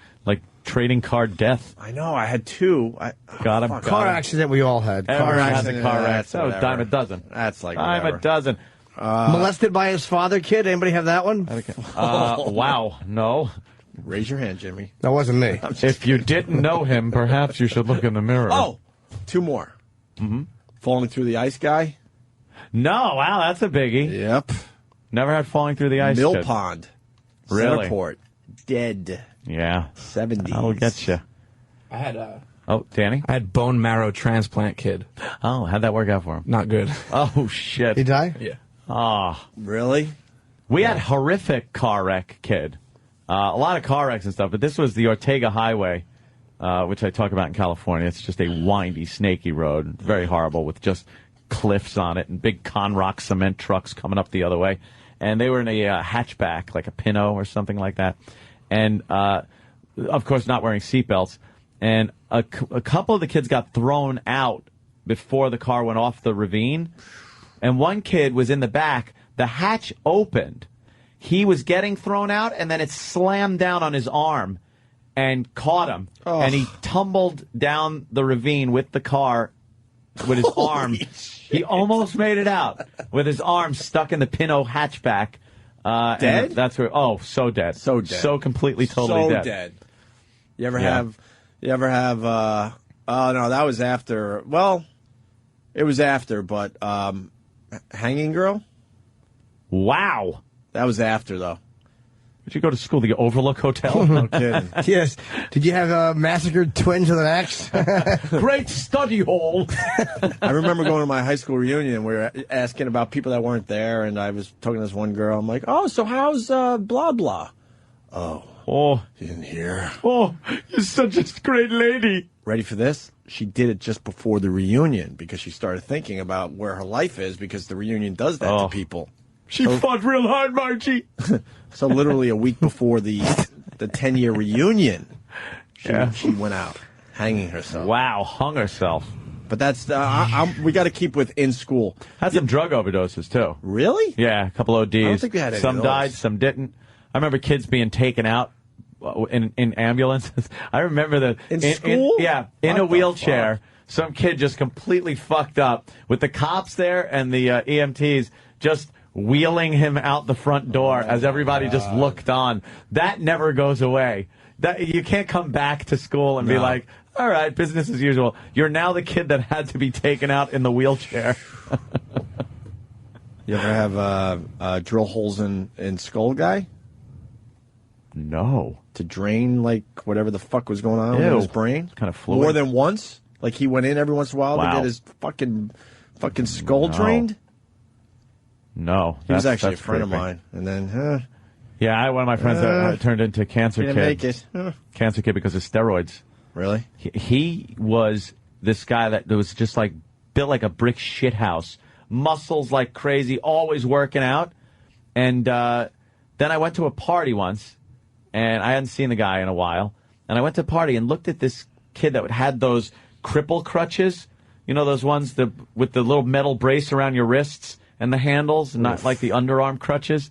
trading card death. I know, I had two. Got him. Car accident we all had. Car accident. That was dime a dozen. That's like dime a dozen. Molested by his father, kid? Anybody have that one? Wow, no. Raise your hand, Jimmy. That wasn't me. If you didn't know him, perhaps you should look in the mirror. Oh, two more. Mm-hmm. Falling through the ice guy? No, wow, that's a biggie. Yep. Never had falling through the ice. Mill kid. Pond. Really? Centerport. Dead. Yeah. 70s. That'll get you. I had Oh, Danny? I had bone marrow transplant kid. Oh, how'd that work out for him? Not good. Oh, shit. He died? Yeah. Ah. Really? We had horrific car wreck kid. A lot of car wrecks and stuff, but this was the Ortega Highway, which I talk about in California. It's just a windy, snaky road. Very horrible with just cliffs on it and big Conrock cement trucks coming up the other way. And they were in a hatchback, like a Pinto or something like that. And, of course, not wearing seatbelts. And a couple of the kids got thrown out before the car went off the ravine. And one kid was in the back. The hatch opened. He was getting thrown out, and then it slammed down on his arm and caught him. Oh. And he tumbled down the ravine with the car with his arm. He almost made it out with his arm stuck in the Pinot hatchback. Dead? That's where. Oh, so dead. So dead. So completely, totally so dead. dead. You ever have? Oh no, that was after. Well, it was after, but Hanging Girl. Wow, that was after though. Did you go to school? The Overlook Hotel? No kidding. Yes. Did you have massacred twins with an axe? Great study hall. I remember going to my high school reunion and we were asking about people that weren't there, and I was talking to this one girl. I'm like, oh, so how's blah blah? Oh, you didn't hear. Oh, you're such a great lady. Ready for this? She did it just before the reunion because she started thinking about where her life is because the reunion does that to people. She fought real hard, Margie. So literally a week before the 10-year reunion, she went out hanging herself. Wow, hung herself. But that's we got to keep with in school. Had some drug overdoses too. Really? Yeah, a couple ODs. I don't think we had any some of those. died, some didn't. I remember kids being taken out in ambulances. I remember in school. In a wheelchair. Some kid just completely fucked up with the cops there and the EMTs just wheeling him out the front door as everybody just looked on. That never goes away. That you can't come back to school and be like, all right, business as usual. You're now the kid that had to be taken out in the wheelchair. You ever have drill holes in skull guy? No. To drain like whatever the fuck was going on in his brain? Kind of fluid. More than once? Like he went in every once in a while to get his fucking skull drained? No. He was actually a friend of mine. And then, yeah, one of my friends that turned into cancer didn't kid. make it. Cancer kid because of steroids. Really? He was this guy that was just like built like a brick shit house. Muscles like crazy, always working out. And then I went to a party once, and I hadn't seen the guy in a while. And I went to a party and looked at this kid that had those cripple crutches. You know, those ones with the little metal brace around your wrists and the handles, not like the underarm crutches.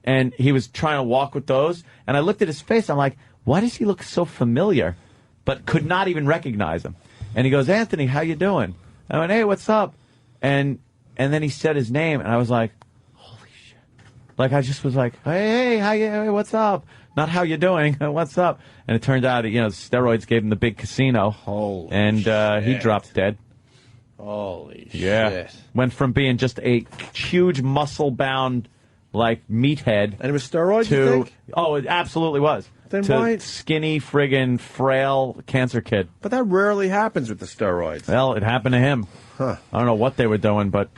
And he was trying to walk with those. And I looked at his face. I'm like, why does he look so familiar? But could not even recognize him. And he goes, Anthony, how you doing? I went, hey, what's up? And then he said his name, and I was like, holy shit. Like, I just was like, hey, hey, what's up? Not how you doing, what's up? And it turned out, steroids gave him the big casino. Holy shit. He dropped dead. Holy shit. Went from being just a huge muscle-bound, like, meathead. And it was steroids, you think? Oh, it absolutely was. Then to why? Skinny, friggin' frail cancer kid. But that rarely happens with the steroids. Well, it happened to him. Huh. I don't know what they were doing, but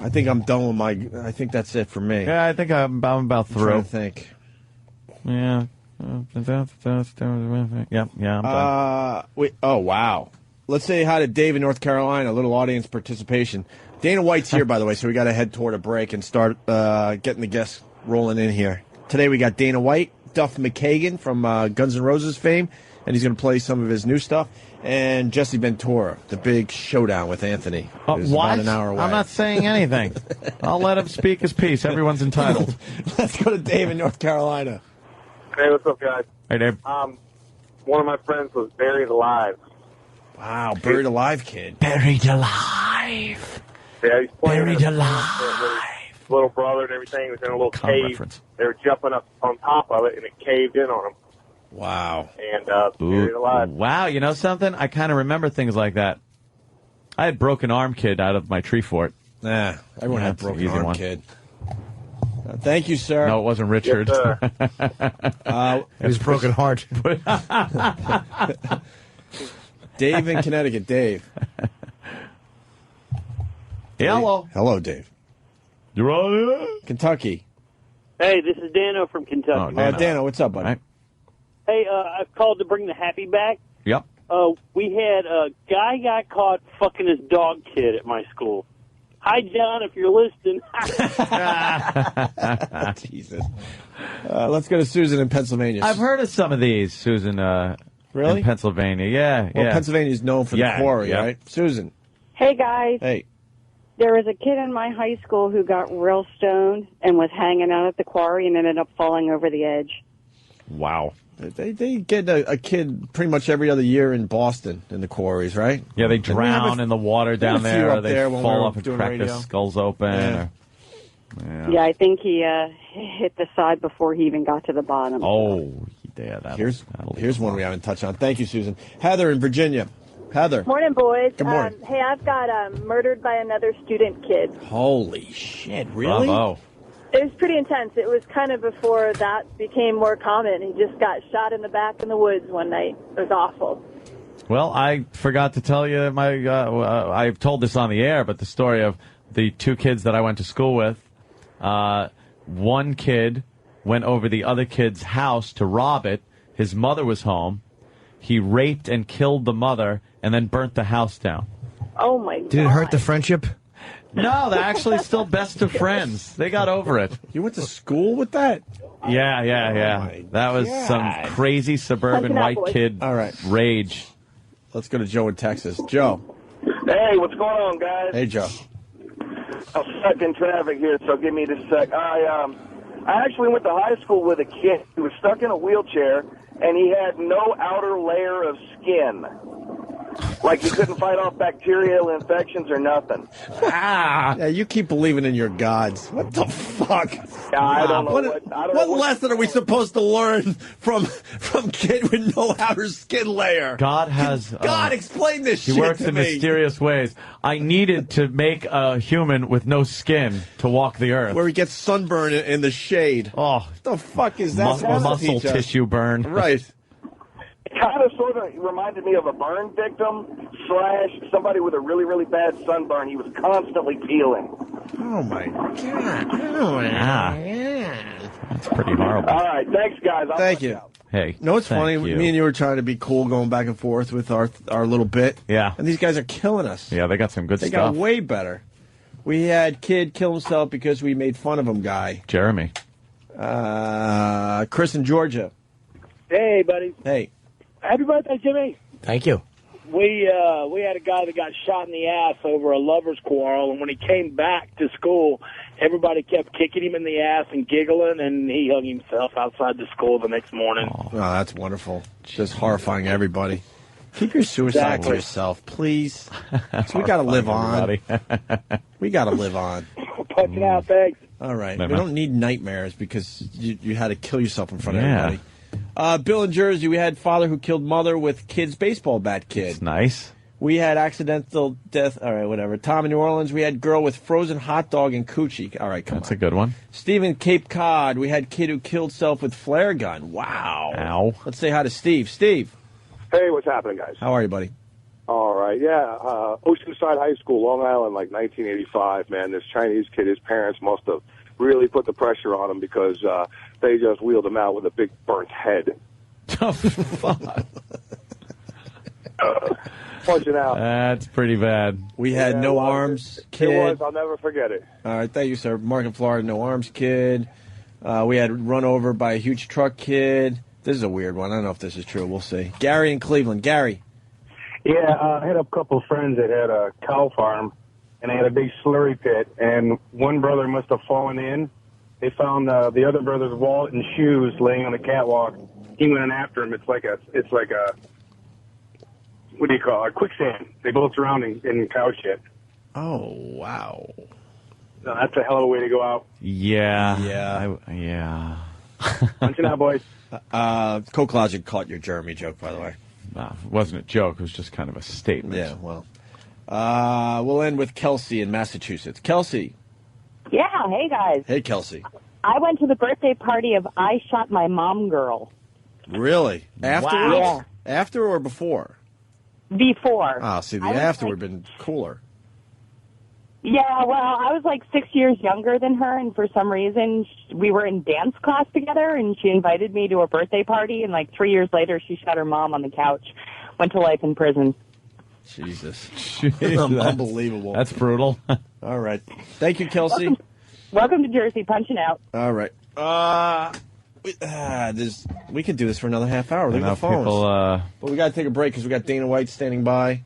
I think I'm done with I think that's it for me. Yeah, I think I'm about through. I'm trying to think. Yeah. Yeah, I'm done. Wait. Oh, wow. Let's say hi to Dave in North Carolina. A little audience participation. Dana White's here, by the way, so we got to head toward a break and start getting the guests rolling in here. Today we got Dana White, Duff McKagan from Guns N' Roses fame, and he's going to play some of his new stuff. And Jesse Ventura, the big showdown with Anthony. What? About an hour away. I'm not saying anything. I'll let him speak his piece. Everyone's entitled. Let's go to Dave in North Carolina. Hey, what's up, guys? Hey, Dave. One of my friends was buried alive. Wow, buried alive, kid. Buried alive. Yeah, he's playing Buried alive. With his little brother and everything. He was in a little cave. Reference. They were jumping up on top of it, and it caved in on him. Wow. And buried alive. Wow, you know something? I kind of remember things like that. I had broken arm kid out of my tree fort. Nah, everyone had that's an broken easy arm one. kid. Thank you, sir. No, it wasn't Richard. It was broken heart. Dave in Connecticut. Dave. Hello. Hello, Dave. You're on Kentucky. Hey, this is Dano from Kentucky. Dano, what's up, buddy? Right. Hey, I've called to bring the happy back. Yep. We had a guy got caught fucking his dog kid at my school. Hi, John, if you're listening. Jesus. Let's go to Susan in Pennsylvania. I've heard of some of these, Susan. Really? In Pennsylvania, yeah. Well, yeah. Pennsylvania is known for the quarry, right? Susan. Hey, guys. Hey. There was a kid in my high school who got real stoned and was hanging out at the quarry and ended up falling over the edge. Wow. They get a kid pretty much every other year in Boston in the quarries, right? Yeah, they drown in the water down there. Or they fall off and doing crack radio. their skulls open. Yeah. Yeah, I think he hit the side before he even got to the bottom. Oh, yeah. Here's one we haven't touched on. Thank you, Susan. Heather in Virginia. Heather. Morning, boys. Good morning. Hey, I've got murdered by another student kid. Holy shit, really? Bravo. It was pretty intense. It was kind of before that became more common. He just got shot in the back in the woods one night. It was awful. Well, I forgot to tell you I've told this on the air, but the story of the two kids that I went to school with. One kid went over the other kid's house to rob it. His mother was home. He raped and killed the mother and then burnt the house down. Oh, my God. Did it hurt the friendship? No, they're actually still best of friends. They got over it. You went to school with that? Yeah. That was some crazy suburban white kid rage. Let's go to Joe in Texas. Joe. Hey, what's going on, guys? Hey, Joe. I'm stuck in traffic here, so give me just a sec. I actually went to high school with a kid who was stuck in a wheelchair, and he had no outer layer of skin. Like he couldn't fight off bacterial infections or nothing. Yeah, you keep believing in your gods. What the fuck? I don't know. What lesson are we supposed to learn from kid with no outer skin layer? God has... God, explain this shit He works to in me. mysterious ways. I needed to make a human with no skin to walk the earth. Where he gets sunburn in the shade. Oh. What the fuck is that? Muscle tissue burn. Right. It kind of sort of reminded me of a burn victim / somebody with a really, really bad sunburn. He was constantly peeling. Oh, my God. That's pretty horrible. All right. Thanks, guys. Thank you. Hey. No, it's thank funny. you. Me and you were trying to be cool going back and forth with our little bit. Yeah. And these guys are killing us. Yeah, they got some good They stuff. got way better. We had kid kill himself because we made fun of him guy. Jeremy. Chris in Georgia. Hey, buddy. Hey. Happy birthday, Jimmy. Thank you. We had a guy that got shot in the ass over a lover's quarrel, and when he came back to school, everybody kept kicking him in the ass and giggling, and he hung himself outside the school the next morning. Oh, that's wonderful. Just horrifying everybody. Keep your suicide to yourself, please. We got to live on. We got to live on. Punching out, thanks. All right. Bye, we man. don't need nightmares because you had to kill yourself in front of everybody. Bill in Jersey, we had father who killed mother with kid's baseball bat kid. It's nice. We had accidental death. All right, whatever. Tom in New Orleans, we had girl with frozen hot dog and coochie. All right, come on. That's a good one. Steve in Cape Cod, we had kid who killed self with flare gun. Wow. Ow. Let's say hi to Steve. Steve. Hey, what's happening, guys? How are you, buddy? All right, yeah. Oceanside High School, Long Island, like 1985, man. This Chinese kid, his parents must have really put the pressure on him because they just wheeled him out with a big burnt head. Oh, fuck. Punching out. That's pretty bad. We had no arms kid. It was. I'll never forget it. All right, thank you, sir. Mark in Florida, no arms kid. We had run over by a huge truck kid. This is a weird one. I don't know if this is true. We'll see. Gary in Cleveland. Gary. Yeah, I had a couple of friends that had a cow farm, and they had a big slurry pit, and one brother must have fallen in. They found the other brother's wallet and shoes laying on the catwalk. He went in after him. It's like a what do you call it? Quicksand. They both drowned in cow shit. Oh, wow. No, that's a hell of a way to go out. Yeah. Yeah. Yeah. Punching out, boys. Coke Logic caught your Jeremy joke, by the way. It wasn't a joke. It was just kind of a statement. Yeah, well. We'll end with Kelsey in Massachusetts. Kelsey. Yeah, hey guys. Hey, Kelsey. I went to the birthday party of I Shot My Mom Girl. Really? Afterwards? Yeah. After or before? Before. Ah, see, the I was after would have been cooler. Yeah, well, I was like 6 years younger than her, and for some reason, we were in dance class together, and she invited me to a birthday party, and like 3 years later, she shot her mom on the couch, went to life in prison. Jesus. Jeez, Unbelievable. That's brutal. All right. Thank you, Kelsey. Welcome to Jersey, punching out. All right. We could do this for another half hour. Look at the phones. But we got to take a break because we got Dana White standing by.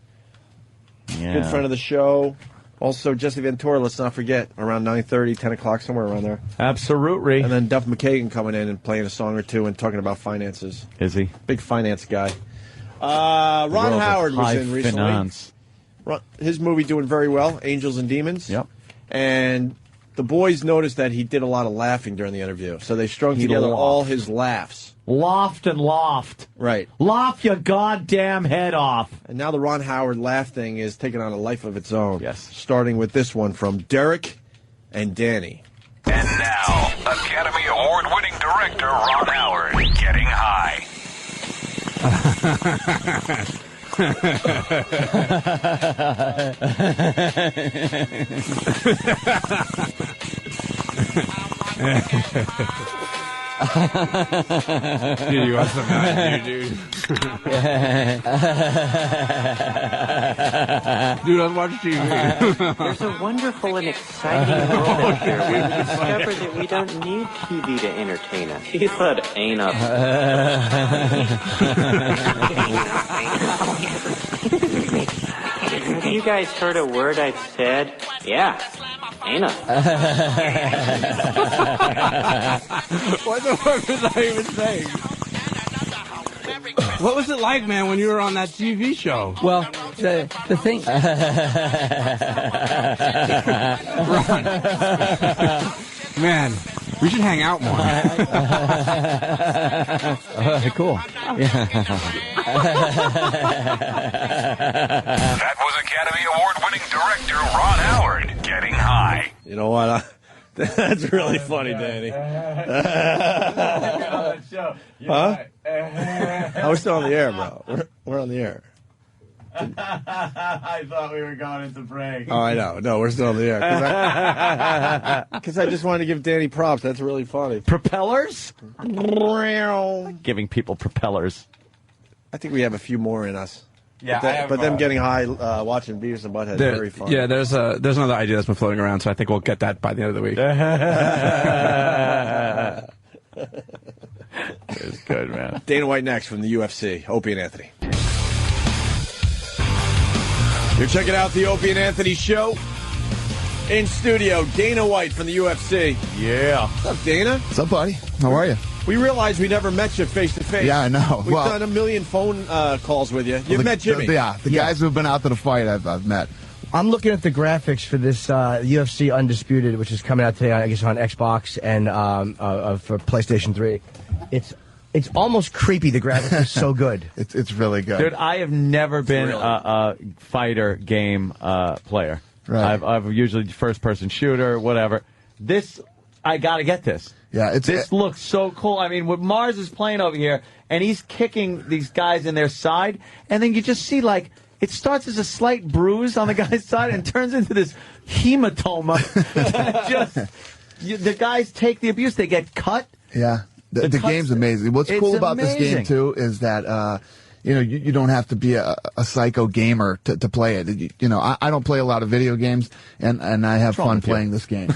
Yeah. Good friend of the show. Also, Jesse Ventura, let's not forget, around 9:30, 10 o'clock, somewhere around there. Absolutely. And then Duff McKagan coming in and playing a song or two and talking about finances. Is he? Big finance guy. Ron Howard was in recently. Finance. His movie doing very well, Angels and Demons. Yep. And the boys noticed that he did a lot of laughing during the interview. So they strung together all his laughs. Loft and loft. Right. Laugh your goddamn head off. And now the Ron Howard laugh thing is taking on a life of its own. Yes. Starting with this one from Derek and Danny. And now, Academy Award-winning director Ron Howard getting high. Dude, you want some dude? Dude, let's watch TV. There's a wonderful and exciting world out here. We've discovered that we don't need TV to entertain us. He said, ain't up. Have you guys heard a word I've said? Yeah. Ain't up. What the fuck was I even saying? What was it like, man, when you were on that TV show? Well, the thing... Ron. Man, we should hang out more. Cool. That was Academy Award-winning director Ron Howard getting high. You know what? That's really funny, Danny. Huh? Oh, we're still on the air, bro. We're on the air. I thought we were going into break. Oh, I know. No, we're still on the air. Because I just wanted to give Danny props. That's really funny. Propellers? Giving people propellers. I think we have a few more in us. Yeah, but them getting high, watching Beavis and Butthead is very fun. Yeah, there's another idea that's been floating around, so I think we'll get that by the end of the week. It's good, man. Dana White next from the UFC. Opie and Anthony. You're checking out the Opie and Anthony show. In studio, Dana White from the UFC. Yeah. What's up, Dana? What's up, buddy? How are you? We realized we never met you face to face. Yeah, I know. We've done a million phone calls with you. You've met Jimmy. The guys who have been out to the fight, I've met. I'm looking at the graphics for this UFC Undisputed, which is coming out today, I guess, on Xbox and for PlayStation 3. It's almost creepy. The graphics are so good. It's really good. Dude, I have never been a fighter game player. Right. I've usually first-person shooter, whatever. This, I got to get this. Yeah, this looks so cool. I mean, what Mars is playing over here, and he's kicking these guys in their side, and then you just see, like, it starts as a slight bruise on the guy's side and turns into this hematoma. The guys take the abuse. They get cut. Yeah. The game's amazing. What's cool about this game, too, is that, you don't have to be a psycho gamer to play it. I don't play a lot of video games, and I have fun playing this game.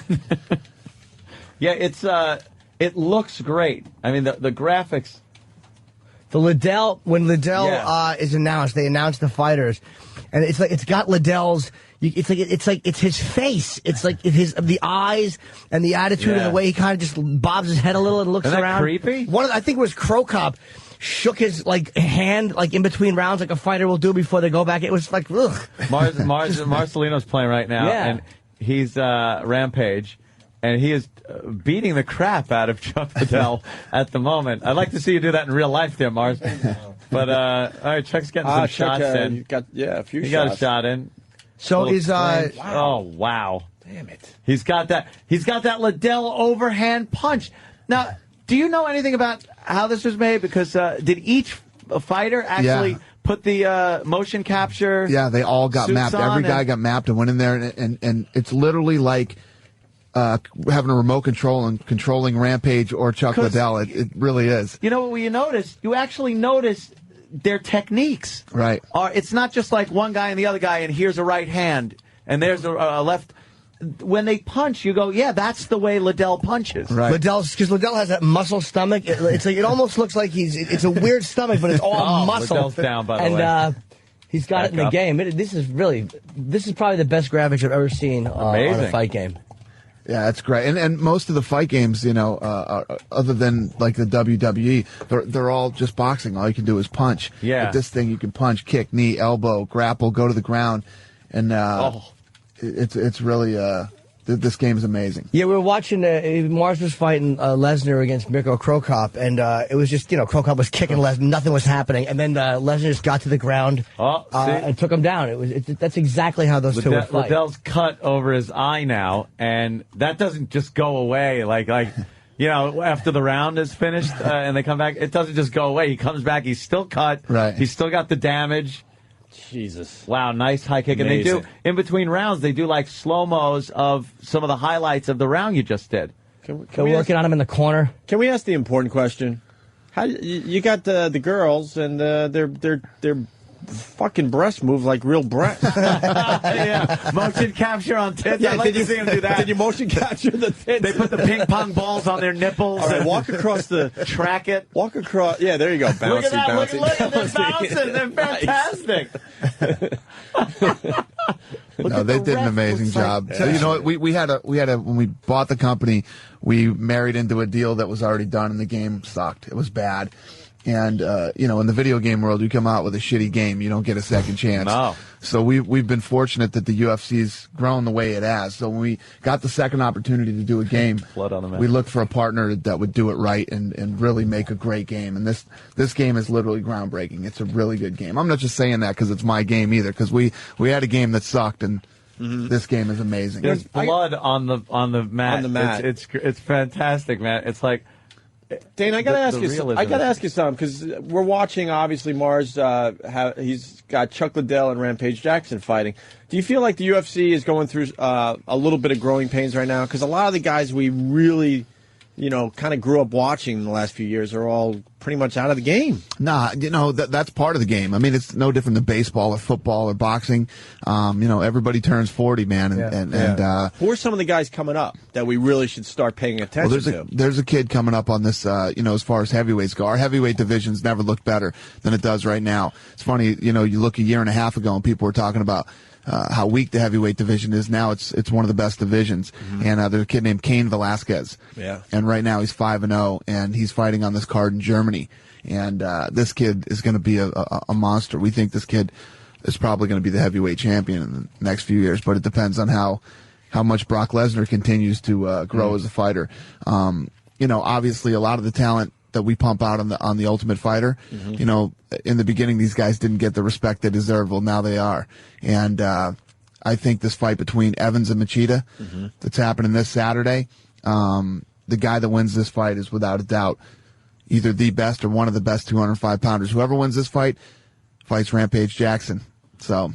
Yeah, it looks great. I mean, the graphics. When Liddell is announced, they announce the fighters, and it's got Liddell's. It's his face. It's like the eyes and the attitude and the way he kind of just bobs his head a little and looks Isn't that around. creepy? I think it was Crow Cop shook his hand in between rounds like a fighter will do before they go back. It was like ugh. Marcelino's playing right now, and he's Rampage. And he is beating the crap out of Chuck Liddell at the moment. I'd like to see you do that in real life there, Mars. But, all right, Chuck's getting some shots in. You got, a few shots. He got a shot in. So Oh, wow. Damn it. He's got that Liddell overhand punch. Now, do you know anything about how this was made? Because did each fighter actually put the motion capture? Yeah, they all got mapped. Every guy got mapped and went in there, and it's literally like having a remote control and controlling Rampage or Chuck Liddell. It really is. You know what you notice? You actually notice their techniques. Right. It's not just like one guy and the other guy, and here's a right hand, and there's a left. When they punch, you go, yeah, that's the way Liddell punches. Right. Because Liddell has that muscle stomach. It almost looks like it's a weird stomach, but it's all muscle. Liddell's down, by the way. He's got it in the game. This is probably the best graphics I've ever seen on a fight game. Yeah, that's great. And most of the fight games, other than like the WWE, they're all just boxing. All you can do is punch. Yeah. With this thing, you can punch, kick, knee, elbow, grapple, go to the ground, and it's really this game is amazing. Yeah, we were watching. Mars was fighting Lesnar against Mirko Cro Cop, and it was just Cro Cop was kicking Lesnar, nothing was happening, and then Lesnar just got to the ground and took him down. That's exactly how those two would fight. Liddell's cut over his eye now, and that doesn't just go away like. After the round is finished and they come back, it doesn't just go away. He comes back, he's still cut. Right. He's still got the damage. Jesus. Wow, nice high kick. Amazing. And they do, in between rounds, they do like slow-mos of some of the highlights of the round you just did. They're working on him in the corner. Can we ask the important question? How you got the girls and their fucking breasts move like real breasts. Yeah. Motion capture on tits. Yeah, I'd like to see them do that. Did you motion capture the tits? They put the ping pong balls on their nipples. All right, walk across the track it. Walk across. Yeah, there you go. Bouncy, look at that. bouncy. Look at them bouncing. They're fantastic. No, they did an amazing job. So, you know what? We had a when we bought the company, we married into a deal that was already done, and the game sucked. It was bad. And, in the video game world, you come out with a shitty game, you don't get a second chance. No. So we've been fortunate that the UFC's grown the way it has. So when we got the second opportunity to do a game, we looked for a partner that would do it right and really make a great game. And this game is literally groundbreaking. It's a really good game. I'm not just saying that because it's my game either, because we had a game that sucked, and this game is amazing. There's blood on the mat. On the mat. It's fantastic, man. It's like, Dane, I gotta ask you something because we're watching. Obviously, Mars. He's got Chuck Liddell and Rampage Jackson fighting. Do you feel like the UFC is going through a little bit of growing pains right now? Because a lot of the guys we really, kind of grew up watching in the last few years are all pretty much out of the game. Nah, that's part of the game. I mean, it's no different than baseball or football or boxing. Everybody turns 40, man. Who are some of the guys coming up that we really should start paying attention to? There's a kid coming up on this, as far as heavyweights go. Our heavyweight division's never looked better than it does right now. It's funny, you look a year and a half ago and people were talking about how weak the heavyweight division is. Now it's one of the best divisions. And there's a kid named Cain Velasquez. Yeah. And right now he's 5-0, and he's fighting on this card in Germany. And this kid is going to be a monster. We think this kid is probably going to be the heavyweight champion in the next few years, but it depends on how much Brock Lesnar continues to grow as a fighter. Obviously a lot of the talent that we pump out on the Ultimate Fighter, in the beginning these guys didn't get the respect they deserve. Well, now they are. And I think this fight between Evans and Machida that's happening this Saturday, the guy that wins this fight is without a doubt either the best or one of the best 205-pounders. Whoever wins this fight fights Rampage Jackson. So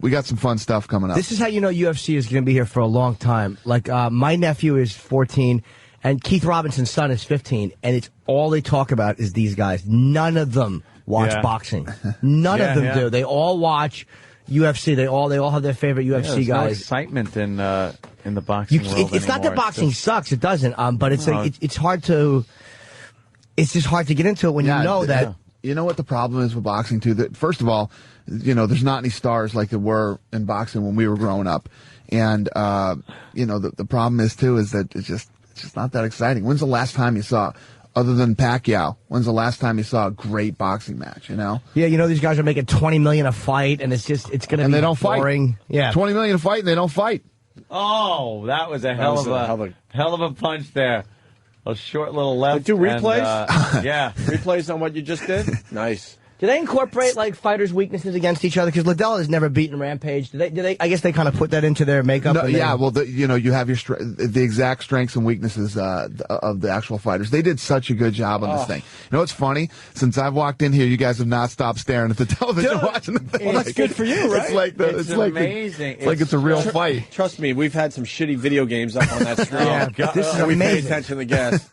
we got some fun stuff coming up. This is how you know UFC is going to be here for a long time. Like, my nephew is 14, and Keith Robinson's son is 15, and it's all they talk about is these guys. None of them watch boxing. None of them do. They all watch UFC. They all have their favorite UFC guys. No excitement in the boxing world It's not that boxing sucks. It doesn't. But it's it's hard to. It's just hard to get into it when you know that. You know what the problem is with boxing too? That first of all, there's not any stars like there were in boxing when we were growing up, and the problem is too is that it's just not that exciting. When's the last time you saw, other than Pacquiao, when's the last time you saw a great boxing match? Yeah, these guys are making $20 million a fight, and it's going to be they don't boring. Fight. Yeah, $20 million a fight, and they don't fight. Oh, that was a hell of a punch there. A short little left. Do replays? Yeah. Replays on what you just did? Nice. Do they incorporate like fighters' weaknesses against each other? Because Liddell has never beaten Rampage. Do they? I guess they kind of put that into their makeup. No, yeah. Well, you have the exact strengths and weaknesses of the actual fighters. They did such a good job on this thing. You know what's funny? Since I've walked in here, you guys have not stopped staring at the television watching the thing. Well, that's good for you, right? It's amazing. It's a real fight. Trust me, we've had some shitty video games up on that screen. This is amazing. We pay attention to the guests.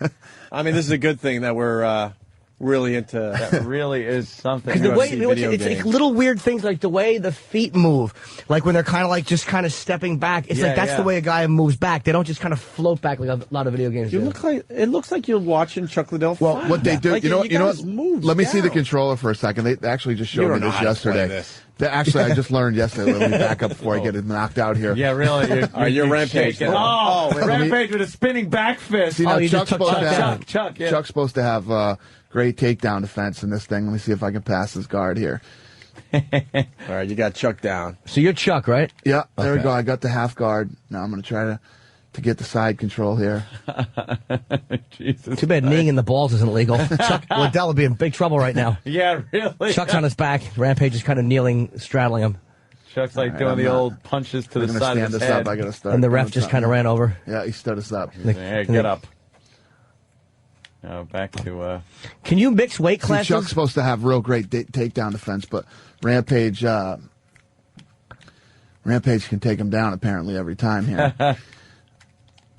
I mean, this is a good thing that we're really into. That really is something. Because the way video it's like games. little weird things, like the way the feet move, like when they're kind of like just kind of stepping back. It's like that's the way a guy moves back. They don't just kind of float back like a lot of video games You do. look like it looks like you're watching Chuck Liddell. Well, fight. what they do, Like, you know guys what? move Let me see the down. controller for a second. They actually just You showed don't me know this how to play yesterday. this. Actually, I just learned yesterday. Let me back up before I get knocked out here. Yeah, really. You're Rampage. shaking. Rampage with a spinning back fist. See, now you Chuck's just took supposed to have, Chuck, yeah. Chuck's supposed to have great takedown defense in this thing. Let me see if I can pass this guard here. All right, you got Chuck down. So you're Chuck, right? Yeah, there we Okay. go. I got the half guard. Now I'm going to try to get the side control here. Jesus. Too bad kneeing in the balls isn't legal. Chuck Liddell would be in big trouble right now. Yeah, really. Chuck's on his back. Rampage is kind of kneeling, straddling him. Chuck's like All right, doing I'm the not- old punches to We're the going to side stand of his this head. up. I got to start. And the ref doing just something. kind of ran over. Yeah, he stood us up. Hey, get up. Back to. Can you mix weight See, classes? Chuck's supposed to have real great takedown defense, but Rampage can take him down apparently every time here.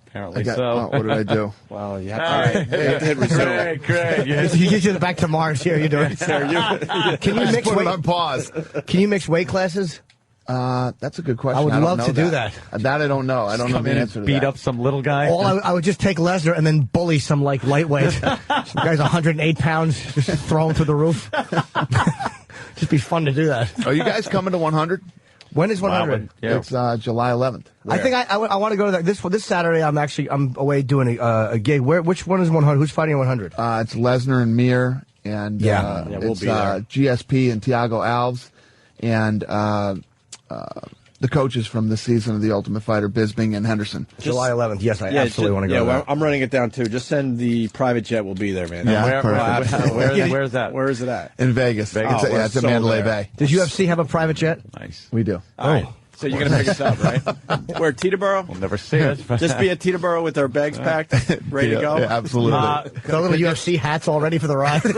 Apparently so. so. What did I do? Well, yeah. All right. Hit resume. Great. Yes. He gets you back to Mars. Here, you do it. Can you I just mix put it weight? on pause. Can you mix weight classes? That's a good question. I would don't love know to do that. That I don't know. I don't know Come the in answer and to beat that. up some little guy. I would just take Lesnar and then bully some like lightweight. Some guy's 108 pounds, just throw him through the roof. Just be fun to do that. Are you guys coming to 100? When is 100? Yeah. It's July 11th. I think I want to go to that. This Saturday. I'm away doing a gig. Which one is 100? Who's fighting at 100? It's Lesnar and Mir, and we'll it's be there. GSP and Thiago Alves, and the coaches from this season of The Ultimate Fighter, Bisping and Henderson. July 11th. Yes, I absolutely want to go. Yeah, to well, that. I'm running it down too. Just send the private jet. We'll be there, man. Yeah, Where's that? Where is it at? in Vegas. Vegas. It's at so Mandalay there. Bay. Does UFC have a private jet? Nice. We do. All right. So you're gonna pick us up, right? Where Teterboro? We'll never see it. Just be at Teterboro with our bags packed, ready to go. Yeah, absolutely. The little UFC hats all ready for the ride. Could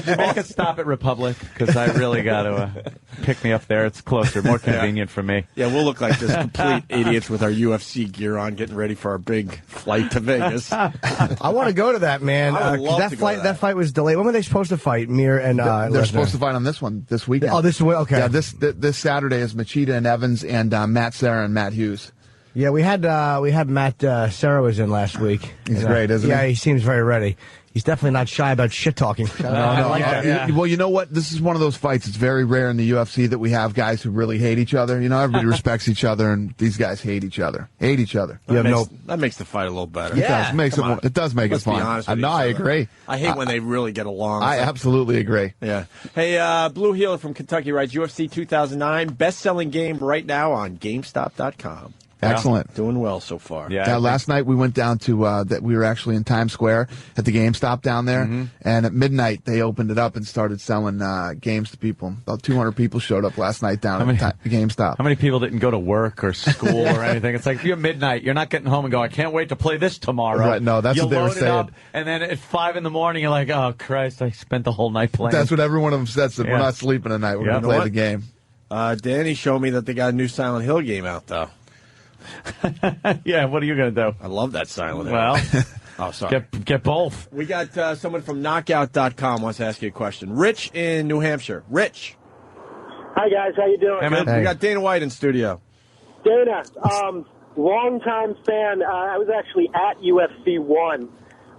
you make a stop at Republic? Because I really got to pick me up there. It's closer, more convenient for me. Yeah, we'll look like just complete idiots with our UFC gear on, getting ready for our big flight to Vegas. I want to go to that, man. I would love that to go flight. to That fight was delayed. When were they supposed to fight? Mir and They're Lesnar? supposed to fight on this one this weekend. Oh, this okay. Yeah, this Saturday is Machida and Evans and Matt Serra and Matt Hughes. Yeah, we had Matt Serra was in last week. He's great, isn't he? Yeah, he seems very ready. He's definitely not shy about shit talking. I like that. Yeah. Well, you know what? This is one of those fights. It's very rare in the UFC that we have guys who really hate each other. You know, everybody respects each other, and these guys hate each other. Hate each other. That makes the fight a little better. It does make it Let's be fun. honest with No, each I other. agree. I hate when they really get along. I It's like- absolutely agree. Yeah. Hey, Blue Healer from Kentucky writes, UFC 2009, best-selling game right now on GameStop.com. Excellent. Doing well so far. Yeah. Last night we went down to that we were actually in Times Square at the GameStop down there, and at midnight they opened it up and started selling games to people. About 200 people showed up last night down at GameStop. How many people didn't go to work or school or anything? It's like if you're midnight, you're not getting home and go, I can't wait to play this tomorrow. Right, no, that's you what they were load it saying. up, and then at 5 in the morning, you're like, oh, Christ, I spent the whole night playing. That's what every one of them said. Yeah. We're not sleeping tonight. We're going to You know play what? the game. Danny showed me that they got a new Silent Hill game out, though. Yeah, what are you going to do? I love that Silent Hill. Well, oh, sorry. get both. We got someone from Knockout.com wants to ask you a question. Rich in New Hampshire. Rich. Hi, guys. How you doing? Hey, man. We got Dana White in studio. Dana, long-time fan. I was actually at UFC 1.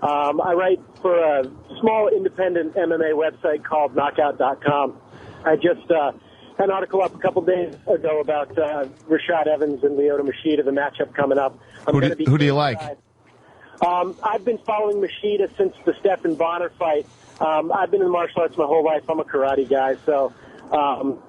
I write for a small independent MMA website called Knockout.com. I just had an article up a couple days ago about Rashad Evans and Lyoto Machida, the matchup coming up. Who do you like? I've been following Machida since the Stephan Bonner fight. I've been in martial arts my whole life. I'm a karate guy, so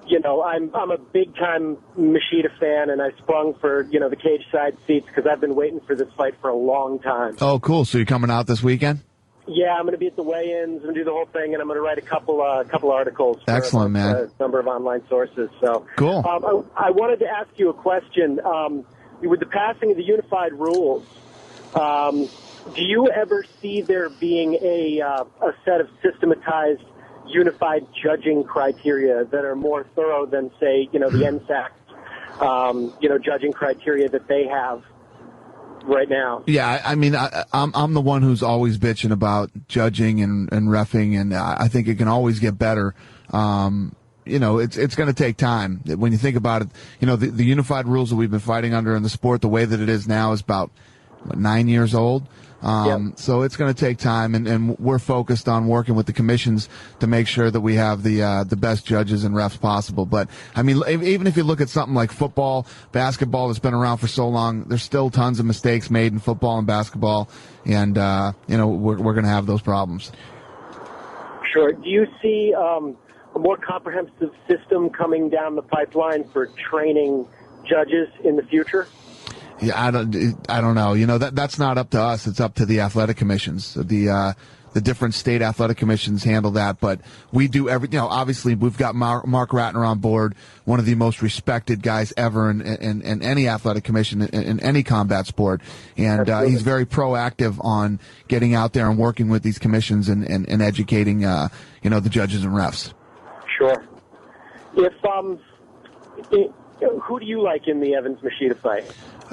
you know, I'm a big time Machida fan, and I sprung for the cage side seats because I've been waiting for this fight for a long time. Oh, cool. So you're coming out this weekend? Yeah, I'm going to be at the weigh-ins and do the whole thing, and I'm going to write a couple articles. For Excellent, man. A number of online sources. So cool. I wanted to ask you a question. With the passing of the unified rules, do you ever see there being a set of systematized, unified judging criteria that are more thorough than, say, the NSAC, judging criteria that they have? right now. Yeah, I mean, I'm the one who's always bitching about judging and reffing, and I think it can always get better. It's going to take time. When you think about it, the unified rules that we've been fighting under in the sport, the way that it is now, is about 9 years old. So it's going to take time, and we're focused on working with the commissions to make sure that we have the best judges and refs possible. But I mean, even if you look at something like football, basketball that's been around for so long, there's still tons of mistakes made in football and basketball, and we're going to have those problems. Sure. Do you see a more comprehensive system coming down the pipeline for training judges in the future? Yeah, I don't know. That's not up to us. It's up to the athletic commissions. The different state athletic commissions handle that, but we do everything. Obviously, we've got Mark Ratner on board, one of the most respected guys ever in any athletic commission in any combat sport, and he's very proactive on getting out there and working with these commissions and educating the judges and refs. Sure. Who do you like in the Evans-Machida fight?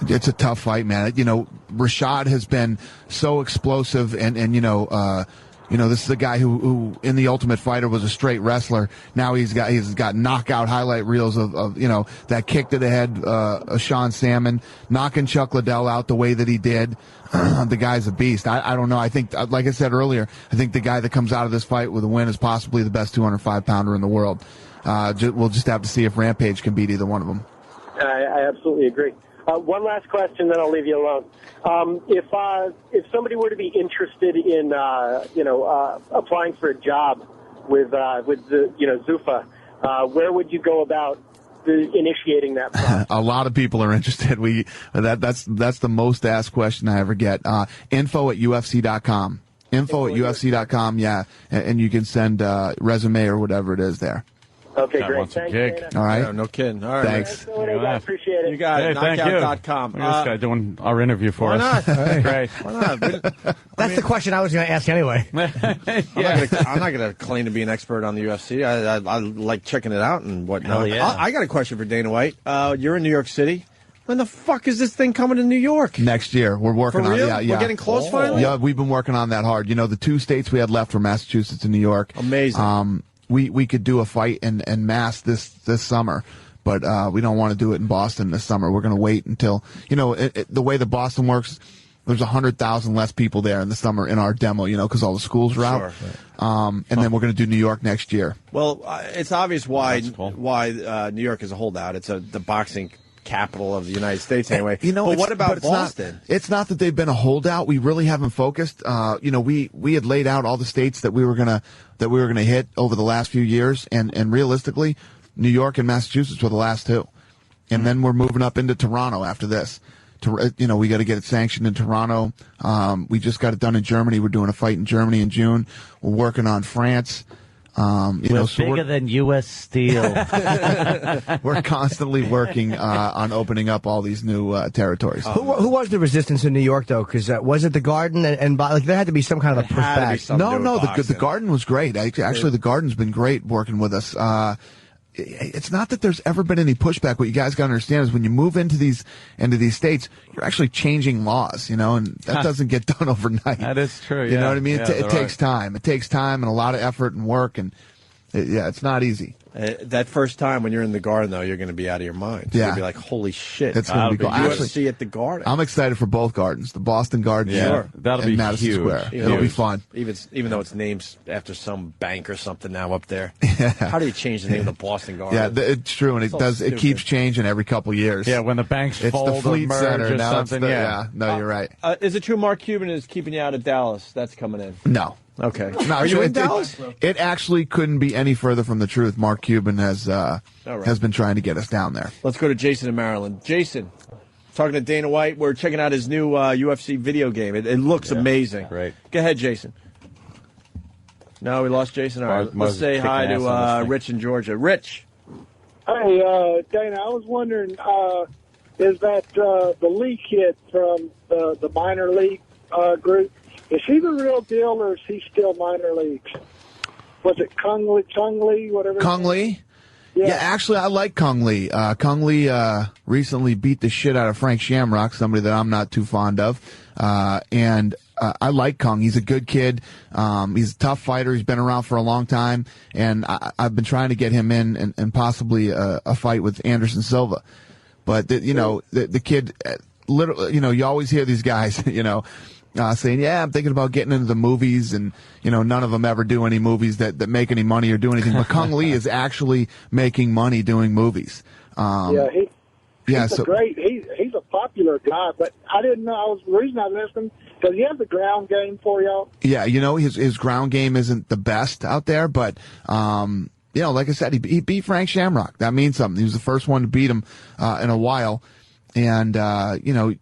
It's a tough fight, man. Rashad has been so explosive, and this is a guy who in the Ultimate Fighter was a straight wrestler. Now he's got knockout highlight reels of that kick to the head, Sean Salmon, knocking Chuck Liddell out the way that he did. The guy's a beast. I don't know. I think, like I said earlier, I think the guy that comes out of this fight with a win is possibly the best 205-pounder in the world. We'll just have to see if Rampage can beat either one of them. I absolutely agree. One last question, then I'll leave you alone. If somebody were to be interested in applying for a job with Zuffa, where would you go about initiating that process? A lot of people are interested. That's the most asked question I ever get. Info@UFC.com. Info@UFC.com. Yeah, and you can send resume or whatever it is there. Okay, great. Thanks, Dana. All right. Yeah, no kidding. All right. Thanks. I appreciate it. You got it. Hey, Knockout.com. Look at this guy doing our interview for Why us. not? Great. Why not? That's the question I was going to ask anyway. I'm not going to claim to be an expert on the UFC. I like checking it out and whatnot. Hell yeah. I got a question for Dana White. You're in New York City. When the fuck is this thing coming to New York? Next year. We're working For on it. real? Yeah. We're getting close finally? Yeah, we've been working on that hard. The 2 states we had left were Massachusetts and New York. Amazing. We could do a fight in Mass this summer, but we don't want to do it in Boston this summer. We're going to wait until, the way that Boston works, there's 100,000 less people there in the summer in our demo, because all the schools are out. Sure. And then we're going to do New York next year. Well, it's obvious why New York is a holdout. It's the boxing capital of the United States anyway. But what about Boston? It's not that they've been a holdout. We really haven't focused. We had laid out all the states that we were gonna hit over the last few years, and realistically, New York and Massachusetts were the last 2, and then we're moving up into Toronto after this. We got to get it sanctioned in Toronto. We just got it done in Germany. We're doing a fight in Germany in June. We're working on France. We're bigger than U.S. Steel. We're constantly working on opening up all these new territories. Who was the resistance in New York, though? Because was it the Garden? And there had to be some kind of a pushback. No, the Garden was great. Actually, the Garden's been great working with us. It's not that there's ever been any pushback. What you guys got to understand is when you move into these states, you're actually changing laws, and that doesn't get done overnight. That is true. You know what I mean? It takes time. It takes time and a lot of effort and work, and it's not easy. That first time when you're in the Garden, though, you're going to be out of your mind. You're going to be like, holy shit. It's going to be cool. UFC at the Garden. I'm excited for both Gardens, the Boston Garden that'll and be Madison huge. Square. It'll be fun. Even though it's named after some bank or something now up there. How do you change the name of the Boston Garden? Yeah, it's true, and it keeps changing every couple years. Yeah, when the banks it's fold the Fleet or merge Center or now. something. No, you're right. Is it true Mark Cuban is keeping you out of Dallas? That's coming in. No. Okay. Are you in Dallas? It actually couldn't be any further from the truth. Mark Cuban has been trying to get us down there. Let's go to Jason in Maryland. Jason, talking to Dana White. We're checking out his new UFC video game. It looks amazing. Great. Go ahead, Jason. No, we lost Jason. All right. Let's say hi to Rich in Georgia. Rich. Hey, Dana, I was wondering, is that the Lee kid from the minor league group, is he the real deal, or is he still minor leagues? Was it Kung Lee, whatever? Kung Lee? Yeah, actually, I like Kung Lee. Kung Lee recently beat the shit out of Frank Shamrock, somebody that I'm not too fond of. And I like Kung. He's a good kid. He's a tough fighter. He's been around for a long time. And I've been trying to get him in and possibly a fight with Anderson Silva. But, the kid, literally, you always hear these guys, saying, yeah, I'm thinking about getting into the movies, and none of them ever do any movies that make any money or do anything. But Kung Lee is actually making money doing movies. He's a popular guy, but I didn't know. The reason I listened, because he has the ground game for y'all. Yeah, his ground game isn't the best out there, but like I said, he beat Frank Shamrock. That means something. He was the first one to beat him in a while, and you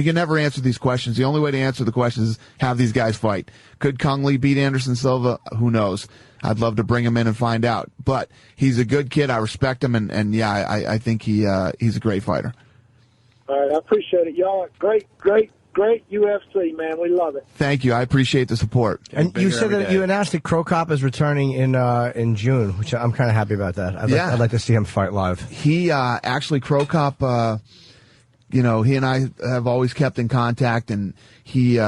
can never answer these questions. The only way to answer the questions is have these guys fight. Could Kung Lee beat Anderson Silva? Who knows? I'd love to bring him in and find out. But he's a good kid. I respect him, and I think he's a great fighter. All right, I appreciate it, y'all. Great UFC, man. We love it. Thank you. I appreciate the support. And you said that you announced that Crow Cop is returning in June, which I'm kind of happy about that. I'd like to see him fight live. He actually, Crow Cop, he and I have always kept in contact, and he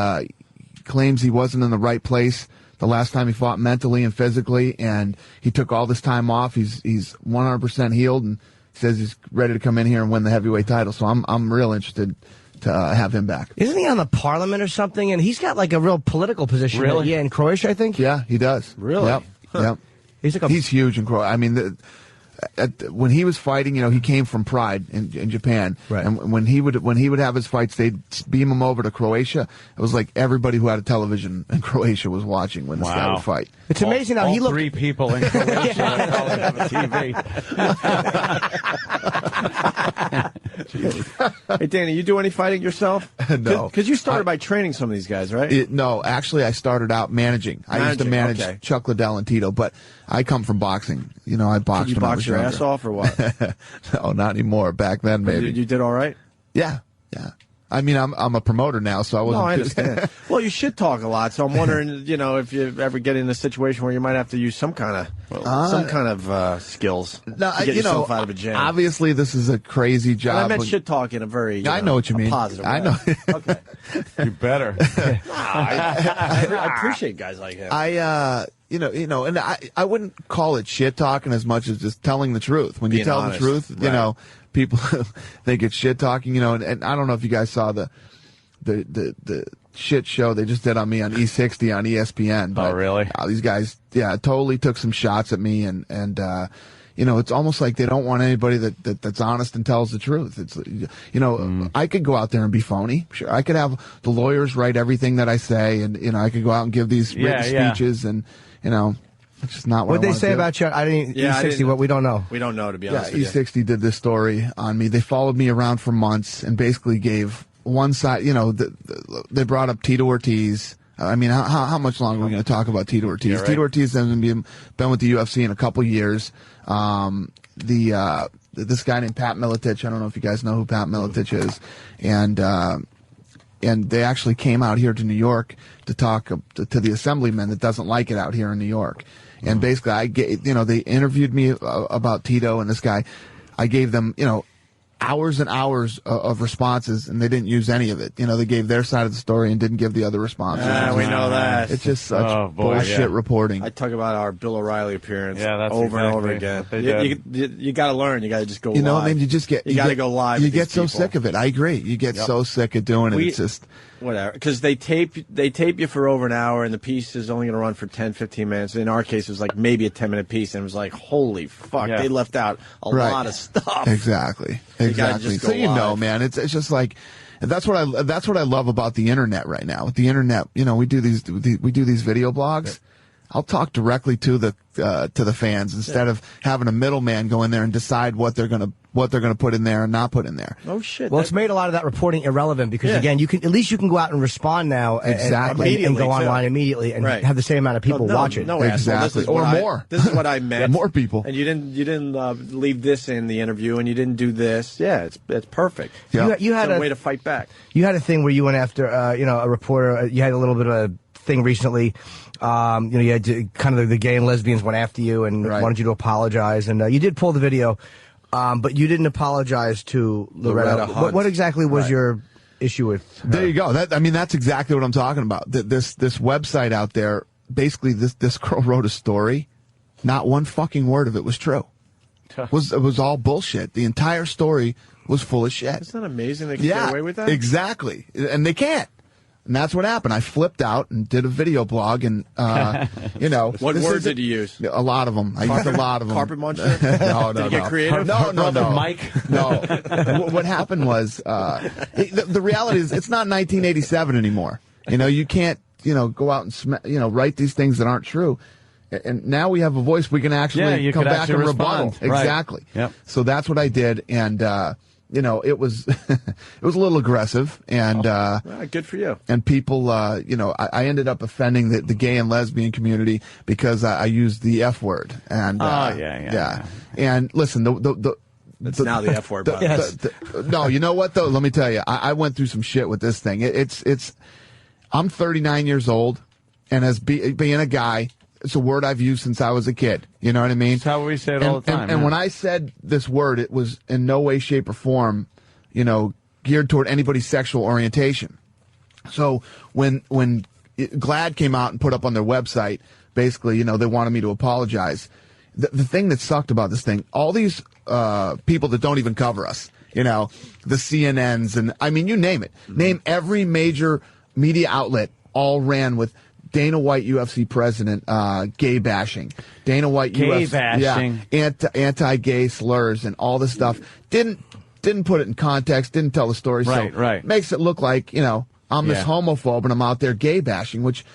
claims he wasn't in the right place the last time he fought mentally and physically, and he took all this time off. He's 100% healed, and says he's ready to come in here and win the heavyweight title. So I'm real interested to have him back. Isn't he on the parliament or something? And he's got like a real political position. Really? Yeah, in Croatia, I think. Yeah, he does. Really? Yep. Huh. Yep. He's huge in Croatia. I mean, when he was fighting, he came from Pride in Japan, right. And when he would have his fights, they'd beam him over to Croatia. It was like everybody who had a television in Croatia was watching when this guy would fight. It's amazing how he looked. 3 people in Croatia all have a TV. Hey, Danny, you do any fighting yourself? No. Because you started by training some of these guys, right? No, actually, I started out managing. I used to manage Chuck Liddell and Tito, but I come from boxing. I boxed. Did you box your ass off or what? No, not anymore. Back then, maybe. You did all right? Yeah. I mean, I'm a promoter now, so I wasn't. No, I understand. Well, you should talk a lot, so I'm wondering, if you ever get in a situation where you might have to use some kind of skills to get yourself out of a jam. Obviously, this is a crazy job. And I meant shit talk in a very I know what you mean. Positive way. I know. Okay. You better. I appreciate guys like him. And I wouldn't call it shit talking as much as just telling the truth. When you tell the truth, right. People think it's shit talking, and I don't know if you guys saw the shit show they just did on me on E60 on ESPN. But, really? These guys, totally took some shots at me, and it's almost like they don't want anybody that's honest and tells the truth. It's, I could go out there and be phony. Sure, I could have the lawyers write everything that I say, and I could go out and give these written speeches, and it's just not what What'd they say about you? E60, what we don't know. We don't know, to be honest with you. E60 did this story on me. They followed me around for months and basically gave one side, they brought up Tito Ortiz. I mean, how much longer are we going to talk about Tito Ortiz? Yeah, right. Tito Ortiz has been with the UFC in a couple years. This guy named Pat Miletich, I don't know if you guys know who Pat Miletich is, and they actually came out here to New York to talk to the assemblyman that doesn't like it out here in New York. And basically, they interviewed me about Tito and this guy. I gave them, hours and hours of responses, and they didn't use any of it. They gave their side of the story and didn't give the other responses. We know that. It's just such bullshit reporting. I talk about our Bill O'Reilly appearance that's over and over again. You got to learn. You got to just go live. I mean, you got to go live. You get so sick of it. I agree. You get so sick of doing it. It's just whatever, because they tape you for over an hour, and the piece is only going to run for 10, 15 minutes. In our case, it was like maybe a 10-minute piece, and it was like, holy fuck, they left out a lot of stuff. Exactly. So man, it's just like that's what I love about the internet right now. With the internet, we do these video blogs. I'll talk directly to the fans instead of having a middleman go in there and decide what they're gonna put in there and not put in there. Oh shit! Well, it's made a lot of that reporting irrelevant because again, at least you can go out and respond now and go online immediately and have the same amount of people watch it. No, exactly, or more. This is what I meant. More people. And you didn't leave this in the interview, and you didn't do this. Yeah, it's perfect. Yeah. You had a way to fight back. You had a thing where you went after a reporter. You had a little bit of a thing recently. You had to, kind of the gay and lesbians went after you and wanted you to apologize, and you did pull the video, but you didn't apologize to Loretta. What exactly was your issue with her? There you go. That's exactly what I'm talking about. This website out there, basically this girl wrote a story. Not one fucking word of it was true. It was all bullshit. The entire story was full of shit. Isn't that amazing they can get away with that? Exactly. And they can't. And that's what happened. I flipped out and did a video blog, and what words did you use? A lot of them. I used a lot of them. Carpet muncher? No. Did you get creative? No. Mike? No. What happened was the reality is it's not 1987 anymore. You can't go out and write these things that aren't true. And now we have a voice. We can actually come back and rebuttal. Right. Exactly. Yep. So that's what I did, and it was it was a little aggressive, and good for you. And people, I ended up offending the gay and lesbian community because I used the F word. And yeah. And listen, it's now the F word. No, you know what though? Let me tell you, I went through some shit with this thing. I'm 39 years old, and as being a guy, it's a word I've used since I was a kid. You know what I mean? That's how we say it all the time. And when I said this word, it was in no way, shape, or form, geared toward anybody's sexual orientation. So when GLAAD came out and put up on their website, basically, they wanted me to apologize. The thing that sucked about this thing, all these people that don't even cover us, the CNNs, and you name it. Name every major media outlet, all ran with Dana White, UFC president, gay bashing. Dana White, gay bashing. Anti-gay slurs and all this stuff. Didn't put it in context, didn't tell the story. Right. Makes it look like, I'm this homophobe and I'm out there gay bashing, which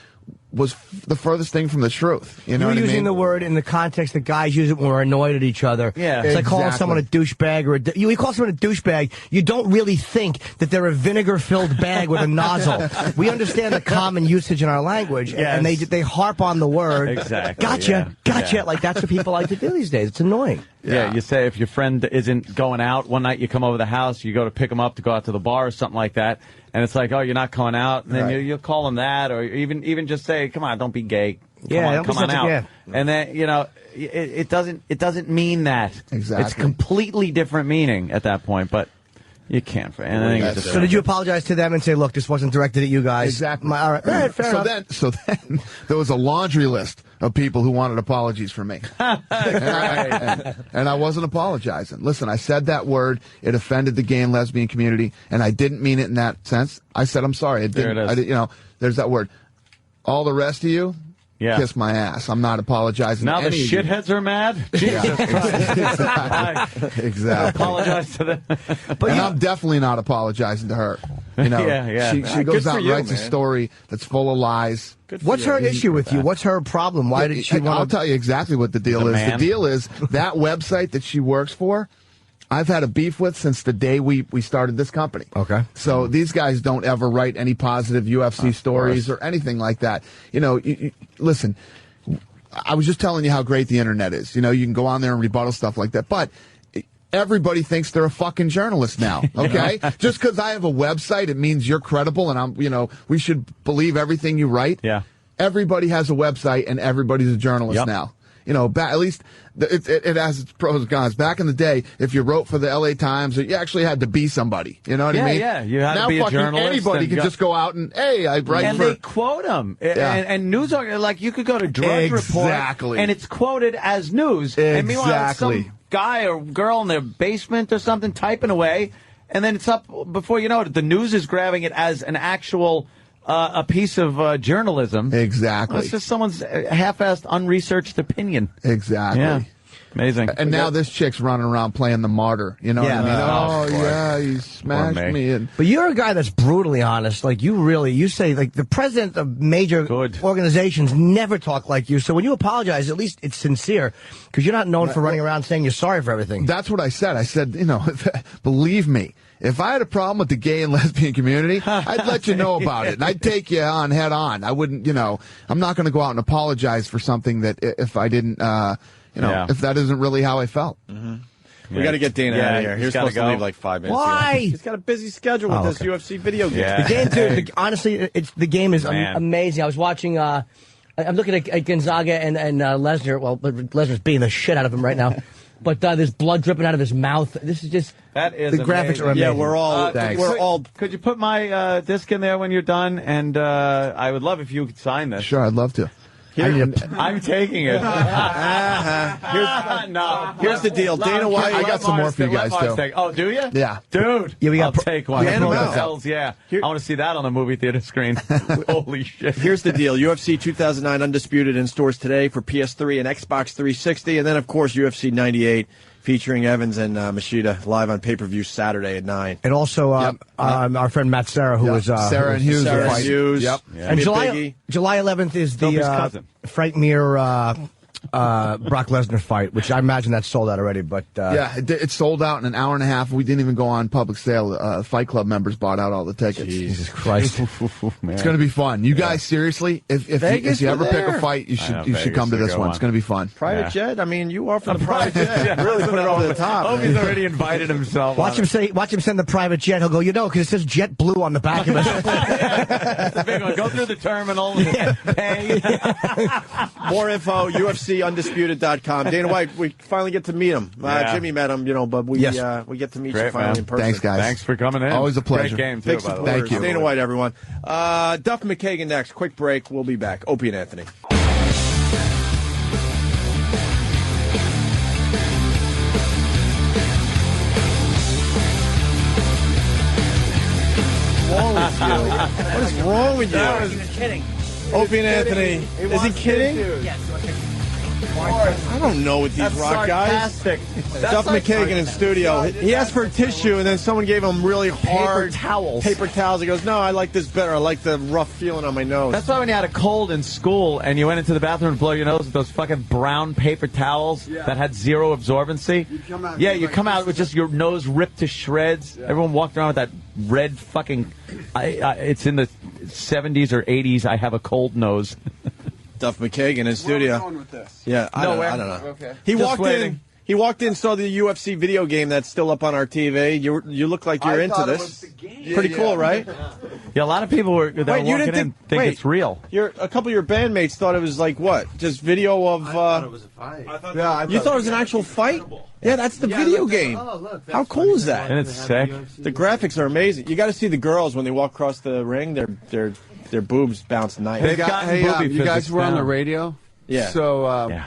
was the furthest thing from the truth. You know what I mean? You're using the word in the context that guys use it when we're annoyed at each other. Yeah, it's like calling someone a douchebag, or you call someone a douchebag. You don't really think that they're a vinegar-filled bag with a nozzle. We understand the common usage in our language, and they harp on the word. Exactly. Gotcha. Yeah. Like that's what people like to do these days. It's annoying. Yeah, you say if your friend isn't going out one night, you come over the house, you go to pick him up to go out to the bar or something like that, and it's like, oh, you're not going out, and then you'll call him that, or even just say, come on, don't be gay. Come on out. And then it doesn't mean that. Exactly. It's completely different meaning at that point, but you can't. So did you apologize to them and say, look, this wasn't directed at you guys? Exactly. All right, fair enough. So then there was a laundry list of people who wanted apologies from me. and I wasn't apologizing. Listen, I said that word. It offended the gay and lesbian community, and I didn't mean it in that sense. I said, I'm sorry. I didn't. There it is. There's that word. All the rest of you, kiss my ass. I'm not apologizing. Now to the any shitheads are mad? Jesus Christ. Exactly. Apologize to them. But I'm definitely not apologizing to her. She goes out and writes a story that's full of lies. What's her issue with you? What's her problem? Why did she want I'll tell you exactly what the deal is. The deal is that website that she works for, I've had a beef with since the day we started this company. Okay. So these guys don't ever write any positive UFC stories or anything like that. Listen, I was just telling you how great the internet is. You can go on there and rebuttal stuff like that. But everybody thinks they're a fucking journalist now, okay? Just because I have a website, it means you're credible and we should believe everything you write. Yeah. Everybody has a website and everybody's a journalist now. At least it has its pros and cons. Back in the day, if you wrote for the LA Times, you actually had to be somebody. You know what I mean? Yeah, you had now to be a journalist. Anybody can just go out and, hey, I write and for... they quote them. And news, like you could go to Drudge Report, and it's quoted as news. And meanwhile, it's some guy or girl in their basement or something typing away, and then it's up before you know it. The news is grabbing it as an actual... a piece of journalism. Exactly. Well, it's just someone's half-assed, unresearched opinion. Exactly. Yeah. Amazing. And now this chick's running around playing the martyr. You know what I mean? He smashed me. But you're a guy that's brutally honest. Like, you say, like, the president of major organizations never talk like you. So when you apologize, at least it's sincere. Because you're not known for running around saying you're sorry for everything. That's what I said. I said, believe me. If I had a problem with the gay and lesbian community, I'd let you know about it, and I'd take you on head on. I wouldn't, I'm not going to go out and apologize for something that if I didn't, if that isn't really how I felt. Mm-hmm. We got to get Dana out of here. He was supposed to leave like 5 minutes ago. Why? He's got a busy schedule with this UFC video game. The game, too. Honestly, the game is amazing. I was watching. I'm looking at Gonzaga and Lesnar. Well, Lesnar's beating the shit out of him right now. But there's blood dripping out of his mouth. This is just the graphics are amazing. Yeah, we're all. Could you put my disc in there when you're done? And I would love if you could sign this. Sure, I'd love to. I'm taking it. Here's the deal. Dana White. I got some more for you guys too. Oh, do you? Yeah, dude. Yeah, I'll take one. Yeah, I want to see that on the movie theater screen. Holy shit! Here's the deal. UFC 2009 Undisputed in stores today for PS3 and Xbox 360, and then of course UFC 98. Featuring Evans and Machida live on pay-per-view Saturday at 9. And also our friend Matt Serra, who was Sarah and Hughes. Sarah Hughes. Yep. Yeah. And July 11th is the Frank Mir Brock Lesnar fight, which I imagine that's sold out already. But it sold out in an hour and a half. We didn't even go on public sale. Fight Club members bought out all the tickets. Jesus Christ, it's going to be fun. You guys, seriously, if you ever pick a fight, you should come to this one. It's going to be fun. Private jet. I mean, you are for the private jet. Really put it over the top. Opie's already invited himself. Watch him send the private jet. He'll go, because it says Jet Blue on the back of it. That's the big one. Go through the terminal and pay. More info, UFCUndisputed.com. Dana White, we finally get to meet him. Jimmy met him, but we get to meet you finally in person. Thanks, guys. Thanks for coming in. Always a pleasure. Great game, too, by the way. Thank you. Dana White, everyone. Duff McKagan next. Quick break. We'll be back. Opie and Anthony. What is wrong with you? I was kidding. Opie and Anthony. Is he kidding? Yes. I don't know with these rock guys. Duff McKagan in studio. He asked for a tissue, and then someone gave him really hard paper towels. He goes, "No, I like this better. I like the rough feeling on my nose." That's why when you had a cold in school and you went into the bathroom to blow your nose with those fucking brown paper towels that had zero absorbency. You come out with just your nose ripped to shreds. Yeah. Everyone walked around with that red fucking. It's in the 70s or 80s. I have a cold nose. Duff McKagan in studio. Where are we going with this? Yeah, I don't know. Okay. He walked in, saw the UFC video game that's still up on our TV. You look like you're into this. Pretty cool, right? Yeah, a lot of people were think it's real. A couple of your bandmates thought it was like what? Just video of. I thought it was a fight. You thought it was an actual fight? Yeah, that's the video game. How cool is that? And it's sick. The graphics are amazing. You got to see the girls when they walk across the ring. Their boobs bounce nice. You guys were on the radio? Yeah. So,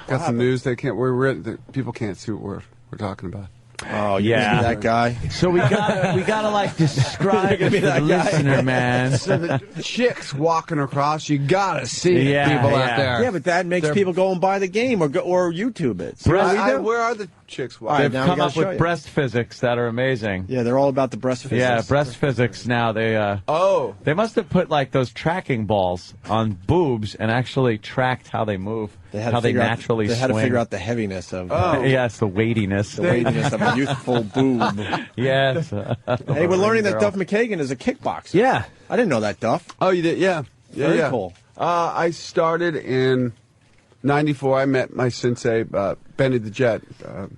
got some news. People can't see what we're talking about. Oh, yeah, that guy. So we gotta like describe it to the listener, man. So the chicks walking across, you gotta see people out there. Yeah, but that makes people go and buy the game or YouTube it. Where are the chicks walking? They've come up with breast physics that are amazing. Yeah, they're all about the breast physics. Yeah, breast physics now. They must have put like those tracking balls on boobs and actually tracked how they move. How they naturally swing. They had to figure out the heaviness of. Yes, the weightiness. The weightiness of a youthful boob. Yes. Hey, we're learning that Duff McKagan is a kickboxer. Yeah. I didn't know that, Duff. Oh, you did? Yeah. Very cool. I started in '94. I met my sensei, Benny the Jet,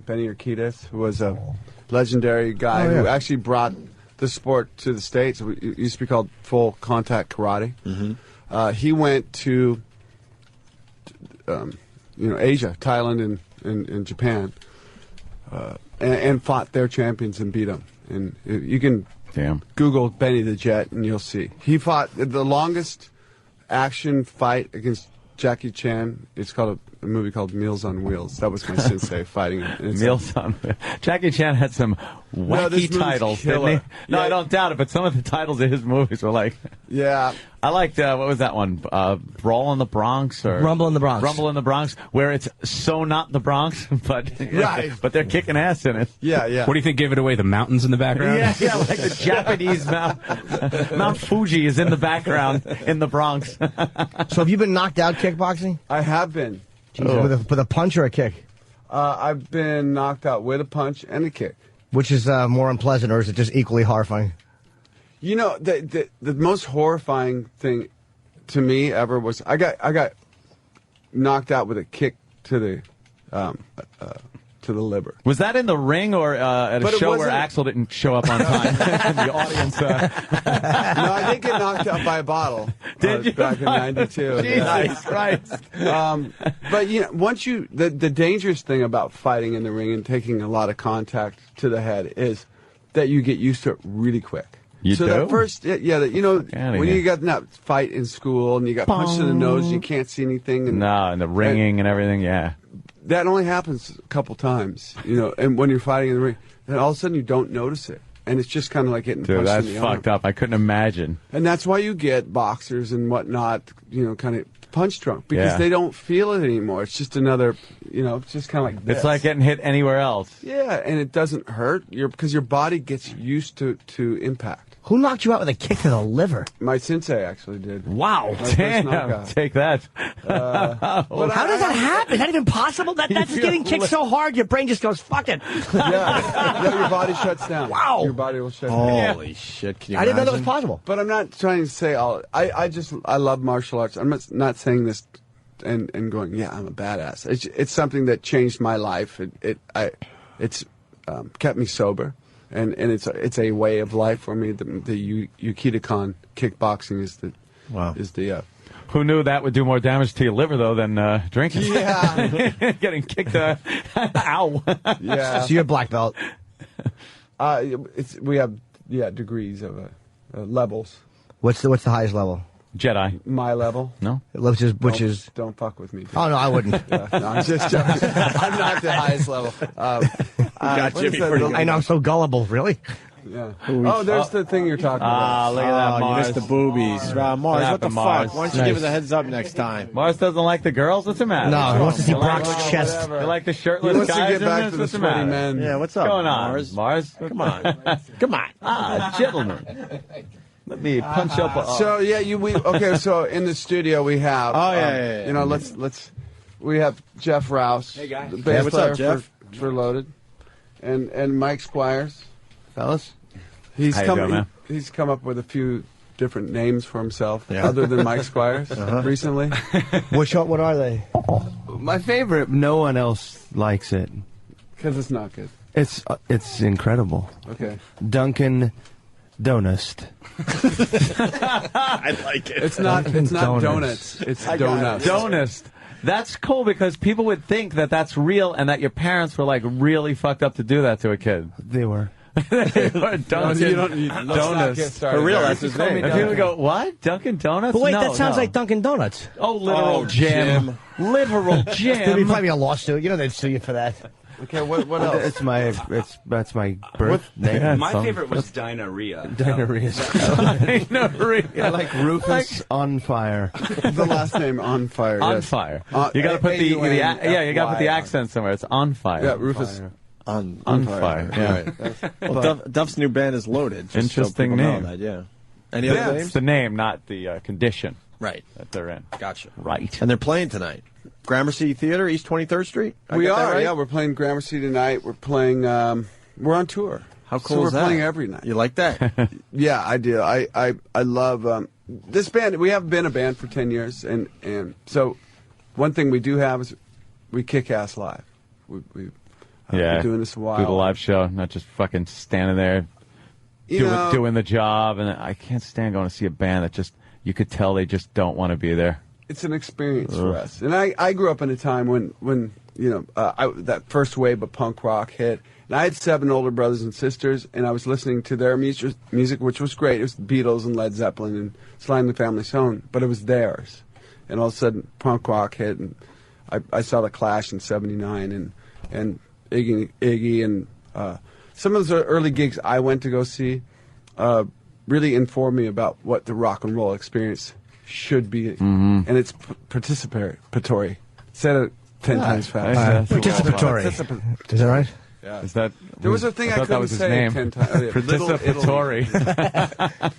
Benny Urquidez, who was a legendary guy who actually brought the sport to the States. It used to be called full contact karate. Mm-hmm. He went to Asia, Thailand, and Japan, and fought their champions and beat them. And you can Google Benny the Jet, and you'll see. He fought the longest action fight against Jackie Chan. It's called a movie called Meals on Wheels. That was my sensei fighting him. Meals on Wheels. Jackie Chan had some wacky titles, didn't he? No, I don't doubt it, but some of the titles of his movies were like... Yeah. I liked, what was that one? Brawl in the Bronx? Or Rumble in the Bronx. Rumble in the Bronx, where it's so not the Bronx, but but they're kicking ass in it. Yeah, yeah. What do you think gave it away? The mountains in the background? Yeah, like the Japanese Mount Fuji is in the background in the Bronx. So have you been knocked out kickboxing? I have been. With a punch or a kick? I've been knocked out with a punch and a kick. Which is more unpleasant, or is it just equally horrifying? You know, the most horrifying thing to me ever was I got knocked out with a kick to the to the liver. Was that in the ring or at a But it show where wasn't- Axel didn't show up on time? And the audience. No, I did get knocked out by a bottle. Did you? Back in '92. Jesus Christ. But once the dangerous thing about fighting in the ring and taking a lot of contact to the head is that you get used to it really quick. You so do? that first, when you got in that fight in school and you got punched in the nose and you can't see anything. And, and the ringing and everything, yeah. That only happens a couple times, and when you're fighting in the ring, then all of a sudden you don't notice it. And it's just kind of like getting Dude, punched that's in the arm. fucked up. I couldn't imagine. And that's why you get boxers and whatnot, kind of punch drunk, because Yeah. they don't feel it anymore. It's just another, it's just kind of like this. It's like getting hit anywhere else. Yeah, and it doesn't hurt because your body gets used to impact. Who knocked you out with a kick to the liver? My sensei actually did. Wow. My first Damn, knockout. take that. How does that happen? Is that even possible? That's getting kicked so hard, your brain just goes, fuck it. Yeah, your body shuts down. Wow. Your body will shut down. Holy shit! Can you I didn't know that was imagine? possible. But I'm not trying to say I love martial arts. I'm not saying this and going, yeah, I'm a badass. It's something that changed my life. It's kept me sober, and it's a way of life for me. The Yukita-kan kickboxing is the Who knew that would do more damage to your liver, though, than drinking? Yeah. Getting kicked. Ow. Yeah. So you're a black belt. We have degrees of levels. What's the highest level? Jedi. My level. No. Which is Don't fuck with me. Dude. Oh no, I wouldn't. Yeah, no, I'm just joking. I'm not the highest level. got Jimmy pretty good. I know I'm so gullible. Really? Yeah. Oh, there's the thing you're talking about. Look at that, You Mars. missed the boobies. Mars, what the Mars? fuck? Why don't you give us a heads up next time? Mars doesn't like the girls? What's the matter? No, he wants to see You like- Brock's chest. You like the He shirtless wants to guys get in back this? to the What's the sweaty matter? men. Yeah, what's up, Going on, Mars? Mars? Come on. Come on. Gentlemen. Let me punch up. So so in the studio we have. Oh, yeah. Let's. We have Jeff Rouse, Hey, guy. the Hey, bass what's player up, Jeff? for Loaded, and Mike Squires, Fellas? He's How you come. doing, man? He's come up with a few different names for himself, Yeah. other than Mike Squires recently. What are they? My favorite, no one else likes it. Because it's not good. It's incredible. Okay. Dunkin' Donuts. I like it. It's not Donuts. donuts. It's donuts. Donuts. That's cool because people would think that that's real and that your parents were like really fucked up to do that to a kid. They were. Donuts. You don't need donuts. For real, that's his name. And people go, what? Dunkin' Donuts? But wait, No, that sounds no. like Dunkin' Donuts. Oh, literal Jim. Literal There'd be Jim. probably a lawsuit. You know they'd sue you for that. Okay. What else? That's my birth name. Yeah, My so- favorite was diarrhea. Diarrhea. I like Rufus on fire. The last name on fire. On yes. fire. You got to put you got to put the accent somewhere. It's on fire. Yeah, Rufus. On fire. Yeah. Well, Duff's new band is Loaded. just Interesting so people know name. that, yeah. Any other It's names? the name, not the condition Right. that they're in. Gotcha. Right. And they're playing tonight. Gramercy Theater, East 23rd Street? We are. Yeah, we're playing Gramercy tonight. We're playing. We're on tour. How cool so is we're that? playing every night. You like that? Yeah, I do. I love this band. We have been a band for 10 years, and so one thing we do have is we kick ass live. We've been doing this a while. Do the live show, not just fucking standing there doing the job. And I can't stand going to see a band that just you could tell they just don't want to be there. It's an experience for us. And I grew up in a time when that first wave of punk rock hit. And I had 7 older brothers and sisters, and I was listening to their music, which was great. It was the Beatles and Led Zeppelin and Sly and the Family Stone, but it was theirs. And all of a sudden, punk rock hit, and I saw the Clash in '79, and Iggy, and some of those early gigs I went to go see really informed me about what the rock and roll experience should be, and it's participatory. Said it 10 times fast. Participatory. Is that right? Yeah. Is that There was a thing I thought that couldn't was his say name. 10 times. Participatory.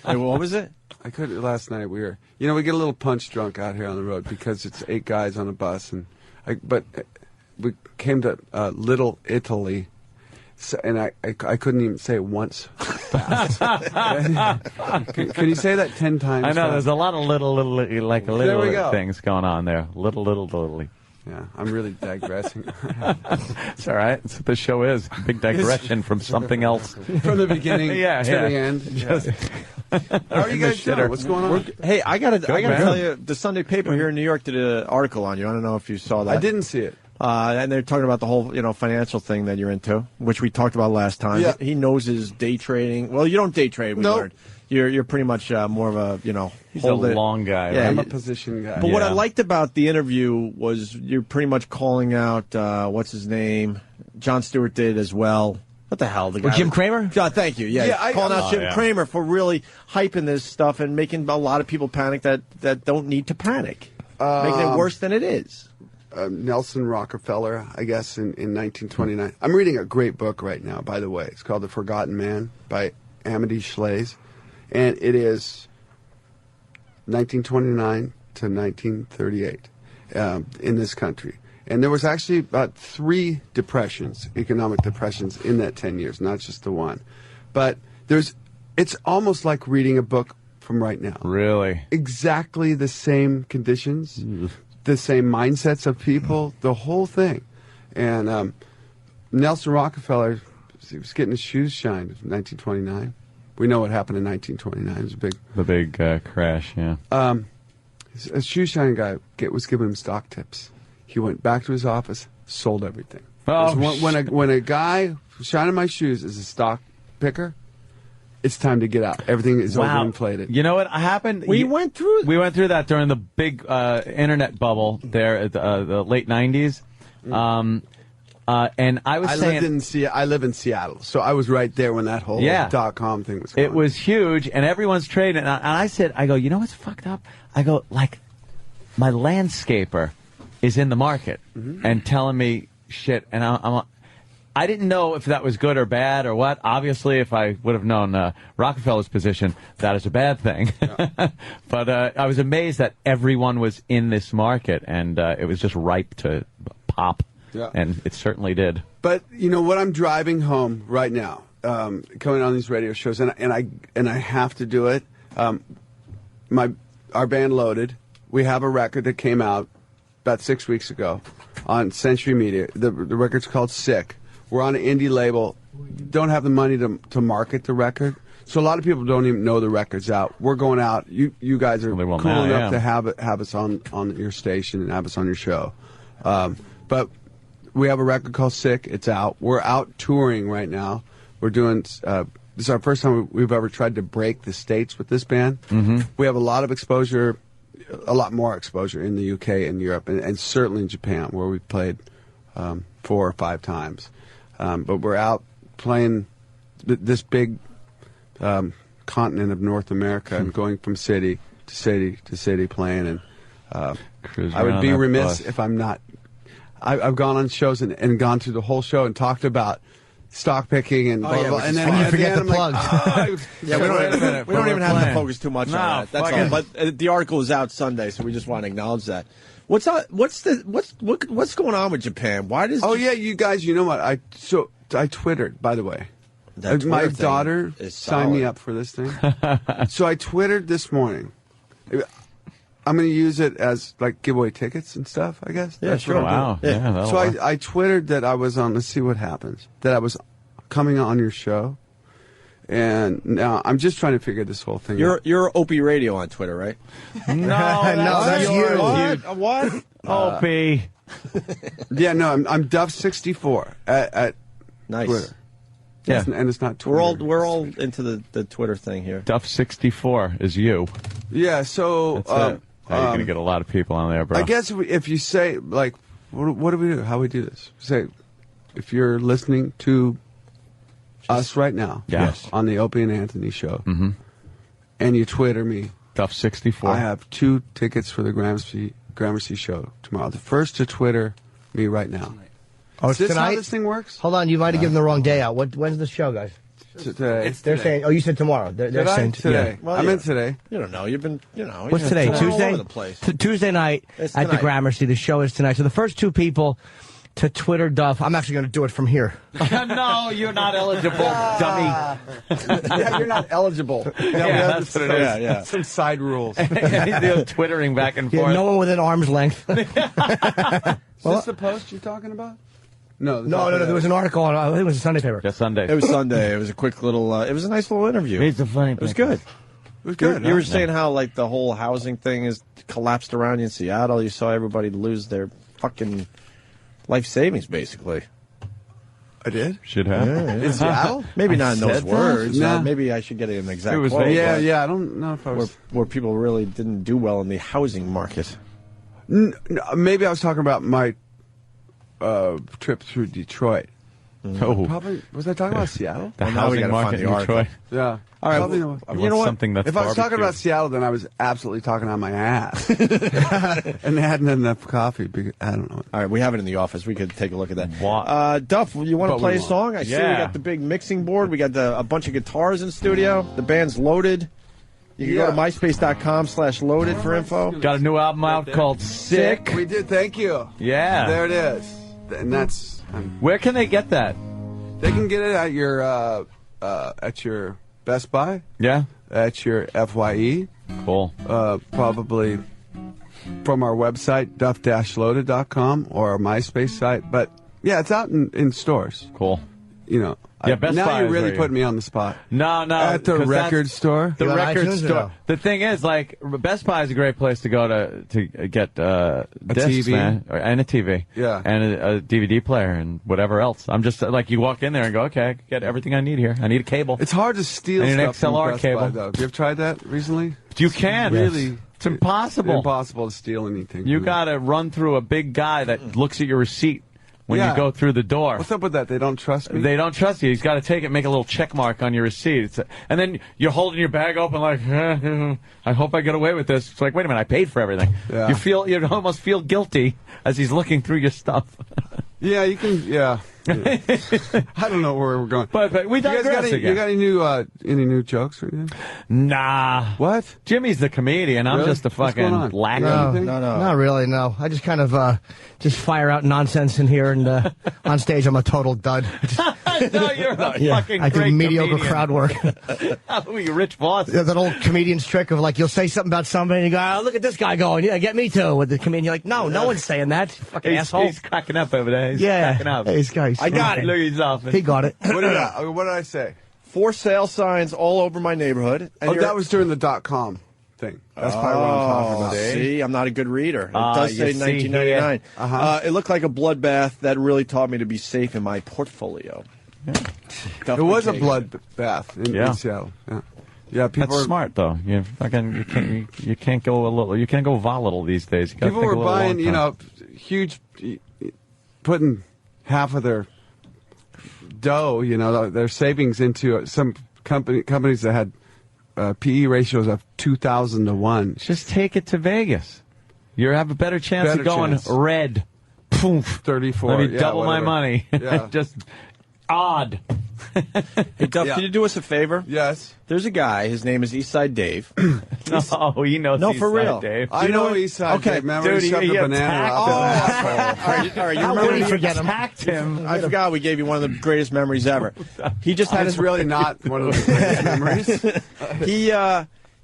Wait, what was it? I could last night. We get a little punch drunk out here on the road because it's 8 guys on a bus, but we came to Little Italy. So, and I couldn't even say it once fast. Can you say that 10 times? I know fast? there's a lot of little There we go. things going on there. Little. Yeah, I'm really digressing. It's all right. That's what the show is. Big digression from something else. From the beginning to the end. Just, How are you guys doing? What's going on? Hey, I gotta tell you, the Sunday paper here in New York did an article on you. I don't know if you saw that. I didn't see it. And they're talking about the whole, financial thing that you're into, which we talked about last time. Yeah. He knows his day trading. Well, you don't day trade. We learned. You're pretty much more of a, He's a long guy. Yeah, right? I'm a position guy. But what I liked about the interview was you're pretty much calling out, what's his name? Jon Stewart did as well. What the hell? The guy Jim Cramer? Thank you. Yeah, calling out Jim Cramer for really hyping this stuff and making a lot of people panic that don't need to panic. Making it worse than it is. Nelson Rockefeller, I guess, in 1929. I'm reading a great book right now, by the way. It's called The Forgotten Man by Amity Shlaes. And it is 1929 to 1938 in this country. And there was actually about 3 depressions, economic depressions, in that 10 years, not just the one. But it's almost like reading a book from right now. Really? Exactly the same conditions, the same mindsets of people, the whole thing. And Nelson Rockefeller, he was getting his shoes shined in 1929. We know what happened in 1929. It was the big crash, yeah. A shoe shining guy was giving him stock tips. He went back to his office, sold everything. Oh, when a guy shining my shoes is a stock picker, it's time to get out. Everything is overinflated. You know what happened? We went through that during the big internet bubble there at the late 90s. And I was saying... I live in Seattle, so I was right there when that whole .com thing was going on. It was huge, and everyone's trading. And I said, you know what's fucked up? I go, my landscaper is in the market and telling me shit, and I didn't know if that was good or bad or what. Obviously, if I would have known Rockefeller's position, that is a bad thing. Yeah. But I was amazed that everyone was in this market, and it was just ripe to pop. Yeah. And it certainly did. But you know what I'm driving home right now, coming on these radio shows, and I have to do it. Our band Loaded, we have a record that came out about 6 weeks ago on Century Media. The record's called Sick. We're on an indie label. Don't have the money to market the record, so a lot of people don't even know the record's out. We're going out. You guys are cool enough to have us on your station and have us on your show, but. We have a record called Sick. It's out. We're out touring right now. We're doing... this is our first time we've ever tried to break the States with this band. Mm-hmm. We have a lot of exposure, a lot more exposure in the UK and Europe, and certainly in Japan, where we've played 4 or 5 times. But we're out playing this big continent of North America and going from city to city to city playing. And I would be remiss if I'm not... I've gone on shows and gone through the whole show and talked about stock picking and blah, blah, and then you forget the plug. We don't even have to focus too much on that. That's all. But the article is out Sunday, so we just want to acknowledge that. What's going on with Japan? Why does? You guys, you know what? I twittered, by the way. My daughter signed me up for this thing, so I twittered this morning. I'm going to use it as, giveaway tickets and stuff, I guess. Yeah, sure. Wow. Yeah, so I twittered that I was on, let's see what happens, that I was coming on your show. And now I'm just trying to figure this whole thing out. You're Opie Radio on Twitter, right? No, that's you. What? Opie. I'm Duff64 at nice. Twitter. Yeah. And it's not Twitter. We're all into the Twitter thing here. Duff64 is you. Yeah, so... That's it. You're going to get a lot of people on there, bro. I guess if you say, what do we do? How we do this? Say, if you're listening to us right now on the Opie and Anthony show, and you Twitter me, Duff64. I have 2 tickets for the Gramercy show tomorrow. The first to Twitter me right now. Oh, is this tonight? how this thing works? Hold on, you might have given the wrong day out. When's the show, guys? Today. They're saying. Oh, you said tomorrow. They're saying today. Yeah. Well, I meant today. You don't know. You've been. What's today? Tuesday. All over the place. Tuesday night at the Gramercy. The show is tonight. So the first 2 people to Twitter Duff. I'm actually going to do it from here. No, you're not eligible, dummy. Yeah, you're not eligible. That's what it is. Yeah. Some side rules. Twittering back and forth. No one within arm's length. this the Post you're talking about? No, No. There was an article on. I think it was a Sunday paper. Yeah, Sunday. It was Sunday. It was a quick little. It was a nice little interview. It's a funny. It was good. It was good. You were saying how like the whole housing thing is collapsed around you in Seattle. You saw everybody lose their fucking life savings, basically. I did. Should have. In Seattle? Maybe not in those said words. that? Nah. Maybe I should get an exact It was quote. vague. Yeah. I don't know if I was. Where people really didn't do well in the housing market. Maybe I was talking about my trip through Detroit. Oh. Probably was I talking about Seattle? The Well, now we housing gotta market find in the article. Detroit. Yeah. All right. Probably Well, not. you know what? Something that's If I was talking barbecue. about Seattle, then I was absolutely talking on my ass, and they hadn't had enough coffee. Because, I don't know. All right, we have it in the office. We could take a look at that. What? Duff, you want to But play we a won't. song? I see we Yeah. got the big mixing board. We got a bunch of guitars in studio. The band's loaded. You can go to myspace.com/loaded for info. Got a new album out called Sick. We did. Thank you. Yeah. There it is. And that's. Where can they get that? They can get it at your Best Buy. Yeah. At your FYE. Cool. Probably from our website, duff-loaded.com, or our MySpace site. But yeah, it's out in stores. Cool. You know. Yeah, Best now Buy you're is really where putting me on the spot. No. At the 'cause record that's- store. The You on record iTunes or store. no? The thing is, like, Best Buy is a great place to go to get discs, TV. man, and a TV, Yeah. and a DVD player and whatever else. I'm just like, you walk in there and go, okay, I can get everything I need here. I need a cable. It's hard to steal I need an stuff from XLR Best cable. Buy, though. Have you ever tried that recently? You can Really. It's impossible. Impossible to steal anything. You from got to run through a big guy that looks at your receipt when Yeah. you go through the door. What's up with that? They don't trust me? They don't trust you. He's got to take it, make a little check mark on your receipt. And then you're holding your bag open like, I hope I get away with this. It's like, wait a minute, I paid for everything. Yeah. You almost feel guilty as he's looking through your stuff. Yeah, you can. Yeah. Yeah. I don't know where we're going. But we you guys digress got again. You got any new jokes or anything? Nah. What? Jimmy's the comedian. I'm Really? just a What's going fucking on? lackey. No, not really. No, I just kind of just fire out nonsense in here, and on stage I'm a total dud. No, you're a fucking I do great mediocre comedian. crowd work. Oh, you rich boss. Yeah, that old comedian's trick of like you'll say something about somebody and you go, oh, look at this guy going, yeah, get me too. With the comedian, you're like, no one's saying that. Fucking asshole. He's cracking up over there. He's Yeah. cracking up. Hey, this guy's I got it. Look at himself. He got it. What did I say? For sale signs all over my neighborhood. And Oh, that was during the .com thing. That's probably what I'm talking about. See, I'm not a good reader. It does say you see 1999. Uh-huh. It looked like a bloodbath that really taught me to be safe in my portfolio. It was a bloodbath in Seattle. Yeah. Yeah, people That's were smart though. You can't go a little. You can't go volatile these days. You gotta people think were a little buying, long time. huge, putting half of their dough, their savings into some companies that had PE ratios of 2,000 to 1. Just take it to Vegas. You have a better chance of going red. Poof. 34. Let me yeah, double my whatever. money. Yeah. Just odd. Hey, Duff, can you do us a favor? Yes. There's a guy. His name is Eastside Dave. Oh, he knows. No, for Eastside real. Dave. I know Eastside. Okay, Dave. Remember dude, he shoved he a banana attacked up his asshole. All right, you How remember would he he forget him? Attacked him. I forgot we gave you one of the greatest memories ever. He just had It's his really not one of the greatest memories.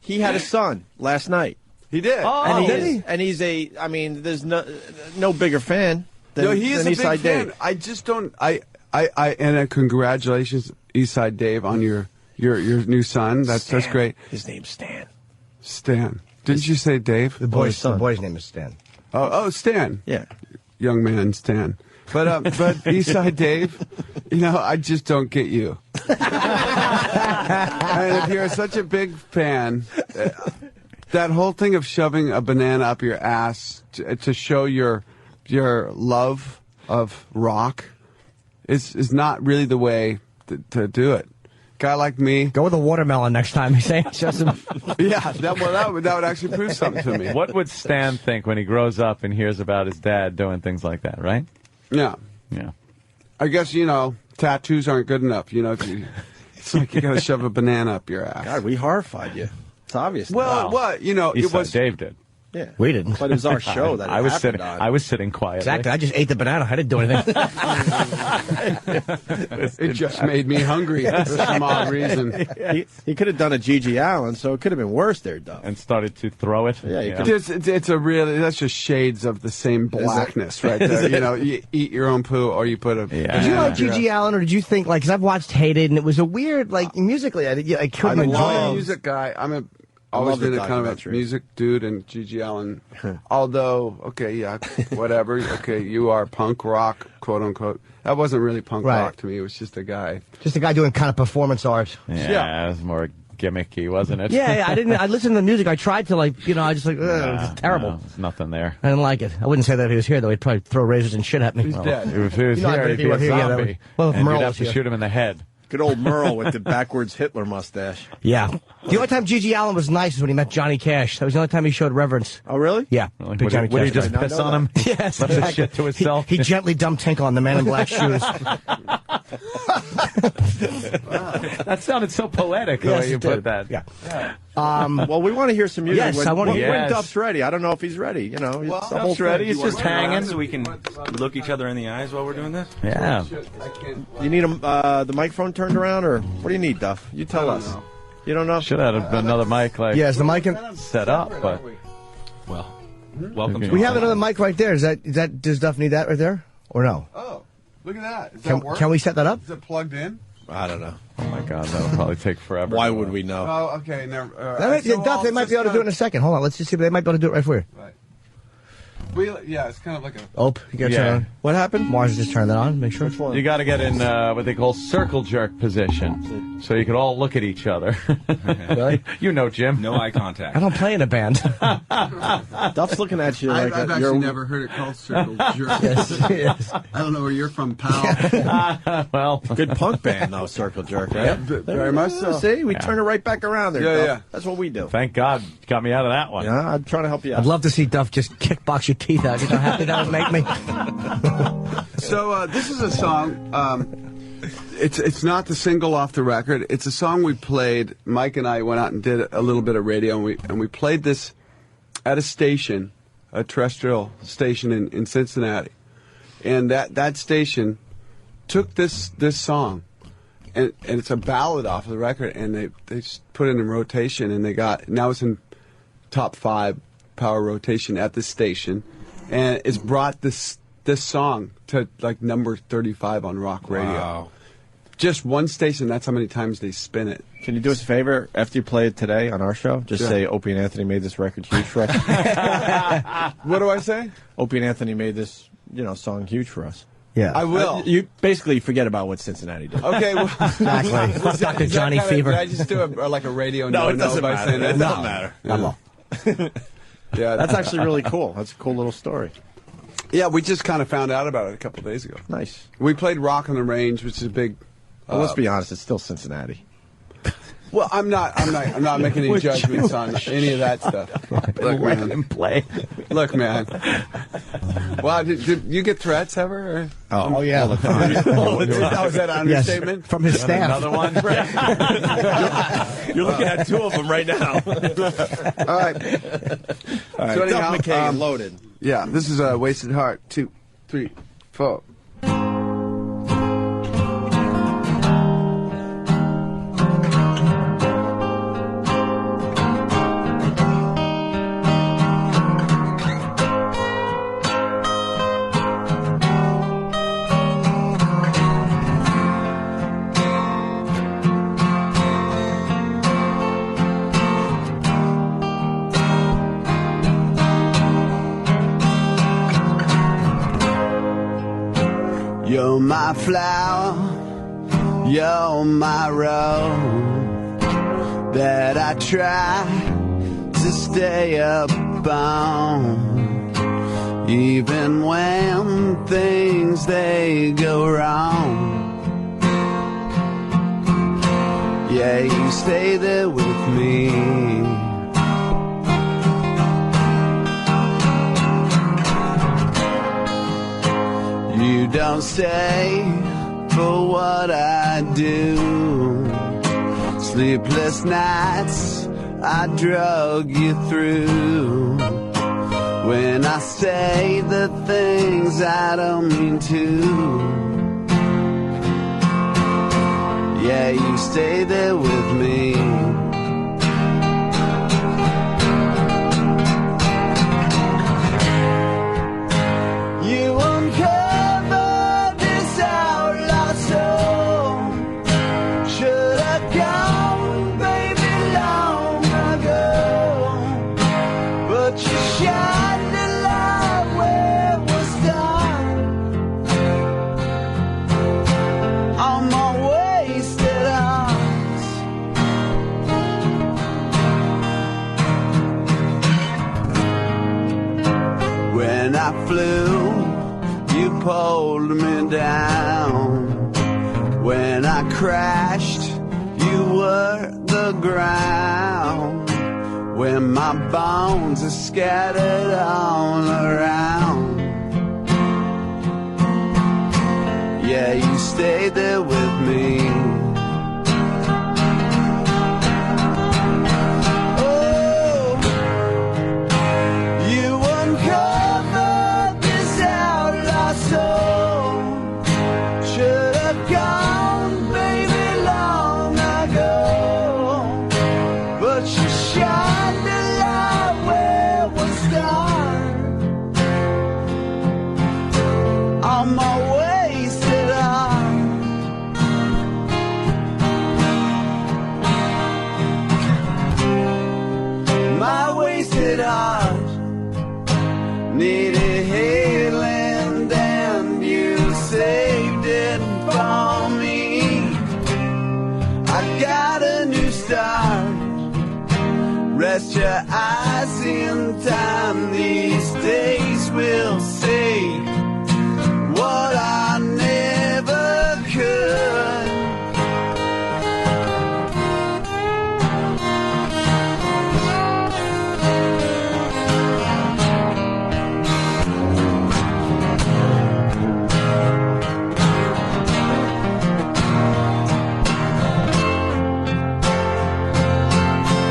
he had a son last night. He did. And did he? And he's there's no bigger fan than, No, he is than a big Eastside fan. Dave. I just don't. And congratulations, Eastside Dave, on your new son. That's great. His name's Stan. Stan. Didn't you say Dave? The boy's name is Stan. Oh, Stan. Yeah. Young man, Stan. But Eastside Dave, I just don't get you. And if you're such a big fan, that whole thing of shoving a banana up your ass to show your love of rock is not really the way to do it. Guy like me, go with a watermelon next time. He's saying, yeah, that would actually prove something to me. What would Stan think when he grows up and hears about his dad doing things like that? Right? Yeah. Yeah. I guess tattoos aren't good enough. It's like you got to shove a banana up your ass. God, we horrified you. It's obvious. Well, now. it was Dave did. Yeah. We didn't. But it was our show that I was happened sitting. on. I was sitting quietly. Exactly. I just ate the banana. I didn't do anything. It just made me hungry for some odd reason. He could have done a Gigi Allen, so it could have been worse there, Duff. And started to throw it. Yeah, you could. It's a really, that's just shades of the same blackness right there. You know, you eat your own poo or you put a... Did you like Gigi Allen, or did you think, like, because I've watched Hated, and it was a weird, like, musically, I couldn't I'm enjoy a it. music guy. Always love the been a kind of a documentary. music dude, and Gigi Allen. Although, okay, yeah, whatever. Okay, you are punk rock, quote unquote. That wasn't really punk rock to me. It was just a guy. Just a guy doing kind of performance art. Yeah, it was more gimmicky, wasn't it? Yeah, I didn't. I listened to the music. I tried to, like, I just like, it was terrible. There's nothing there. I didn't like it. I wouldn't say that if he was here, though. He'd probably throw razors and shit at me. He's dead. If he was here, he'd be a zombie. Well, if and Merle you'd was have to here. shoot him in the head. Good old Merle with the backwards Hitler mustache. Yeah. The only time Gigi Allen was nice was when he met Johnny Cash. That was the only time he showed reverence. Oh, really? Yeah. Like, Big Johnny would he Cash just guy. piss on him? Yes, Left his exactly. shit to himself? He gently dumped Tinkle on the man in black shoes. That sounded so poetic the Yes, way you it put did. that. Yeah. Well, we want to hear some music. Yes, I want to when hear. Duff's ready. I don't know if he's ready. It's the whole Duff's ready. thing. He's just hanging. So we can look each other in the eyes while we're doing this? Yeah. You need the microphone turned around, or what do you need, Duff? You tell us. You don't know? Should have another mic Yes, the mic set up, but well, welcome. We have another mic right there. Does Duff need that right there, or no? Oh, look at that. Is that work? Can we set that up? Is it plugged in? I don't know. Oh my God, that'll probably take forever. Why would we know? Oh, okay. Never. Duff, they might be able to do it in a second. Hold on, let's just see. They might be able to do it right for you. Right. Yeah, it's kind of like a... Oh, you got to turn on. What happened? Mars just turned that on. Make sure. You got to get in what they call circle jerk position, so you can all look at each other. Really? You know, Jim. No eye contact. I don't play in a band. Duff's looking at you like I've actually never heard it called circle jerk. Yes. I don't know where you're from, pal. Well, good punk band though, Circle Jerk, right? Very much so. See, we turn it right back around there. Yeah, Duff. yeah. That's what we do. Thank God, you got me out of that one. Yeah, I'm trying to help you out. I'd love to see Duff just kickbox your teeth out. You know how happy that would make me? So this is a song. It's not the single off the record. It's a song we played. Mike and I went out and did a little bit of radio, and we played this at a station, a terrestrial station in Cincinnati, and that station took this song, and it's a ballad off of the record, and they just put it in rotation, and now it's in top 5 power rotation at the station, and it's brought this song to like number 35 on rock radio. Wow. Just one station, that's how many times they spin it. Can you do us a favor after you play it today on our show? Just say Opie and Anthony made this record huge for us. What do I say? Opie and Anthony made this, song huge for us. Yeah, I will. You basically forget about what Cincinnati did. Okay, well, exactly. Dr. Johnny Fever. Did I just do like a radio no, it doesn't by matter. saying that? It doesn't matter. No. Yeah, that's actually really cool. That's a cool little story. Yeah, we just kind of found out about it a couple of days ago. Nice. We played Rock on the Range, which is a big. Well, let's be honest. It's still Cincinnati. Well, I'm not making any judgments on any of that stuff. Look, man, play. Look, man. Well, did you get threats ever? Or? Oh yeah. Was that an understatement? Yes, from his staff. Another one. You're looking at 2 of them right now. All right. So anyhow, Duff McKagan loaded. Yeah, this is a Wasted Heart. 2, 3, 4. You're my flower, you're my rose that I try to stay up on, even when things they go wrong. Yeah, you stay there with me. You don't stay for what I do. Sleepless nights I drug you through. when I say the things I don't mean to. Yeah, you stay there with me. You uncovered this outlaw soul. Should have gone, baby, long ago. But you shined a light where it was dark. On my wasted arms. When I flew, you pulled me down. When I crashed, you were the ground. When my bones are scattered all around. Yeah, you stayed there with me. Oh, you uncovered this outlaw soul. Should have gone, baby, long ago. But you shined a light where it was dark. On my wasted arm. My wasted heart needed healing, and you saved it for me. I got a new start. Rest your eyes in time. These days will say what I never could.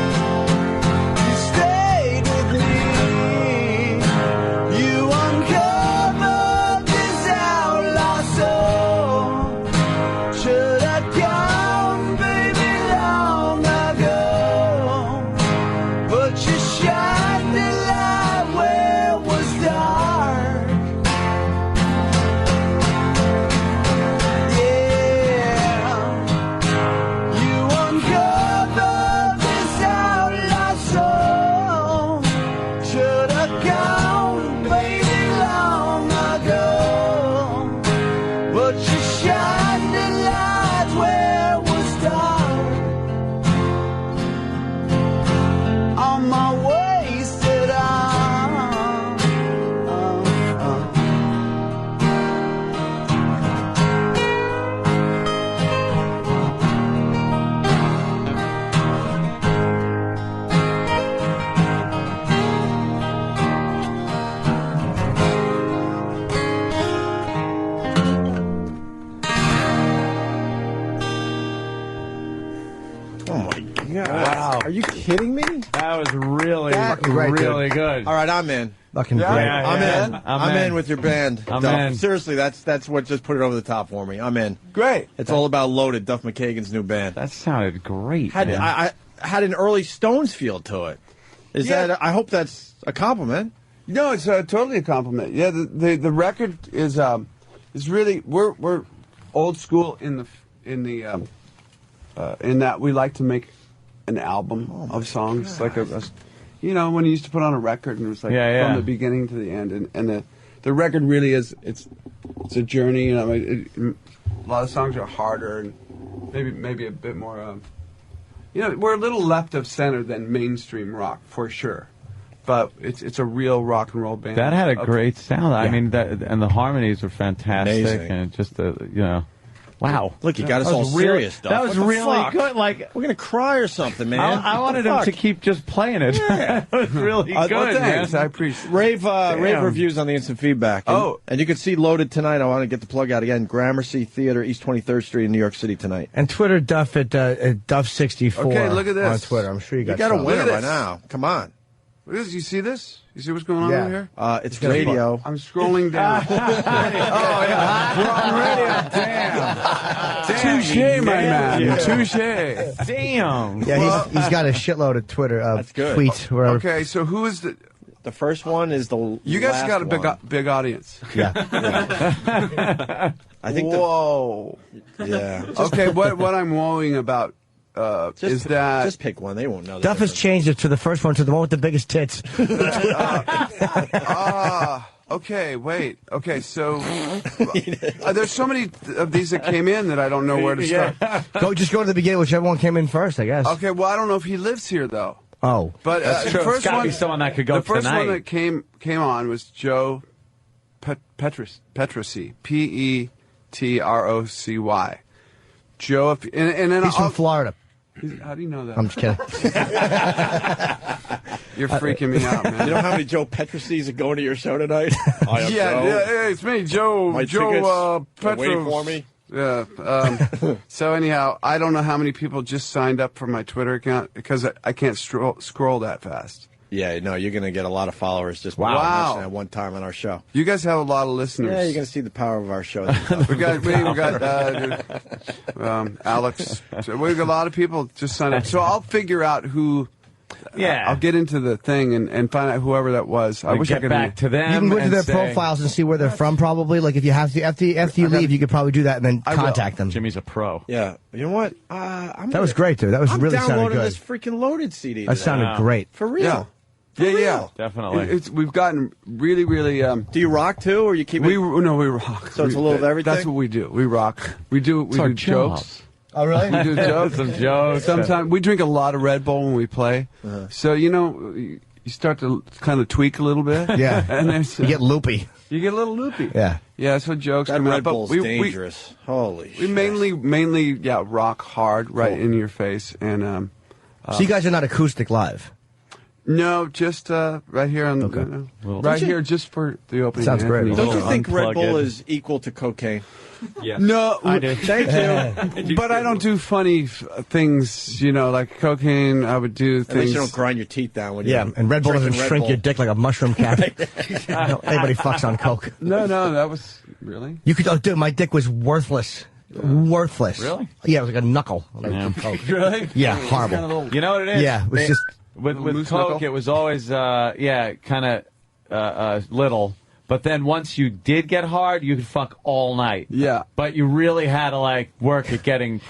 You stayed with me. You uncovered this outlaw soul. Should have gone, baby, long ago. But you shined a light where it was dark. Yeah, you uncovered this outlaw soul. Should have gone, baby, long ago. But you shined a light where it was dark. On my wasted arm. Oh my God! Wow. Are you kidding me? That was really, great, really good. All right, I'm in. Fucking Yeah, great. yeah, I'm yeah. in. I'm in with your band. I'm Duff. in. Seriously, that's what just put it over the top for me. I'm in. Great. It's all about Loaded, Duff McKagan's new band. That sounded great. Had man. I had an early Stones feel to it. Is Yeah. that? I hope that's a compliment. No, it's totally a compliment. Yeah, the record is really we're old school in that we like to make an album of songs, like you know, when you used to put on a record and it was like from the beginning to the end, and the record really is it's a journey. You know, a lot of songs are harder and maybe a bit more. You know, we're a little left of center than mainstream rock for sure, but it's a real rock and roll band. That had a great sound. I Yeah. mean, and the harmonies were fantastic, Amazing. and just wow. Look, you got us all serious stuff. That was What the really fuck? good. Like, we're gonna cry or something, man. I wanted him to keep just playing it. Yeah. That was really good, thanks. man. I appreciate rave reviews on the instant feedback. And you can see Loaded tonight. I want to get the plug out again. Gramercy Theater, East 23rd Street in New York City tonight. And Twitter Duff at Duff64. Okay, look at this on Twitter. I'm sure you got a some. winner by now. Come on. What is? You see this? You see what's going on over here? It's radio. I'm scrolling down. Damn. Touche, my man. Touche. Damn. Yeah, he's got a shitload of Twitter tweets. Wherever. Okay, so who is the? The first one is the. You guys last got a one. big audience. Yeah. I think. Whoa. Yeah. Okay, what I'm worrying about is that just pick one. They won't know. Duff has changed it to the first one to the one with the biggest tits. Okay, wait. Okay, so there's so many of these that came in that I don't know where to start. Just go to the beginning, whichever one came in first, I guess. Okay, well I don't know if he lives here though. Oh, but that's true. The first It's gotta one, be someone that could go the first tonight. one that came on was Joe Petrosi, Petrocy. Joe, and then he's from Florida. How do you know that? I'm just kidding. You're freaking me out, man. You know how many Joe Petrocies are going to your show tonight? Yeah, it's me, Joe. My Joe tickets, waiting Petros. for me. Yeah. So anyhow, I don't know how many people just signed up for my Twitter account because I can't scroll that fast. Yeah, no, you're going to get a lot of followers just Wow. at one time on our show. You guys have a lot of listeners. Yeah, you're going to see the power of our show. we got Alex. So we got a lot of people just signed up. So I'll figure out who. Yeah. I'll get into the thing and find out whoever that was. I wish I get could back to them. You can go to and their say, profiles and see where they're from, probably. Like, if you have to, after you leave, you could probably do that and then contact them. Jimmy's a pro. Yeah. You know what? That was great, dude. That was I'm really sounded downloading good. this freaking loaded CD. That sounded great. For real. Yeah. For real. Yeah. Definitely. We've gotten really. Do you rock too, or you keep it? We rock. So it's a little of everything? That's what we do. We rock. We do jokes. Oh, really? We do jokes. Some jokes. Sometimes we drink a lot of Red Bull when we play. So you start to kind of tweak a little bit. Yeah. And you get loopy. You get a little loopy. Yeah. Yeah. So jokes That come out. Red But Bull's dangerous. Holy we shit. mainly rock hard right in your face and. So you guys are not acoustic live? No, just right here on right here just for the opening. Sounds great. Don't you think Red Bull is equal to cocaine? Yes. No, I do. Thank you. But I don't do funny things, like cocaine. I would do At things. least you don't grind your teeth down when Yeah, you're and Red Bull doesn't drinking Red shrink Bull. your dick like a mushroom cap. Anybody fucks on coke. No, that was really. You could. Oh, dude, my dick was worthless. Worthless. Really? Yeah, it was like a knuckle. Like coke. Really? Yeah, horrible. You know what it is? Yeah, it was just. With loose Coke, knuckle? it was always, kind of little. But then once you did get hard, you could fuck all night. Yeah. But you really had to, work at getting...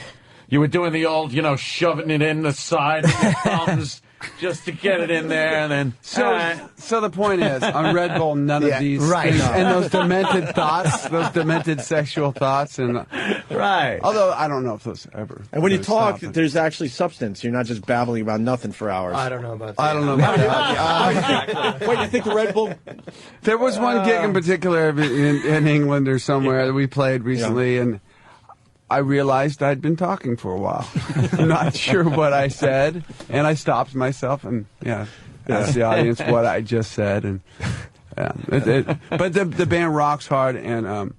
You were doing the old, shoving it in the side of your thumbs just to get it in there, and then... So the point is, on Red Bull, none of these right, things, no. and those demented thoughts, those demented sexual thoughts, and Right. although I don't know if those ever. And when you really talk, stop. there's actually substance. You're not just babbling about nothing for hours. I don't know about that. I don't know about that. What, you think the Red Bull... There was one gig in particular in England or somewhere that we played recently, and I realized I'd been talking for a while. Not sure what I said, and I stopped myself and asked the audience what I just said, and but the band rocks hard, and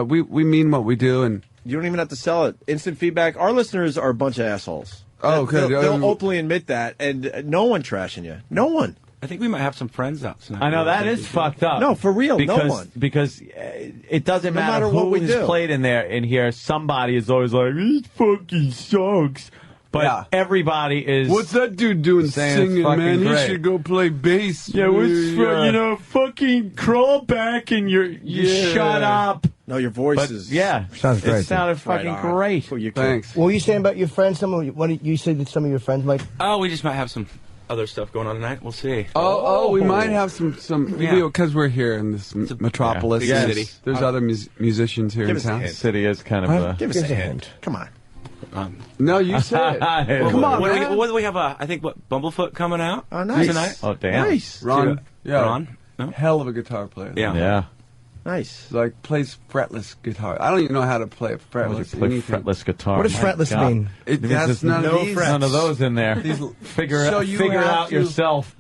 we mean what we do, and You don't even have to sell it. Instant feedback. Our listeners are a bunch of assholes. Oh, okay. They'll openly admit that, and no one trashing you. No one. I think we might have some friends out tonight. I know, that is fucked up. No, for real, because, no one. Because it doesn't No matter matter what who we has do. played in here, somebody is always like, it fucking sucks. But everybody is... what's that dude doing saying it's singing, fucking man? great. He should go play bass. Yeah, fucking crawl back and you shut up. No, your voice But, is... Sounds great. It sounded Right fucking on. great. Well, you Thanks. What were you saying about your friends? You said that some of your friends might. Oh, we just might have some other stuff going on tonight. We'll see. We might have some because we're here in this metropolis. big city. There's other musicians here Give in us a town. hint. City is kind of... Give us a hint. Come on. No, you said it. Come on, man. What do we have? I think Bumblefoot coming out Oh, nice. tonight. Oh, damn. Nice. Ron, Ron? No? hell of a guitar player. Yeah. Yeah. Nice. Like plays fretless guitar. I don't even know how to play a You fretless play anything. fretless guitar. What does My fretless God. mean? It means has there's none no of these. None of those in there. Figure So it you figure it have out to- yourself.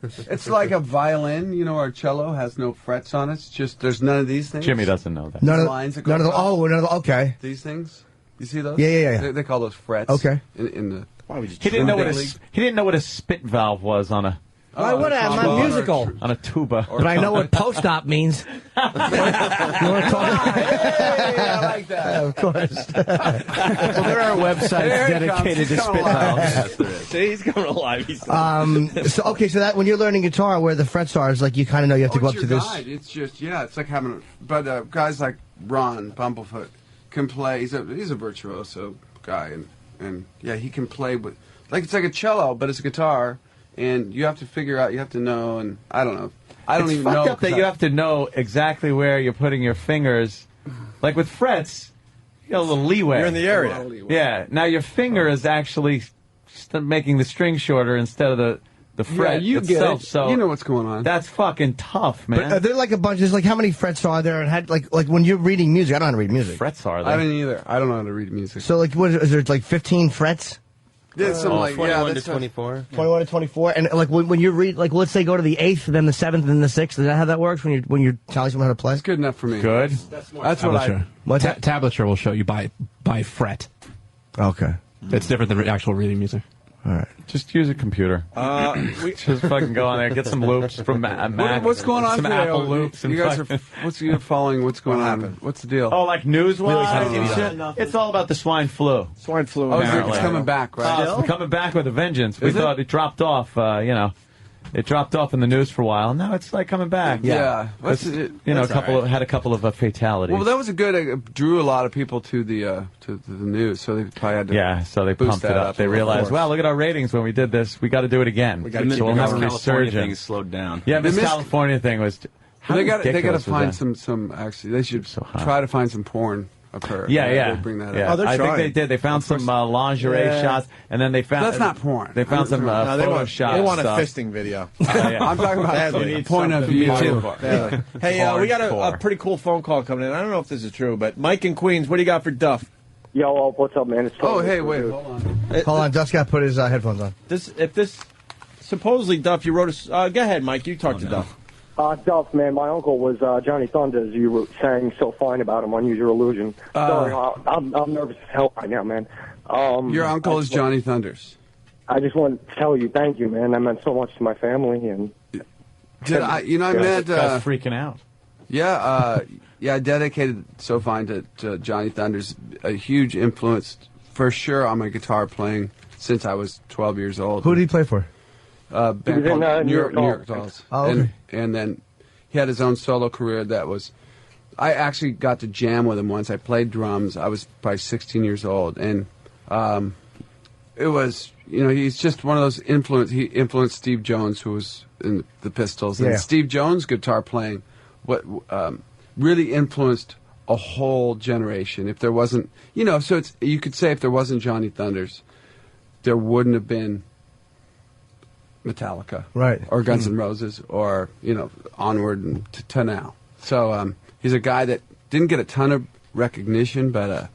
It's like a violin, or a cello has no frets on it. It's just there's none of these things. Jimmy doesn't know that. None of Lines that go none of the. across. Oh, none of the. Okay. These things. You see those? Yeah. They call those frets. Okay. In the Why would you He didn't know what Big league. he didn't know what a spit valve was on a I would have. I'm musical. On a tuba. But I know what post-op means. You want to talk? Hey, I like that. Of course. Well, there are websites dedicated to spitballs. See, he's coming alive. So that when you're learning guitar, where the frets are, is like you kind of know you have to go up to this. Guide. It's just it's like having. But guys like Ron Bumblefoot can play. He's a virtuoso guy, and he can play with it's like a cello, but it's a guitar. And you have to figure out, you have to know, and I don't know. I don't even know. It's fucked up that you have to know exactly where you're putting your fingers. Like with frets, you got a little leeway. You're in the area. Yeah. Now your finger is actually making the string shorter instead of the fret itself. Get it. So you know what's going on. That's fucking tough, man. But are there like a bunch? There's like how many frets are there? And like when you're reading music, I don't know how to read music. Frets are there? I don't either. I don't know how to read music. So like, what is there? Like 15 frets? There's some like 21 to 24. 21 to 24, and like when you read, like let's say go to the 8th, then the 7th, then the 6th. Is that how that works when you're telling someone how to play? It's good enough for me. Good. That's what I. Tablature will show you by fret. Okay. It's different than actual reading music. All right. Just use a computer. Just fucking go on there, get some loops from Mac. What's going on some today? Apple loops. You guys are following what's going on. What's the deal? Oh, like news-wise? It's all about the swine flu. Swine flu. Oh, it's coming back, right? It's coming back with a vengeance. We thought it dropped off, It dropped off in the news for a while. Now it's like coming back. Yeah. Had a couple of fatalities. Well, that was a good. Drew a lot of people to the news, so they probably had to. Yeah, so they pumped it up. They realized, well, look at our ratings when we did this. We got to do it again. So we'll have a resurgence. Thing slowed down. Yeah, Miss California thing was. They got to find some. Actually, they should try to find some porn. Yeah. Bring that up. Oh, I think they did. They found some lingerie shots, and then they found. That's not porn. They found some photo shots. They want a fisting video. I'm talking about the point of view. Hey, we got a pretty cool phone call coming in. I don't know if this is true, but Mike in Queens, what do you got for Duff? Yo, what's up, man? It's hey, wait, hold on. Hold on, Duff's got to put his headphones on. Supposedly, Duff, you wrote a. Go ahead, Mike. You talk to Duff. Duff, man, my uncle was Johnny Thunder, as you were saying so fine about him on Use Your Illusion. Sorry, I'm nervous as hell right now, man. Your uncle is Johnny Thunders. I just want to tell you thank you, man. That meant so much to my family. And I met... guy's freaking out. Yeah, I dedicated So Fine to Johnny Thunders. A huge influence, for sure, on my guitar playing since I was 12 years old. Who did he play for? Band called New York Dolls. Oh, okay. And then he had his own solo career that was... I actually got to jam with him once. I played drums. I was probably 16 years old. And it was... he's just one of those He influenced Steve Jones, who was in the Pistols. And Steve Jones' guitar playing really influenced a whole generation. If there wasn't... so you could say if there wasn't Johnny Thunders, there wouldn't have been... Metallica, right, or Guns N' Roses, or onward and to now. So he's a guy that didn't get a ton of recognition, but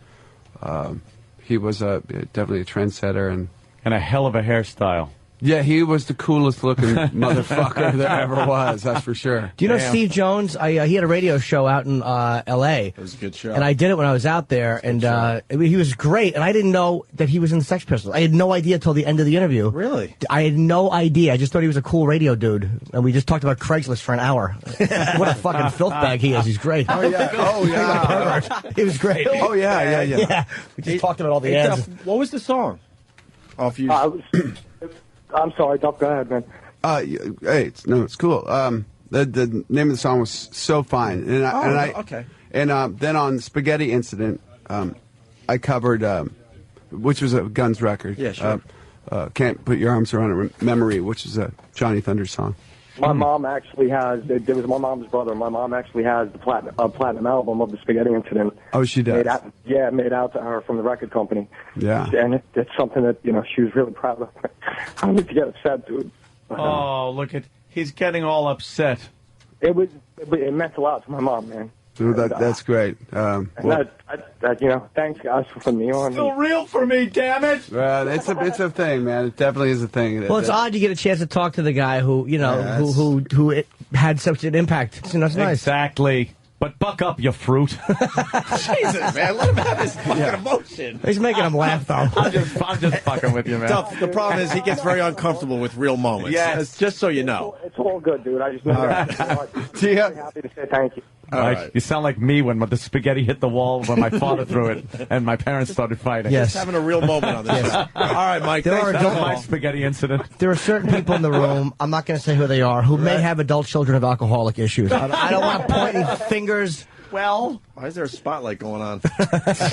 he was definitely a trendsetter and a hell of a hairstyle. Yeah, he was the coolest looking motherfucker there ever was. That's for sure. Do you know Steve Jones? He had a radio show out in L.A. It was a good show. And I did it when I was out there, and he was great. And I didn't know that he was in the Sex Pistols. I had no idea till the end of the interview. Really? I had no idea. I just thought he was a cool radio dude. And we just talked about Craigslist for an hour. What a fucking filth bag he is. He's great. Oh, yeah. Oh, yeah. He was great. Oh, yeah. Yeah. We just talked about all the ads. What was the song? I'm sorry, Duff, go ahead, man. Hey, it's cool. The name of the song was So Fine. Okay. And then on Spaghetti Incident, I covered, which was a Guns record. Yeah, sure. Can't Put Your Arms Around a Memory, which is a Johnny Thunder song. My mom actually has, it was my mom's brother, my mom actually has the platinum album of the Spaghetti Incident. Oh, she does? Made out to her from the record company. Yeah. And it's something that, she was really proud of. I don't need to get upset, dude. Oh, look at, he's getting all upset. It meant a lot to my mom, man. Dude, that's great. Thanks, guys, for putting me on. Still real for me, damn it! It's a thing, man. It definitely is a thing. Well, it's odd you get a chance to talk to the guy who, who had such an impact. It's nice. Exactly. But buck up, you fruit. Jesus, man, let him have his fucking emotion. He's making him laugh, though. I'm just fucking with you, man. Duff, the problem is he gets very uncomfortable with real moments. Yes. Just so you know. It's all good, dude. I just See ya. happy to say thank you. All right. You sound like me when the spaghetti hit the wall when my father threw it and my parents started fighting. Just having a real moment on this. All right, Mike. There Thanks are for That was the my call. spaghetti incident. There are certain people in the room, I'm not going to say who they are, who may have adult children of alcoholic issues. I don't want to point any fingers. Well, why is there a spotlight going on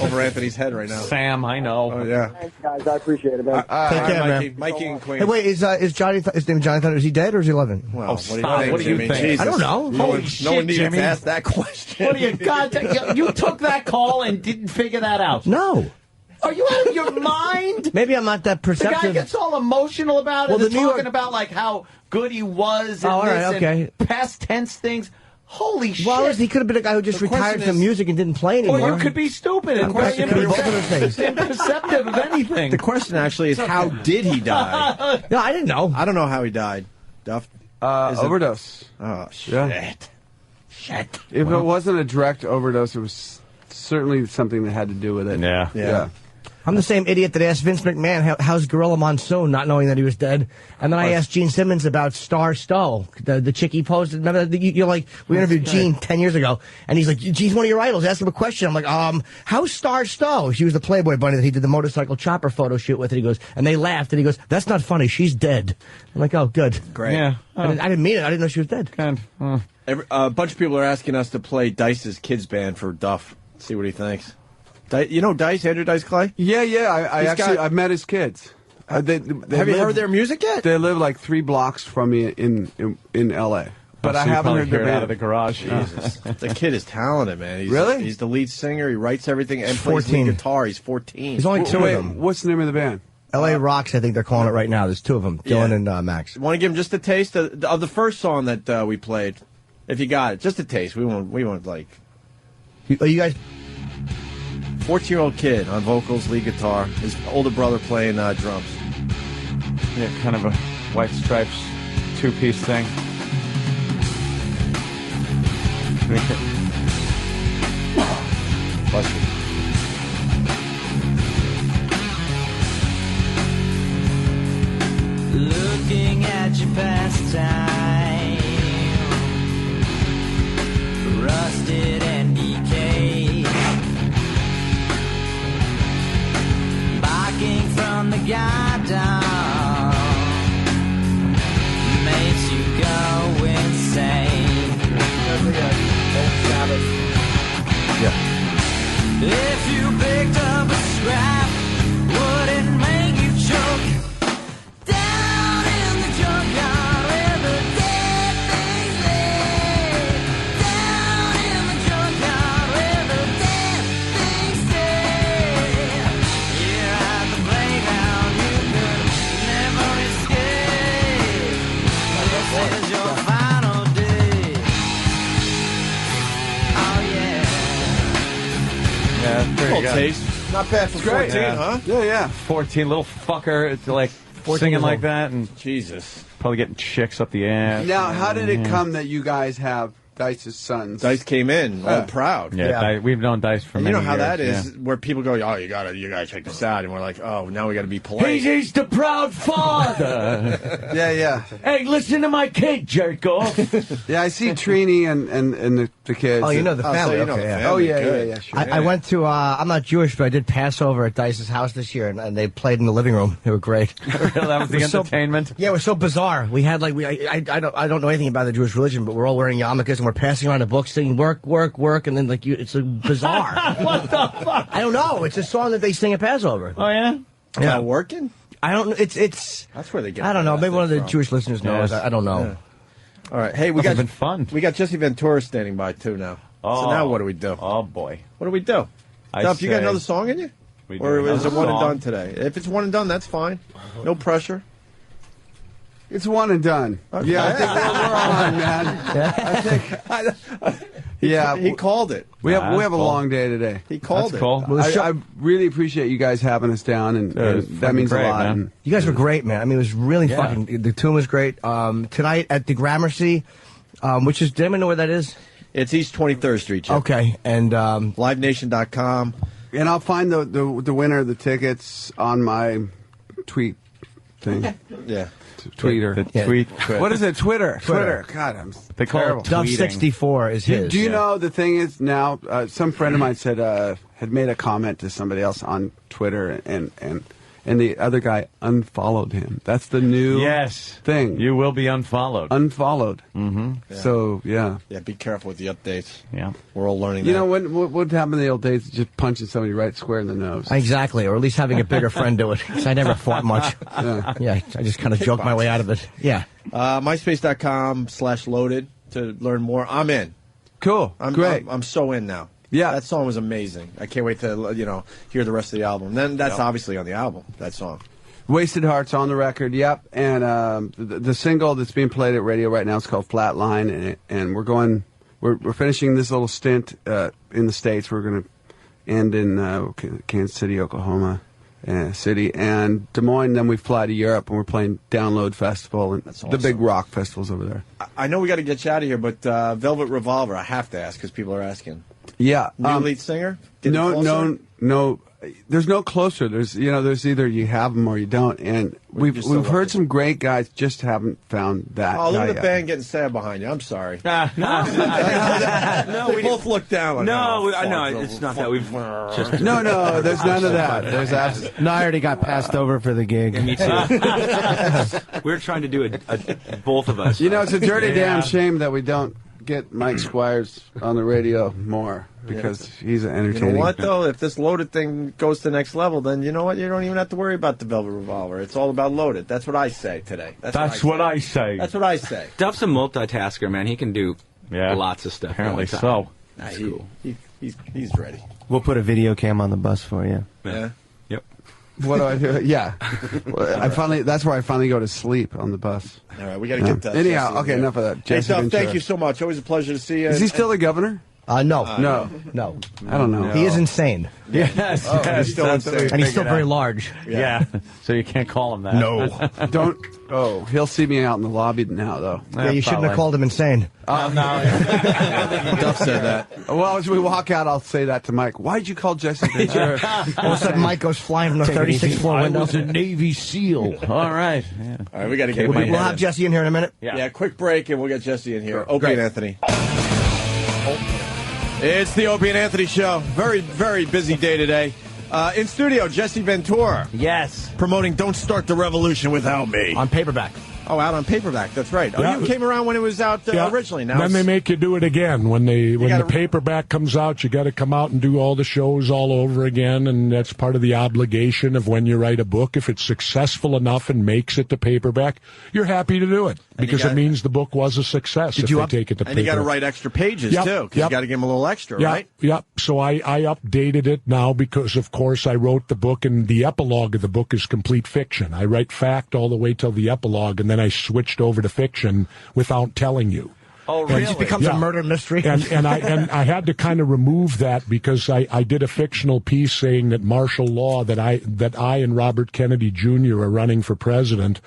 over Anthony's head right now? Sam, I know. Oh, yeah. Thanks, guys. I appreciate it, man. Take care, Mikey, man. Mikey and Queen. Hey, wait, is Johnny? His name Johnny Thunder? Is he dead or is he living? Well, stop. What do you think? Jesus. I don't know. No one shit, needed Jimmy. to ask that question. What do you got? You took that call and didn't figure that out. No. Are you out of your mind? Maybe I'm not that The perceptive. guy gets all emotional about it. Well, and the New talking York- about like how good he was and Oh, all right, this okay. and past tense things. Holy shit. Well, he could have been a guy who just The question retired from is- music and didn't play anymore. Or you could be stupid and It could be both of those things. imperceptive of anything. The question actually is, how did he die? No, I didn't know. I don't know how he died. Duff? Overdose. Oh, shit. Yeah. Shit. If it wasn't a direct overdose, it was certainly something that had to do with it. Yeah. I'm the same idiot that asked Vince McMahon how's Gorilla Monsoon, not knowing that he was dead. And then I asked Gene Simmons about Star Stowe, the chick he posted. Remember, you're like, we interviewed Gene 10 years ago, and he's like, Gene's one of your idols. Ask him a question. I'm like, how's Star Stowe? She was the Playboy bunny that he did the motorcycle chopper photo shoot with. And he goes, and they laughed, and he goes, that's not funny. She's dead. I'm like, oh, good. Great. Yeah. I didn't mean it. I didn't know she was dead. A bunch of people are asking us to play Dice's kids band for Duff. See what he thinks. You know Dice, Andrew Dice Clay? Yeah. I've met his kids. Have you heard their music yet? They live like 3 blocks from me in L.A. But I haven't heard their it out of band. the garage. Jesus. The kid is talented, man. Really? He's the lead singer. He writes everything and He's plays 14. lead guitar. He's 14. There's only two Wait, of them. what's the name of the band? L.A. Rocks, I think they're calling it right now. There's 2 of them, Dylan and Max. Want to give him just a taste of the first song that we played? If you got it, just a taste. We won't like. You guys. 14-year-old kid on vocals, lead guitar. His older brother playing drums. Yeah, kind of a White Stripes 2-piece thing. Bless you. Looking at your pastime, rusted and decayed, barking from the guard down, makes you go insane. If you picked up a scrap, would it make you choke? Down in the junkyard where the dead things lay. Down in the junkyard where the dead things stay. Here at the playground you could never escape. This is your final day. Oh yeah. Yeah, pretty Little good. taste. Not bad for 14, huh? Yeah. 14, little fucker. It's like singing like that and Jesus. probably getting chicks up the ass. Now, how did it come that you guys have Dice's sons? Dice came in all proud. Yeah, we've known Dice for And you many know how years, that is, yeah. where people go, oh, you gotta check this out, and we're like, oh, now we gotta be polite. He's the proud father. Yeah. Hey, listen to my kid, jerk off. Yeah, I see Trini and the kids. Oh, you know the family. you know Okay, the yeah. family. Oh, yeah, Good. yeah, sure. I went to, I'm not Jewish, but I did Passover at Dice's house this year, and they played in the living room. They were great. That was the It was so- entertainment. Yeah, it was so bizarre. We had like I don't know anything about the Jewish religion, but we're all wearing yarmulkes and we're passing around a book singing work, and then like it's bizarre. What the fuck? I don't know. It's a song that they sing at Passover. Oh, yeah? Yeah, Working? I don't. It's. That's where they get. I don't know. that Maybe one of the from. Jewish listeners knows. Yes. I don't know. Yeah. All right. Hey, we Must have got been fun. We got Jesse Ventura standing by too now. So now what do we do? Oh, boy. What do we do? I Duff, you got say another song in you? we do Or is another it one and song. done today? If it's one and done, that's fine. No pressure. It's one and done. Okay. Yeah, I think we're on, man. I think. Yeah, He called it. we have a cool. long day today. He called That's it. cool. I really appreciate you guys having us down, and it's that means fucking a lot. great, man. And- You guys were great, man. I mean, it was really Yeah. fucking. The tune was great. Tonight at the Gramercy, which is. Does anyone know where that is? It's East 23rd Street, Jim. Okay, and LiveNation.com. And I'll find the winner of the tickets on my tweet thing. Yeah. Twitter. The tweet. What is it? Twitter. God, They call terrible. it tweeting. Duff64 is his. Do you know the thing is now? Some friend of mine said had made a comment to somebody else on Twitter, and the other guy unfollowed him. That's the new thing. You will be unfollowed. Unfollowed. Mm-hmm. Yeah. So yeah. Yeah, be careful with the updates. Yeah. We're all learning You that. know what happened in the old days? Just punching somebody right square in the nose. Exactly, or at least having a bigger friend do it. Because I never fought much. Yeah, I just kind of joked my way out of it. Yeah. MySpace.com/loaded to learn more. I'm in. Cool. Great. I'm so in now. Yeah. That song was amazing. I can't wait to, hear the rest of the album. Then that's obviously on the album, that song. Wasted Hearts on the record, yep. And the single that's being played at radio right now is called Flatline, and we're finishing this little stint in the States. We're going to end in Kansas City, Oklahoma City, and Des Moines. Then we fly to Europe, and we're playing Download Festival and the big rock festivals over there. I know we got to get you out of here, but Velvet Revolver, I have to ask because people are asking. Yeah. New lead singer? No. There's no closer. There's either you have them or you don't, and we've heard some great guys, just haven't found that. Oh, look guy at the yet. band getting sad behind you. I'm sorry. No, we both looked down. No, it's not that. We've just No, there's none of that. There's No, I already got passed over for the gig. me too. We're trying to do both of us. It's a dirty damn shame that we don't get Mike Squires on the radio more because he's an entertaining. You know what, though? If this Loaded thing goes to the next level, then you know what? You don't even have to worry about the Velvet Revolver. It's all about Loaded. That's what I say today. That's what I say. That's what I say. Duff's a multitasker, man. He can do lots of stuff. Apparently at one so. time. That's He- cool. He's ready. We'll put a video cam on the bus for you. Yeah. Yep. What do I do? Yeah, that's where I finally go to sleep on the bus. All right, we got to get that. Anyhow, Jesse in okay, here. enough of that. Hey, Jesse Duff, Ventura. thank you so much. Always a pleasure to see you. Is he still the governor? No. No. I don't know. He is insane. Yes. He's still insane. And he's still very large. Yeah. So you can't call him that. No. Don't. Oh, he'll see me out in the lobby now, though. Yeah, you shouldn't have called him insane. Oh, no. Duff said that. Well, as we walk out, I'll say that to Mike. Why'd you call Jesse Ventura? All of a sudden, Mike goes flying from the 36th floor window. I was a Navy SEAL. All right. Yeah. All right, we got to get We'll have Jesse in here in a minute. Yeah, quick break, and we'll get Jesse in here. Sure. Opie Great. and Anthony. It's the Opie and Anthony Show. Very, very busy day today. In studio, Jesse Ventura. Yes. Promoting Don't Start the Revolution Without Me. On paperback. Oh, out on paperback. That's right. Oh, Yeah. you came around when it was out originally. Now then they it's- make you do it again when the paperback comes out. You got to come out and do all the shows all over again, and that's part of the obligation of when you write a book. If it's successful enough and makes it to paperback, you're happy to do it because it means the book was a success. Did if you they take it to and you got to paperback. write extra pages too, because you got to give them a little extra, right? Yep. So I updated it now because, of course, I wrote the book, and the epilogue of the book is complete fiction. I write fact all the way till the epilogue, and then I switched over to fiction without telling you. Oh, really? It just becomes a murder mystery. And I had to kind of remove that because I did a fictional piece saying that martial law, that I and Robert Kennedy Jr. are running for president,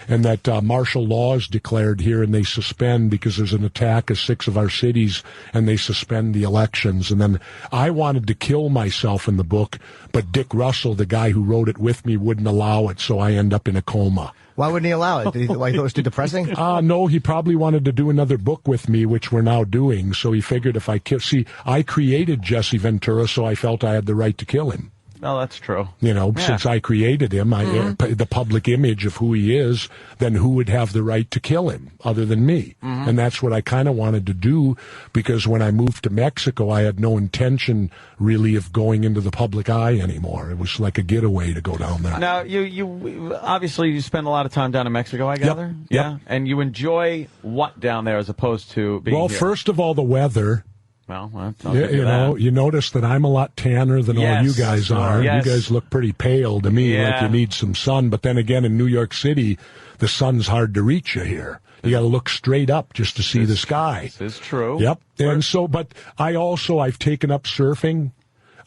and that martial law is declared here, and they suspend because there's an attack of 6 of our cities, and they suspend the elections. And then I wanted to kill myself in the book, but Dick Russell, the guy who wrote it with me, wouldn't allow it, so I end up in a coma. Why wouldn't he allow it? Did he thought it was too depressing? No, he probably wanted to do another book with me, which we're now doing. So he figured if I kill... See, I created Jesse Ventura, so I felt I had the right to kill him. No, that's true. Since I created him, the public image of who he is, then who would have the right to kill him other than me? Mm-hmm. And that's what I kind of wanted to do, because when I moved to Mexico, I had no intention really of going into the public eye anymore. It was like a getaway to go down there. Now, you obviously you spend a lot of time down in Mexico, I gather? Yep. Yeah. And you enjoy what down there as opposed to being Well, here? first of all, the weather. Well, you notice that I'm a lot tanner than all you guys are. Yes. You guys look pretty pale to me, like you need some sun. But then again, in New York City, the sun's hard to reach you here. You got to look straight up just to see the sky. This is true. Yep. And so, but I've taken up surfing.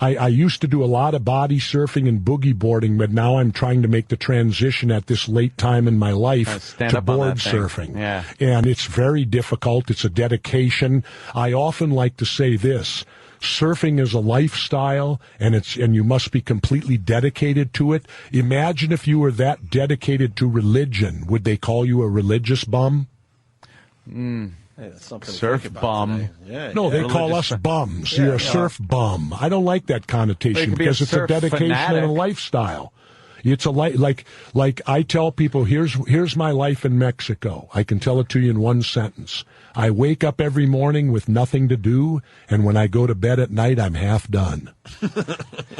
I used to do a lot of body surfing and boogie boarding, but now I'm trying to make the transition at this late time in my life to board surfing. Yeah. And it's very difficult. It's a dedication. I often like to say this. Surfing is a lifestyle, and you must be completely dedicated to it. Imagine if you were that dedicated to religion. Would they call you a religious bum? Hey, that's something to Surf think about bum. today. Yeah, No, they call religious us bums. Yeah, You're a yeah. surf bum. I don't like that connotation They could be a because it's a surf dedication and a fanatic. lifestyle. It's a like I tell people, here's my life in Mexico. I can tell it to you in one sentence. I wake up every morning with nothing to do, and when I go to bed at night, I'm half done.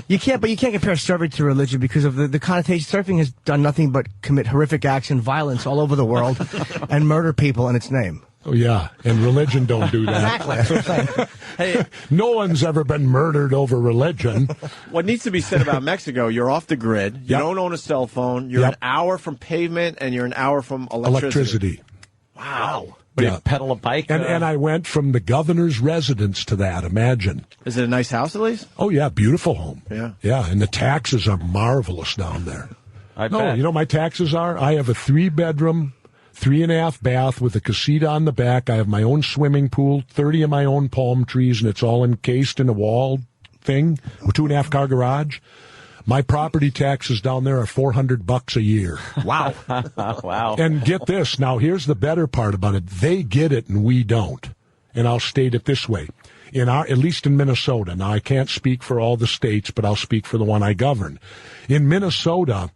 You can't compare surfing to religion because of the connotation. Surfing has done nothing but commit horrific acts and violence all over the world and murder people in its name. Oh, yeah, and religion don't do that. Exactly, that's what I'm saying. Hey, No one's ever been murdered over religion. what needs to be said about Mexico, you're off the grid. You Yep. don't own a cell phone. You're Yep. an hour from pavement, and you're an hour from electricity. Wow. What do you pedal a bike? And I went from the governor's residence to that, imagine. Is it a nice house, at least? Oh, yeah, beautiful home. Yeah. Yeah, and the taxes are marvelous down there. I No, bet. you know what my taxes are? I have a 3-bedroom, 3.5 bath with a casita on the back. I have my own swimming pool, 30 of my own palm trees, and it's all encased in a wall thing, a 2.5-car garage. My property taxes down there are $400 a year. Wow. Wow. And get this. Now, here's the better part about it. They get it and we don't. And I'll state it this way. At least in Minnesota. Now, I can't speak for all the states, but I'll speak for the one I govern. In Minnesota,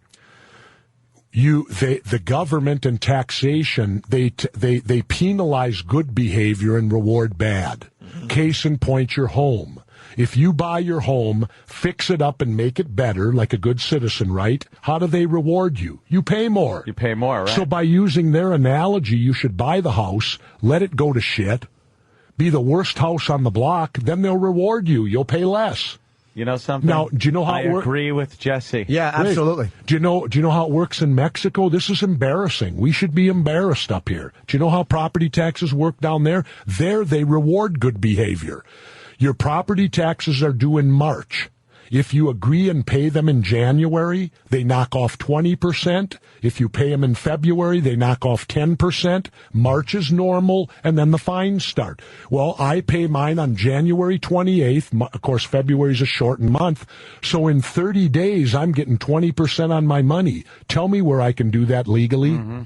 the government and taxation, they penalize good behavior and reward bad. Case in point, your home. If you buy your home, fix it up and make it better, like a good citizen, right? How do they reward you? You pay more. You pay more, right? So by using their analogy, you should buy the house, let it go to shit, be the worst house on the block, then they'll reward you. You'll pay less. You know something? Now, do you know how I it works? agree with Jesse. Yeah, absolutely. Do you know how it works in Mexico? This is embarrassing. We should be embarrassed up here. Do you know how property taxes work down there? There they reward good behavior. Your property taxes are due in March. If you agree and pay them in January, they knock off 20%. If you pay them in February, they knock off 10%. March is normal, and then the fines start. Well, I pay mine on January 28th. Of course, February is a shortened month. So in 30 days, I'm getting 20% on my money. Tell me where I can do that legally. Mm-hmm.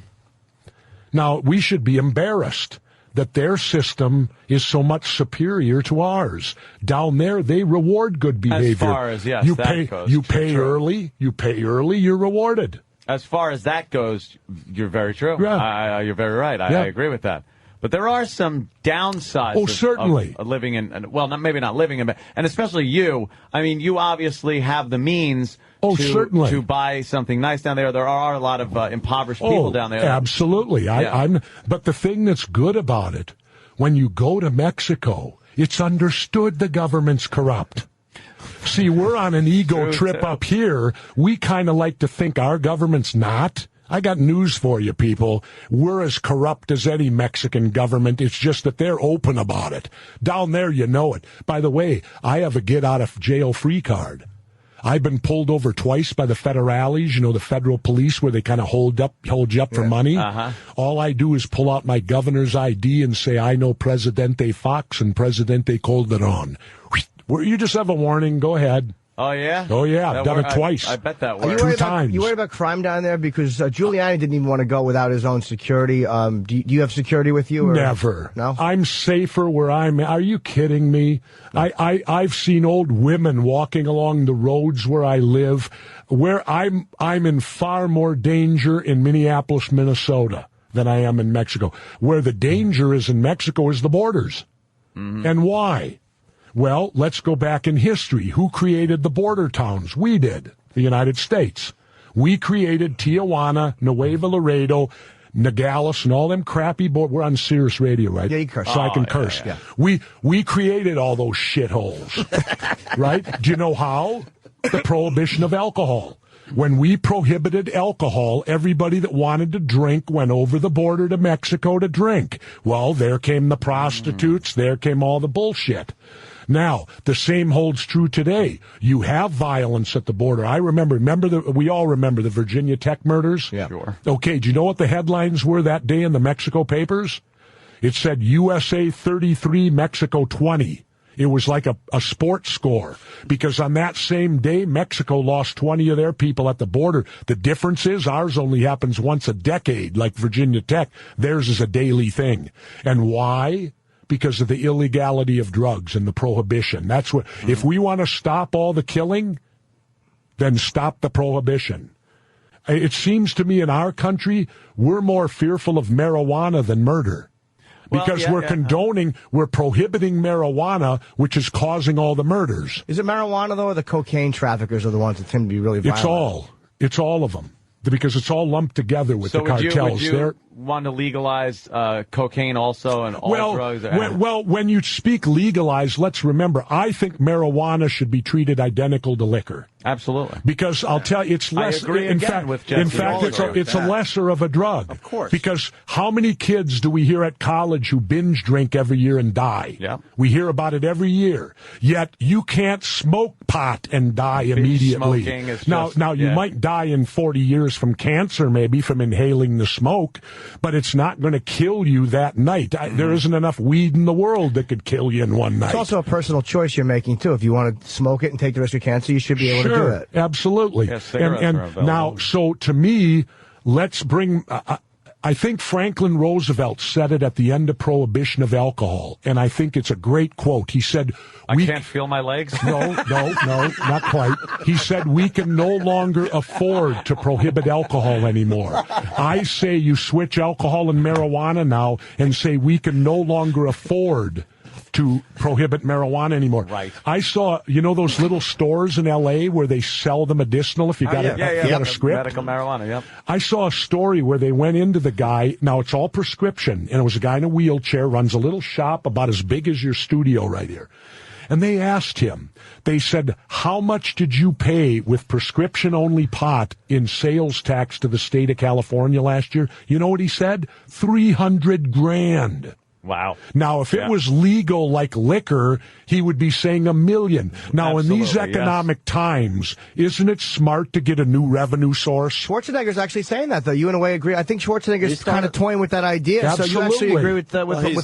Now, we should be embarrassed that their system is so much superior to ours. Down there, they reward good behavior. As far as, yes, you that pay, goes. you True, pay true. early. You pay early. You're rewarded. As far as that goes, you're very true. Yeah. You're very right. I agree with that. But there are some downsides. Oh, certainly. Of living in, well, maybe not living in, and especially you. I mean, you obviously have the means. Certainly. To buy something nice down there. There are a lot of impoverished people down there. Absolutely. But the thing that's good about it, when you go to Mexico, it's understood the government's corrupt. See, we're on an ego trip up here. We kind of like to think our government's not. I got news for you, people. We're as corrupt as any Mexican government. It's just that they're open about it. Down there, you know it. By the way, I have a get-out-of-jail-free card. I've been pulled over twice by the federales, the federal police, where they kind of hold you up for money. Uh-huh. All I do is pull out my governor's ID and say, I know Presidente Fox and Presidente Calderon. You just have a warning. Go ahead. Oh, yeah? Oh, yeah. I've done it twice. I bet that Are works. you worried about crime down there? Because Giuliani didn't even want to go without his own security. Do you have security with you? Or? Never. No? I'm safer where I'm at. Are you kidding me? I've seen old women walking along the roads where I live, where I'm in far more danger in Minneapolis, Minnesota than I am in Mexico. Where the danger is in Mexico is the borders. Mm-hmm. And why? Well, let's go back in history. Who created the border towns? We did, the United States. We created Tijuana, Nuevo Laredo, Nogales, and all them crappy we're on Sirius Radio, right? Yeah, you curse. So I can curse. Yeah. We created all those shitholes, right? Do you know how? The prohibition of alcohol. When we prohibited alcohol, everybody that wanted to drink went over the border to Mexico to drink. Well, there came the prostitutes. There came all the bullshit. Now, the same holds true today. You have violence at the border. We all remember the Virginia Tech murders? Yeah. Sure. Okay, do you know what the headlines were that day in the Mexico papers? It said USA 33, Mexico 20. It was like a sports score, because on that same day, Mexico lost 20 of their people at the border. The difference is ours only happens once a decade, like Virginia Tech. Theirs is a daily thing. And why? Because of the illegality of drugs and the prohibition. That's what. If we want to stop all the killing, then stop the prohibition. It seems to me in our country, we're more fearful of marijuana than murder. Because we're prohibiting marijuana, which is causing all the murders. Is it marijuana, though, or the cocaine traffickers are the ones that tend to be really violent? It's all of them. Because it's all lumped together with the cartels. Would you want to legalize cocaine also and all drugs? When you speak legalize, let's remember, I think marijuana should be treated identical to liquor. Absolutely. Because I'll tell you, it's less. In fact, it's a lesser of a drug. Of course. Because how many kids do we hear at college who binge drink every year and die? Yeah. We hear about it every year. Yet you can't smoke pot and die immediately. Smoking is now you might die in 40 years from cancer, maybe from inhaling the smoke, but it's not going to kill you that night. There isn't enough weed in the world that could kill you in one night. It's also a personal choice you're making, too. If you want to smoke it and take the risk of cancer, you should be able to do it. Absolutely. Yes, and now, so to me, let's bring... I think Franklin Roosevelt said it at the end of Prohibition of alcohol, and I think it's a great quote. He said... I can't feel my legs? No, not quite. He said we can no longer afford to prohibit alcohol anymore. I say you switch alcohol and marijuana now and say we can no longer afford to prohibit marijuana anymore. Right. I saw, those little stores in L.A. where they sell the medicinal if you got a script? Medical marijuana, yep. I saw a story where they went into the guy, now it's all prescription, and it was a guy in a wheelchair, runs a little shop about as big as your studio right here. And they asked him, they said, how much did you pay with prescription-only pot in sales tax to the state of California last year? You know what he said? $300,000. Wow. Now, if it was legal like liquor, he would be saying $1 million. Now, in these economic times, isn't it smart to get a new revenue source? Schwarzenegger's actually saying that, though. You, in a way, agree. I think Schwarzenegger's kind of toying with that idea. Absolutely. So you actually agree with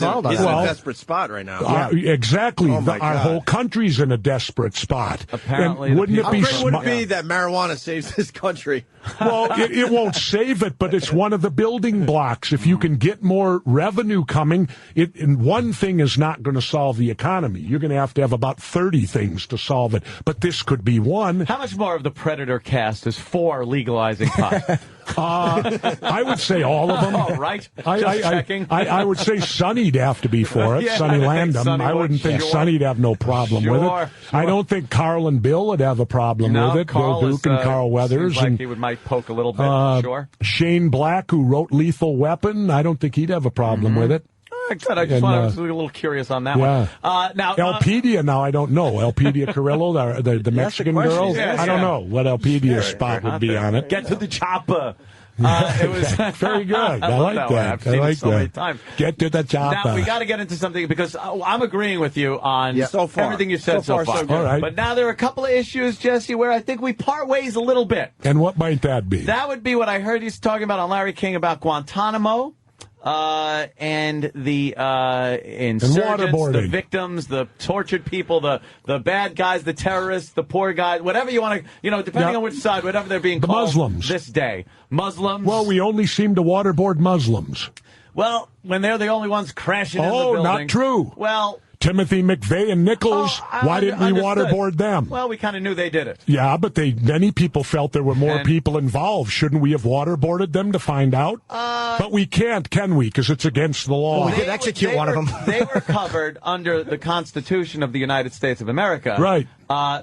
Arnold on He's that. in a desperate spot right now. Exactly. Oh my Our God. whole country's in a desperate spot. Apparently, and wouldn't it be How great would it be that marijuana saves this country? Well, it won't save it, but it's one of the building blocks. If you can get more revenue coming, and one thing is not going to solve the economy. You're going to have about 30 things to solve it, but this could be one. How much more of the Predator cast is for legalizing pot? I would say all of them. Oh, right. Just checking. I would say Sonny'd have to be for it. Yeah, Sonny I think Landham. Sonny I wouldn't would. think Sure. Sonny'd have no problem with it. I don't think Carl and Bill would have a problem with it. Carl Bill Duke and Carl Weathers. Seems like and he might poke a little bit, sure. Shane Black, who wrote Lethal Weapon, I don't think he'd have a problem with it. Good. I just was a little curious on that one. Now, Elpedia, now I don't know. Elpedia Carrillo, the Mexican girl. Yes, I don't know what Elpedia's spot would be on it. Get to the chopper. It was very good. I like that. I've seen it so many times. Get to the chopper. Now we got to get into something because I'm agreeing with you on So far. everything you said so far. So all right. But now there are a couple of issues, Jesse, where I think we part ways a little bit. And what might that be? That would be what I heard he's talking about on Larry King about Guantanamo. And the insurgents, the victims, the tortured people, the bad guys, the terrorists, the poor guys, whatever you want to, depending on which side, whatever they're being called. Muslims. This day. Muslims. Well, we only seem to waterboard Muslims. Well, when they're the only ones crashing in the building. Oh, not true. Well, Timothy McVeigh and Nichols, why didn't we understood. waterboard them? Well, we kind of knew they did it. Yeah, but many people felt there were more people involved. Shouldn't we have waterboarded them to find out? But we can't, can we? Because it's against the law. Well, we did execute one of them. They were covered under the Constitution of the United States of America. Right.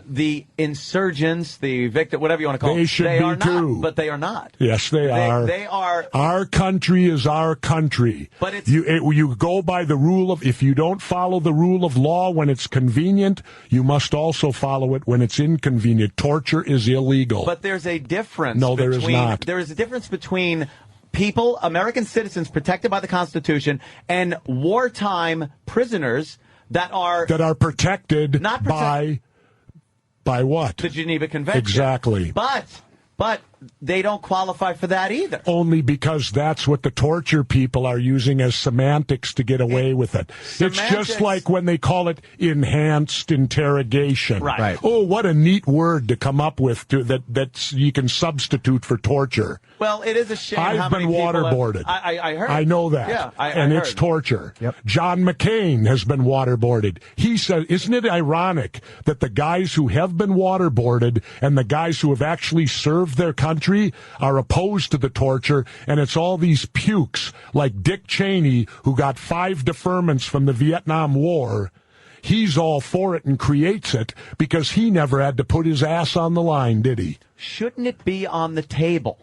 The insurgents, the victim, whatever you want to call them, They should be are too. not, but they are not. Yes, they are. They are. Our country is our country. But it's, you go by the rule of, if you don't follow the rule of law when it's convenient, you must also follow it when it's inconvenient. Torture is illegal. But there's a difference. No, there is not. There is a difference between people, American citizens protected by the Constitution, and wartime prisoners that are protected by what? The Geneva Convention. Exactly. But they don't qualify for that either. Only because that's what the torture people are using as semantics to get away with it. It's just like when they call it enhanced interrogation. Right. Oh, what a neat word to come up with that you can substitute for torture. Well, it is a shame. I've been waterboarded. I heard. I know that. Yeah, and I it's heard. torture. Yep. John McCain has been waterboarded. He said, isn't it ironic that the guys who have been waterboarded and the guys who have actually served their country are opposed to the torture, and it's all these pukes like Dick Cheney, who got 5 deferments from the Vietnam War. He's all for it and creates it because he never had to put his ass on the line, did he? Shouldn't it be on the table?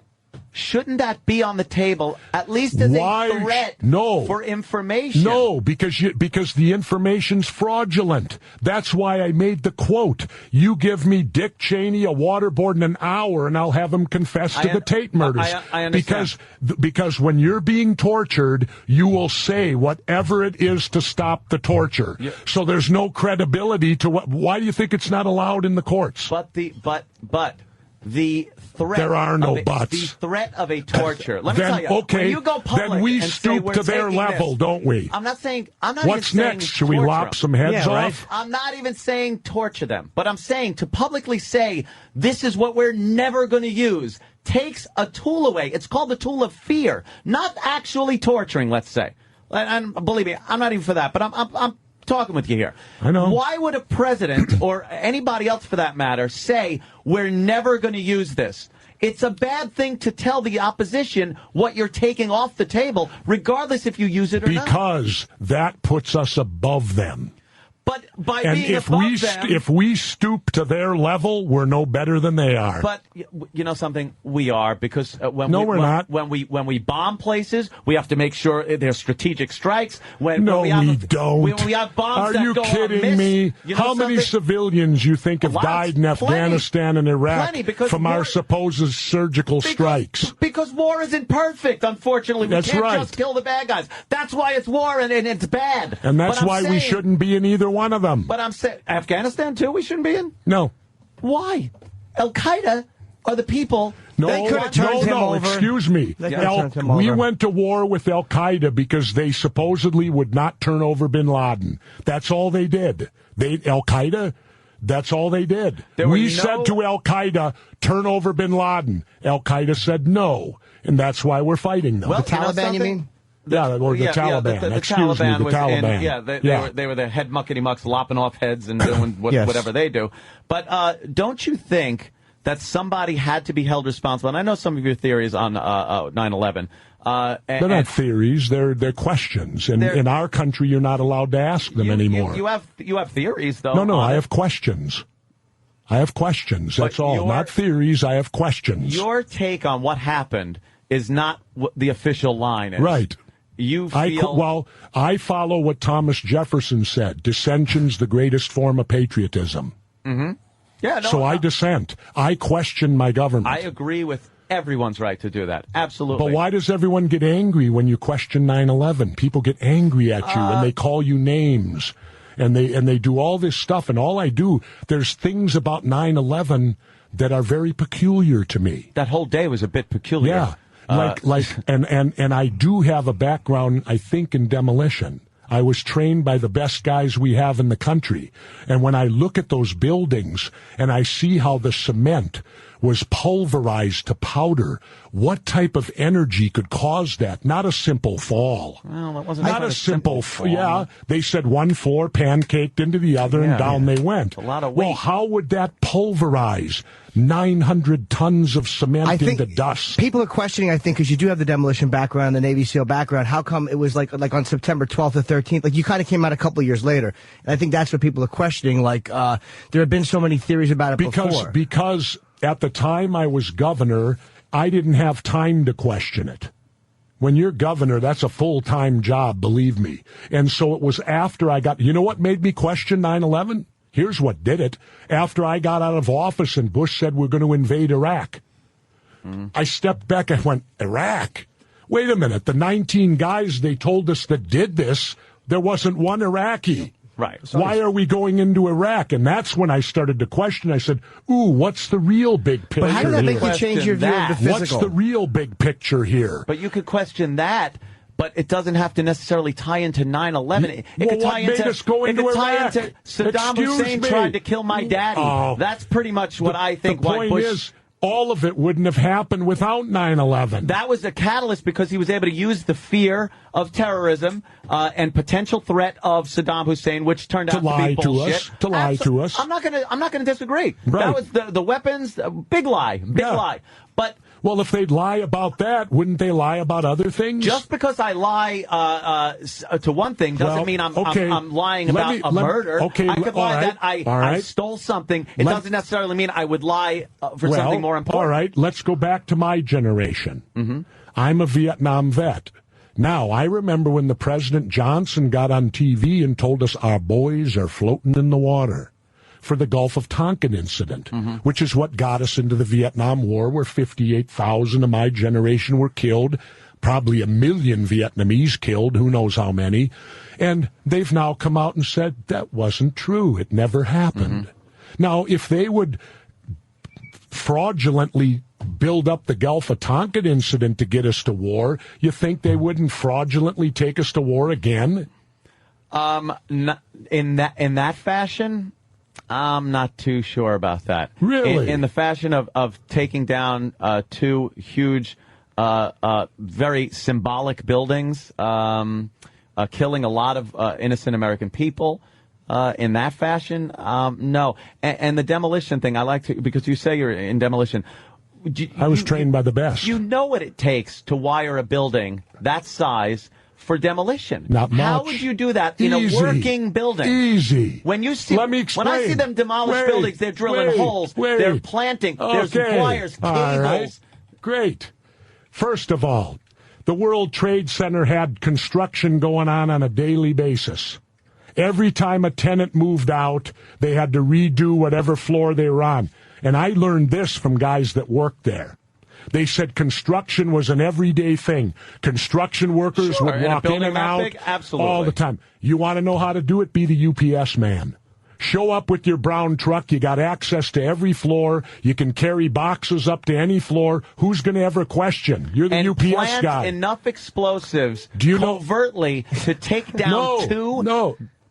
Shouldn't that be on the table, at least as a threat for information? No, because the information's fraudulent. That's why I made the quote. You give me Dick Cheney a waterboard in an hour, and I'll have him confess to the Tate murders. I understand. Because when you're being tortured, you will say whatever it is to stop the torture. Yeah. So there's no credibility to what. Why do you think it's not allowed in the courts? But the threat. There are no buts. The threat of a torture. Let me then, tell you. Okay, when you go public then we and stoop say to their level, don't we? I'm not saying. I'm not. What's even next? Saying Should we torture lop them. some heads off? I'm not even saying torture them, but I'm saying to publicly say this is what we're never going to use takes a tool away. It's called the tool of fear, not actually torturing. Let's say, and believe me, I'm not even for that. But I'm talking with you here. I know. Why would a president or anybody else for that matter say we're never going to use this? It's a bad thing to tell the opposition what you're taking off the table, regardless if you use it or not. Because that puts us above them. But by and being if above them, if we stoop to their level, we're no better than they are. But you know something, we are, because we're not. When we bomb places, we have to make sure they're strategic strikes. We don't. When we have bombs are you that go kidding unmissed, me? you know How many civilians you think have died in Afghanistan and Iraq from our supposed surgical strikes? Because war isn't perfect, unfortunately. We That's can't right. just kill the bad guys. That's why it's war and it's bad. And that's But I'm why we saying- shouldn't be in either one of them. But I'm saying Afghanistan too. We shouldn't be in. No. Why? Al Qaeda are the people. No, they could have turned him over. Excuse me. We went to war with Al Qaeda because they supposedly would not turn over bin Laden. That's all they did. Al Qaeda. That's all they did. We said to Al Qaeda, turn over bin Laden. Al Qaeda said no, and that's why we're fighting them. Well, the Taliban, you mean? Or the Taliban. The Excuse me, the was Taliban. They were the head muckety mucks lopping off heads and doing whatever they do. But don't you think that somebody had to be held responsible? And I know some of your theories on 9/11. They're not theories; they're questions. And in our country, you're not allowed to ask them anymore. You have theories, though. No, I have questions. I have questions. That's all. Not theories. I have questions. Your take on what happened is not what the official line is. Right. You feel... I follow what Thomas Jefferson said. Dissension's the greatest form of patriotism. Mm-hmm. Yeah. I dissent. I question my government. I agree with everyone's right to do that. Absolutely. But why does everyone get angry when you question 9/11? People get angry at you and they call you names. And they do all this stuff. And all I do, there's things about 9/11 that are very peculiar to me. That whole day was a bit peculiar. Yeah. And I do have a background, I think, in demolition. I was trained by the best guys we have in the country. And when I look at those buildings and I see how the cement was pulverized to powder, what type of energy could cause that? Not a simple fall. Well, that wasn't not a simple fall. Yeah, they said one floor pancaked into the other and down they went. A lot of weight. Well, how would that pulverize 900 tons of cement into dust? People are questioning, I think, because you do have the demolition background, the Navy SEAL background. How come it was like on September 12th or 13th? Like, you kind of came out a couple of years later. And I think that's what people are questioning. Like, there have been so many theories about it before. Because at the time I was governor, I didn't have time to question it. When you're governor, that's a full-time job, believe me. And so it was after I got... You know what made me question 9/11? Here's what did it. After I got out of office and Bush said we're going to invade Iraq, I stepped back and went, Iraq? Wait a minute. The 19 guys they told us that did this, there wasn't one Iraqi. Right. Why are we going into Iraq? And that's when I started to question. I said, ooh, what's the real big picture? But how did that make here? you change your view of the physical? What's the real big picture here? But you could question that, but it doesn't have to necessarily tie into 9/11. It could tie into Saddam Hussein tried to kill my daddy. Oh. That's pretty much what I think. The point is, all of it wouldn't have happened without 9/11. That was a catalyst because he was able to use the fear of terrorism and potential threat of Saddam Hussein, which turned out to be bullshit. To lie to us. I'm not going to disagree. Right. That was the weapons. Big lie. Big lie. But. Well, if they'd lie about that, wouldn't they lie about other things? Just because I lie to one thing doesn't mean I'm lying about a murder. Okay, I could lie that I stole something. It doesn't necessarily mean I would lie for something more important. All right, let's go back to my generation. Mm-hmm. I'm a Vietnam vet. Now, I remember when the President Johnson got on TV and told us our boys are floating in the water for the Gulf of Tonkin incident, which is what got us into the Vietnam War, where 58,000 of my generation were killed, probably 1 million Vietnamese killed, who knows how many. And they've now come out and said that wasn't true. It never happened. Now, if they would fraudulently build up the Gulf of Tonkin incident to get us to war, you think they wouldn't fraudulently take us to war again? In that fashion, I'm not too sure about that. Really? In the fashion of taking down two huge, very symbolic buildings, killing a lot of innocent American people, in that fashion, no. And the demolition thing, I like to, because you say you're in demolition. I was trained by the best. You know what it takes to wire a building that size for demolition. Not much. How would you do that in a working building? Easy. When you see, Let me explain. when I see them demolish buildings, they're drilling holes, they're planting, there's wires, cables. All right. Great. First of all, the World Trade Center had construction going on a daily basis. Every time a tenant moved out, they had to redo whatever floor they were on. And I learned this from guys that worked there. They said construction was an everyday thing. Construction workers would walk in and out all the time. You want to know how to do it? Be the UPS man. Show up with your brown truck. You got access to every floor. You can carry boxes up to any floor. Who's going to ever question? You're the UPS plant guy. Enough explosives covertly to take down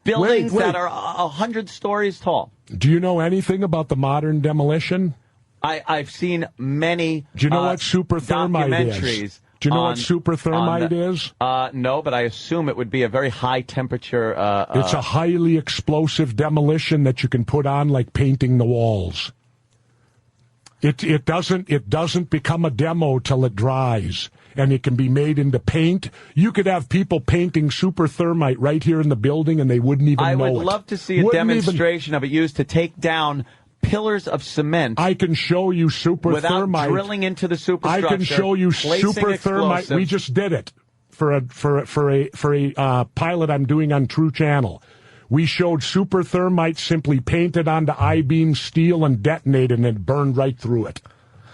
buildings that are 100 stories tall. Do you know anything about the modern demolition? I've seen many. Do you know what super thermite is? Do you know what super thermite is? No, but I assume it would be a very high temperature. It's a highly explosive demolition that you can put on like painting the walls. It doesn't become a demo till it dries, and it can be made into paint. You could have people painting super thermite right here in the building, and they wouldn't even know it. I would love to see a demonstration of it used to take down pillars of cement. I can show you super without thermite. Drilling into the superstructure. I can show you super thermite. We just did it for a pilot I'm doing on True Channel. We showed super thermite simply painted onto I-beam steel and detonated, and it burned right through it.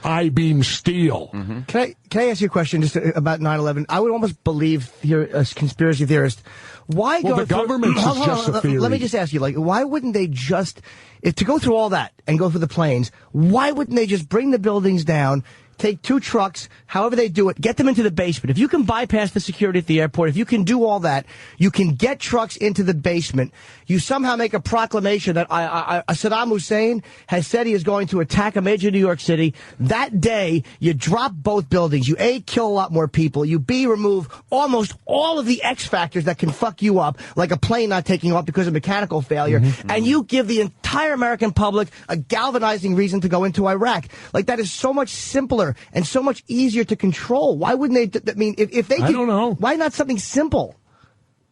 I-beam steel. Mm-hmm. Can I ask you a question just about 9/11? I would almost believe you're a conspiracy theorist. Why go the government is just a theory. Let me just ask you, why wouldn't they just, to go through all that and go through the planes, why wouldn't they just bring the buildings down, take 2 trucks, however they do it, get them into the basement? If you can bypass the security at the airport, if you can do all that, you can get trucks into the basement. You somehow make a proclamation that Saddam Hussein has said he is going to attack a major New York city. That day, you drop both buildings. You A, kill a lot more people. You B, remove almost all of the X factors that can fuck you up, like a plane not taking off because of mechanical failure. Mm-hmm. And you give the entire American public a galvanizing reason to go into Iraq. That is so much simpler and so much easier to control. Why wouldn't they? I mean, if they could, I don't know. Why not something simple?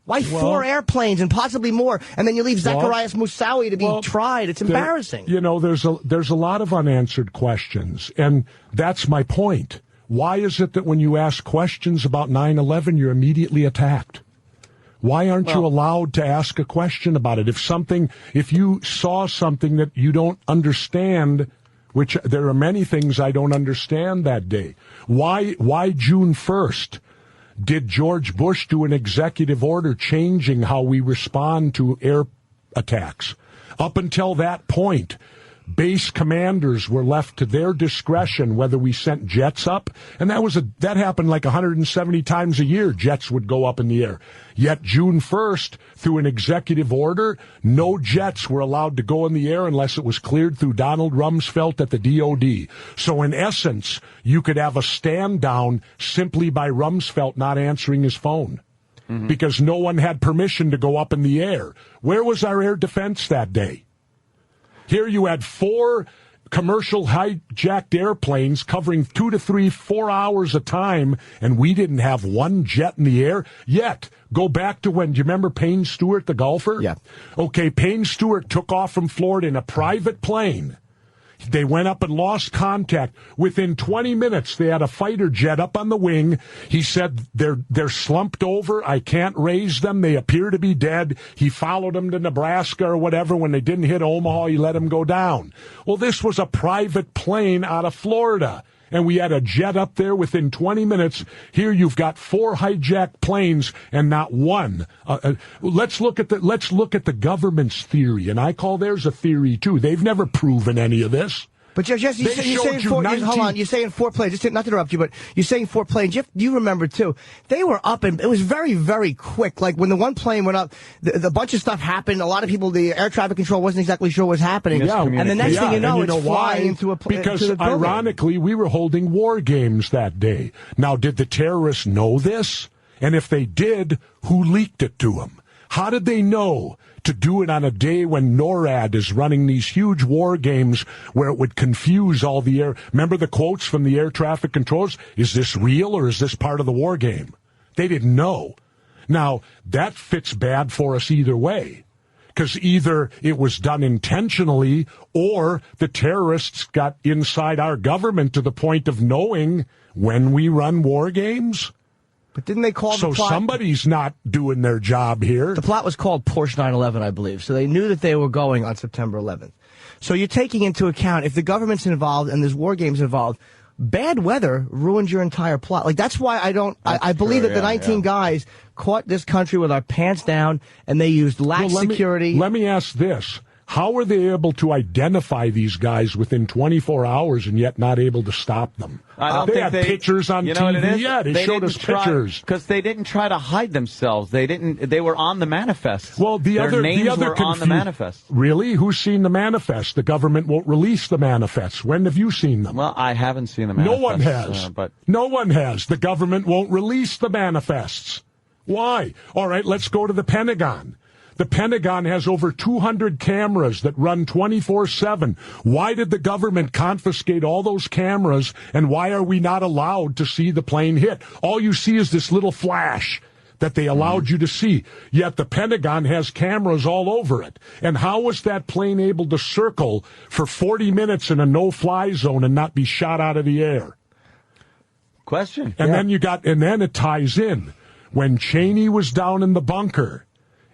Why 4 airplanes and possibly more, and then you leave Zacharias Moussaoui to be tried? It's embarrassing. There's a lot of unanswered questions, and that's my point. Why is it that when you ask questions about 9/11, you're immediately attacked? Why aren't you allowed to ask a question about it? If you saw something that you don't understand, which there are many things I don't understand that day. Why June 1st? Did George Bush do an executive order changing how we respond to attacks. Up until that point, base commanders were left to their discretion whether we sent jets up, and that happened like 170 times a year. Jets would go up in the air. Yet June 1st, through an executive order, no jets were allowed to go in the air unless it was cleared through Donald Rumsfeld at the DOD. So in essence, you could have a stand down simply by Rumsfeld not answering his phone. Because no one had permission to go up in the air. Where was our air defense that day? Here you had 4 commercial hijacked airplanes covering 2 to 3, 4 hours a time, and we didn't have one jet in the air. Yet, go back to when, do you remember Payne Stewart, the golfer? Yeah. Okay, Payne Stewart took off from Florida in a private plane. They went up and lost contact. Within 20 minutes, they had a fighter jet up on the wing. He said, they're slumped over. I can't raise them. They appear to be dead. He followed them to Nebraska or whatever. When they didn't hit Omaha, he let them go down. Well, this was a private plane out of Florida. And we had a jet up there within 20 minutes. Here you've got 4 hijacked planes and not one. Let's look at the government's theory, and I call theirs a theory too. They've never proven any of this. But Jesse, you're saying hold on. You're saying 4 planes. Just not to interrupt you, but you're saying 4 planes. You remember too? They were up, and it was very, very quick. Like when the one plane went up, the bunch of stuff happened. A lot of people, the air traffic control wasn't exactly sure what was happening. Yeah, and the next thing you know, it's flying into a plane. Because ironically, we were holding war games that day. Now, did the terrorists know this? And if they did, who leaked it to them? How did they know to do it on a day when NORAD is running these huge war games where it would confuse all the air? Remember the quotes from the air traffic controllers? Is this real or is this part of the war game? They didn't know. Now, that fits bad for us either way, because either it was done intentionally or the terrorists got inside our government to the point of knowing when we run war games. But didn't they call the plot? So somebody's not doing their job here. The plot was called Porsche 9/11, I believe. So they knew that they were going on September 11th. So you're taking into account, if the government's involved and there's war games involved, bad weather ruins your entire plot. Like, that's why I believe that the 19 guys caught this country with our pants down, and they used lax security. Let me ask this. How were they able to identify these guys within 24 hours and yet not able to stop them? They had pictures on TV. Yeah, they showed us pictures. Because they didn't try to hide themselves. They were on the manifest. Well, their names were on the manifest. Really? Who's seen the manifest? The government won't release the manifests. When have you seen them? Well, I haven't seen the manifest. No one has. No one has. The government won't release the manifests. Why? All right, let's go to the Pentagon. The Pentagon has over 200 cameras that run 24/7. Why did the government confiscate all those cameras, and why are we not allowed to see the plane hit? All you see is this little flash that they allowed you to see, yet the Pentagon has cameras all over it. And how was that plane able to circle for 40 minutes in a no-fly zone and not be shot out of the air? Question. And then it ties in. When Cheney was down in the bunker,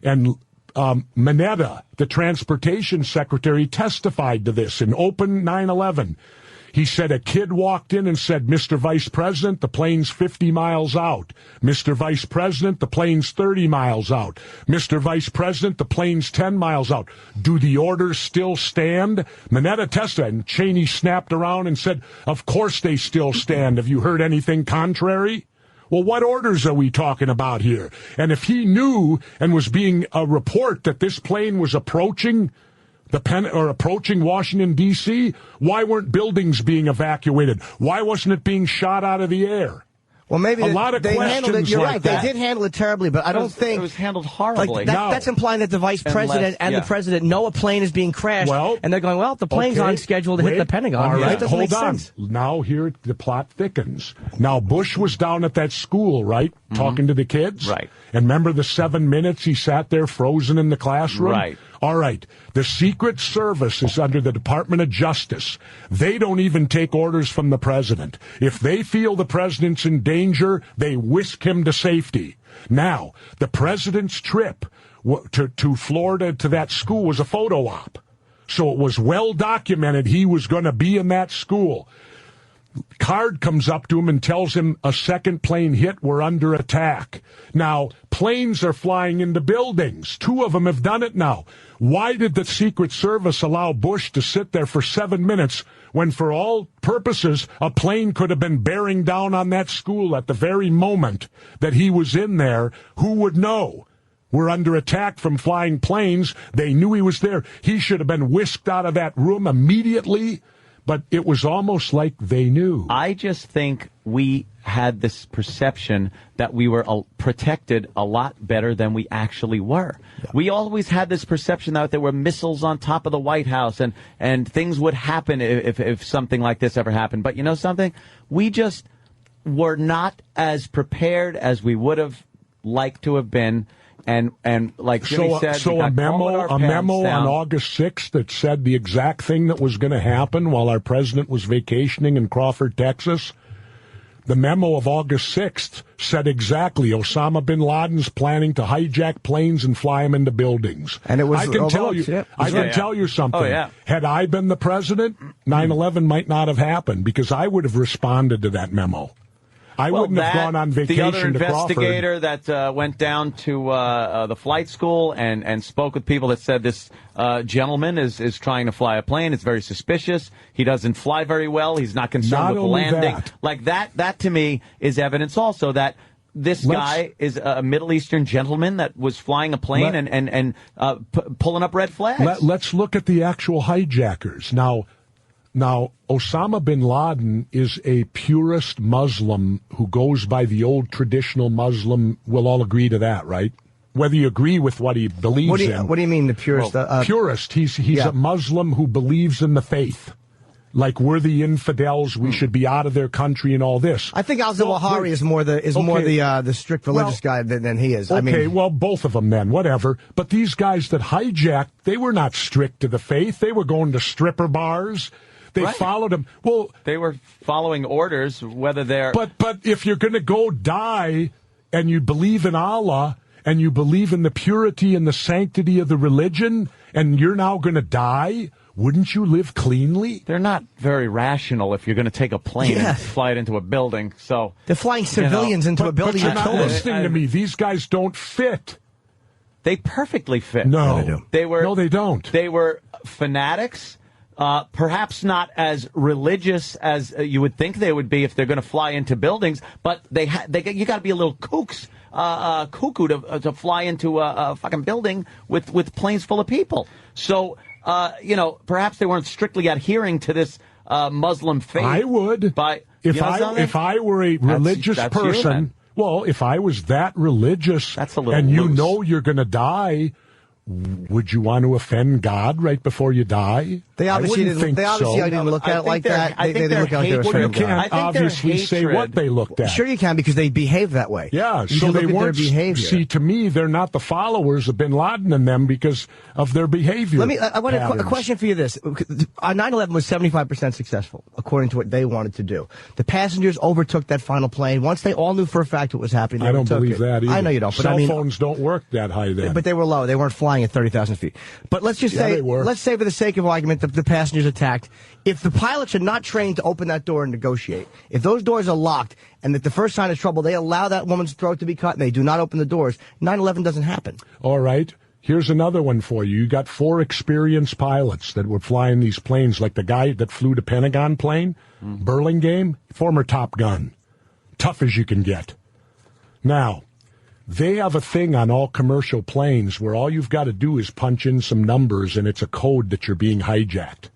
and Mineta, the transportation secretary, testified to this in open 9/11. He said a kid walked in and said, "Mr. Vice President, the plane's 50 miles out. Mr. Vice President, the plane's 30 miles out. Mr. Vice President, the plane's 10 miles out. Do the orders still stand?" Mineta testified, and Cheney snapped around and said, "Of course they still stand. Have you heard anything contrary?" Well, what orders are we talking about here? And if he knew and was being a report that this plane was approaching approaching Washington, D.C., why weren't buildings being evacuated? Why wasn't it being shot out of the air? Well, maybe a lot of they questions handled it. You're like right. that. They did handle it terribly, but I don't think it was handled horribly. Like that's implying that the vice president and the president know a plane is being crashed, and they're going, "Well, the plane's on schedule to hit the Pentagon." All right, that doesn't hold make on. sense. Now here the plot thickens. Now Bush was down at that school, right, talking to the kids, right? And remember the 7 minutes he sat there frozen in the classroom, right? All right. The Secret Service is under the Department of Justice. They don't even take orders from the president. If they feel the president's in danger, they whisk him to safety. Now, the president's trip to Florida to that school was a photo op. So it was well documented he was going to be in that school. Card comes up to him and tells him a second plane hit, we're under attack. Now, planes are flying into buildings. 2 of them have done it now. Why did the Secret Service allow Bush to sit there for 7 minutes when, for all purposes, a plane could have been bearing down on that school at the very moment that he was in there? Who would know? We're under attack from flying planes. They knew he was there. He should have been whisked out of that room immediately. But it was almost like they knew. I just think we had this perception that we were protected a lot better than we actually were. Yeah. We always had this perception that there were missiles on top of the White House and things would happen if something like this ever happened. But you know something? We just were not as prepared as we would have liked to have been. And like Jimmy said, so a memo on August 6th that said the exact thing that was going to happen while our president was vacationing in Crawford, Texas. The memo of August 6th said exactly Osama bin Laden's planning to hijack planes and fly them into buildings. And it was I can tell you something. Oh, yeah. Had I been the president, 9/11 might not have happened because I would have responded to that memo. I wouldn't have gone on vacation the other to Crawford. investigator that went down to the flight school and spoke with people that said this gentleman is trying to fly a plane. It's very suspicious. He doesn't fly very well. He's not concerned with landing. Like that to me is evidence also that this guy is a Middle Eastern gentleman that was flying a plane and pulling up red flags. Let's look at the actual hijackers. Now, Osama bin Laden is a purist Muslim who goes by the old traditional Muslim. We'll all agree to that, right? Whether you agree with what he believes in. What do you mean, the purist? Purist. He's a Muslim who believes in the faith. Like, we're the infidels, we should be out of their country and all this. I think al-Zawahiri is more the strict religious guy than he is. Okay, well, both of them then, whatever. But these guys that hijacked, they were not strict to the faith. They were going to stripper bars. They followed him. Well, they were following orders, whether they're... But if you're going to go die and you believe in Allah and you believe in the purity and the sanctity of the religion and you're now going to die, wouldn't you live cleanly? They're not very rational if you're going to take a plane and fly it into a building. So they're flying civilians into a building. But you're not listening to me. These guys don't fit. They perfectly fit. No, they were. No, they don't. They were fanatics. Perhaps not as religious as you would think they would be if they're going to fly into buildings, but you got to be a little cuckoo to fly into a fucking building with planes full of people. So, perhaps they weren't strictly adhering to this Muslim faith. I would. If I were a religious person, if I was that religious and you know you're going to die, would you want to offend God right before you die? They obviously didn't look at it like that. They didn't look at it. You can't obviously say what they looked at. Sure you can, because they behaved that way. Yeah, so they weren't. See, to me, they're not the followers of Bin Laden and them because of their behavior. I want a question for you. This 9/11 was 75% successful, according to what they wanted to do. The passengers overtook that final plane once they all knew for a fact what was happening. I don't believe that either. I know you don't. But Cell phones don't work that high then. But they were low. They weren't flying at 30,000 feet. But let's just say, let's say for the sake of argument, the passengers attacked. If the pilots are not trained to open that door and negotiate, if those doors are locked and that the first sign of trouble, they allow that woman's throat to be cut and they do not open the doors, 9/11 doesn't happen. All right. Here's another one for you. You got 4 experienced pilots that were flying these planes, like the guy that flew the Pentagon plane, Burlingame, former Top Gun. Tough as you can get. Now, they have a thing on all commercial planes where all you've got to do is punch in some numbers and it's a code that you're being hijacked.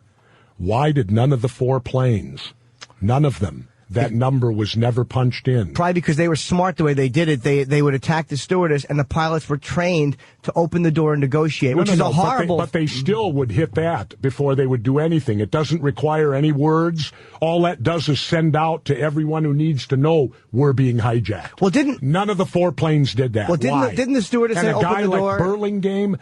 Why did none of the 4 planes, none of them, that number was never punched in? Probably because they were smart the way they did it. They would attack the stewardess, and the pilots were trained to open the door and negotiate, which is a horrible... But they still would hit that before they would do anything. It doesn't require any words. All that does is send out to everyone who needs to know we're being hijacked. Well, none of the 4 planes did that. Well, didn't the stewardess say open the door? And a guy like Burlingame...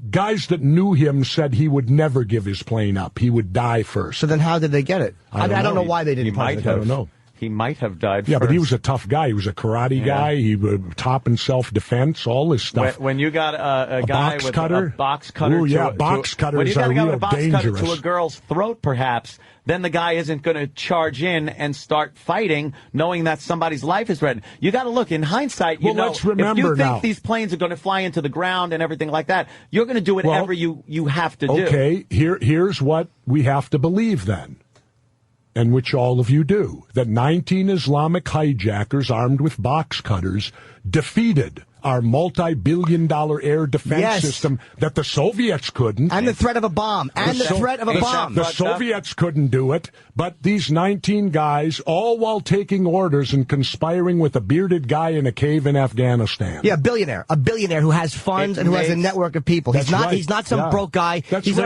Guys that knew him said he would never give his plane up. He would die first. So then how did they get it? I don't know why they didn't. I don't know. He might have died Yeah, first. but he was a tough guy. He was a karate guy. He was top in self-defense, all this stuff. When you got a guy box with cutter? a box cutter, Ooh, yeah, box cutters when you got are a guy with real a box cutter dangerous. to a girl's throat, perhaps, then the guy isn't going to charge in and start fighting, knowing that somebody's life is threatened. You got to look in hindsight. You Well, know, let's remember if you think now. these planes are going to fly into the ground and everything like that, you're going to do whatever you have to do. Okay, here's what we have to believe then, and which all of you do, that 19 Islamic hijackers armed with box cutters defeated our multi-billion-dollar air defense system that the Soviets couldn't. And the threat of a bomb. The Soviets couldn't do it, but these 19 guys, all while taking orders and conspiring with a bearded guy in a cave in Afghanistan. Yeah, a billionaire who has funds and who has a network of people. He's not some broke guy. He's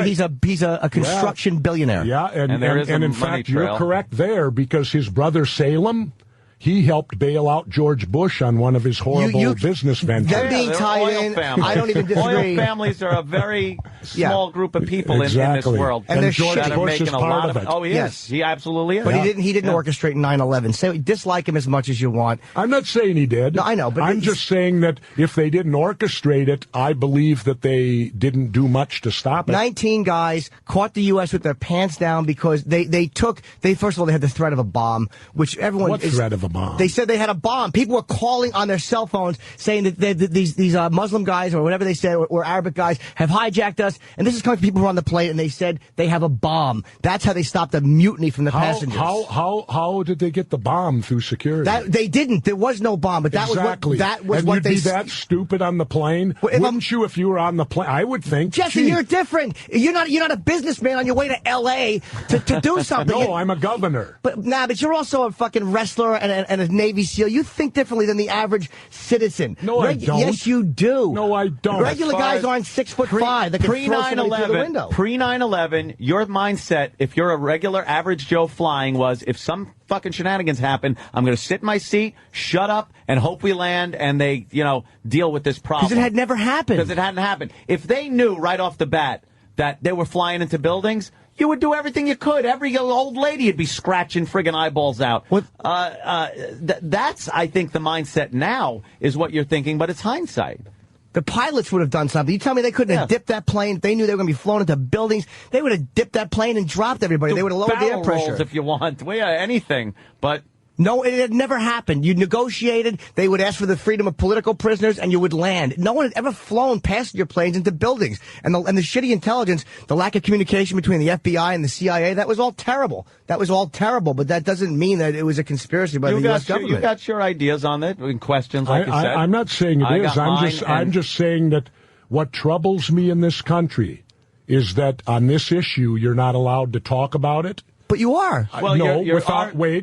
a construction billionaire. Yeah, and in fact, you're correct there, because his brother Salem, he helped bail out George Bush on one of his horrible business ventures. Them being tied in, I don't even disagree. Oil families are a very small group of people in this Exactly. world. And George that are Bush making is a part lot of it. Oh, he is. He absolutely is. But he didn't orchestrate 9/11. So dislike him as much as you want. I'm not saying he did. No, I know, but I'm just saying that if they didn't orchestrate it, I believe that they didn't do much to stop it. 19 guys caught the U.S. with their pants down because they first of all, they had the threat of a bomb, which everyone... What threat of a bomb? They said they had a bomb. People were calling on their cell phones saying that these Muslim guys or whatever they said or Arabic guys have hijacked us. And this is coming from people who were on the plane, and they said they have a bomb. That's how they stopped the mutiny from the passengers. How did they get the bomb through security? They didn't. There was no bomb, but that was and what you'd they be that stupid on the plane? Wouldn't you if you were on the plane? I would think. Jesse, you're different. You're not a businessman on your way to L.A. to do something. No, I'm a governor. But you're also a fucking wrestler and a Navy SEAL. You think differently than the average citizen. No, I don't. Yes, you do. No, I don't. Regular guys aren't 6'5" that can throw somebody through the window. Pre 9/11, your mindset, if you're a regular average Joe flying, was if some fucking shenanigans happen, I'm going to sit in my seat, shut up, and hope we land and they, deal with this problem. Because it had never happened. Because it hadn't happened. If they knew right off the bat that they were flying into buildings, you would do everything you could. Every old lady would be scratching friggin' eyeballs out. That's, I think, the mindset now is what you're thinking, but it's hindsight. The pilots would have done something. You tell me they couldn't have dipped that plane. They knew they were going to be flown into buildings. They would have dipped that plane and dropped everybody. They would have lowered the air pressure. Rolls if you want. Anything. But... No, it had never happened. You negotiated. They would ask for the freedom of political prisoners, and you would land. No one had ever flown passenger planes into buildings. And the shitty intelligence, the lack of communication between the FBI and the CIA, that was all terrible. But that doesn't mean that it was a conspiracy by the U.S. government. You got your ideas on it, in questions, like you said. I'm not saying it is. I'm just saying that what troubles me in this country is that on this issue, you're not allowed to talk about it. But you are. Well,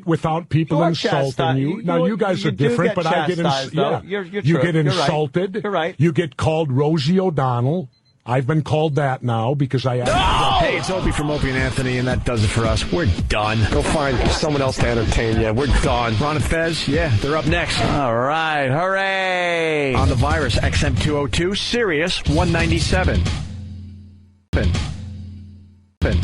without people insulting you. Now, you guys are different, but I get you get insulted. You're right. You get called Rosie O'Donnell. I've been called that now because I... Hey, it's Opie from Opie and Anthony, and that does it for us. We're done. Go find someone else to entertain you. We're done. Ron and Fez, yeah, they're up next. All right, hooray! On the virus, XM202, Sirius 197. Pin. Pen.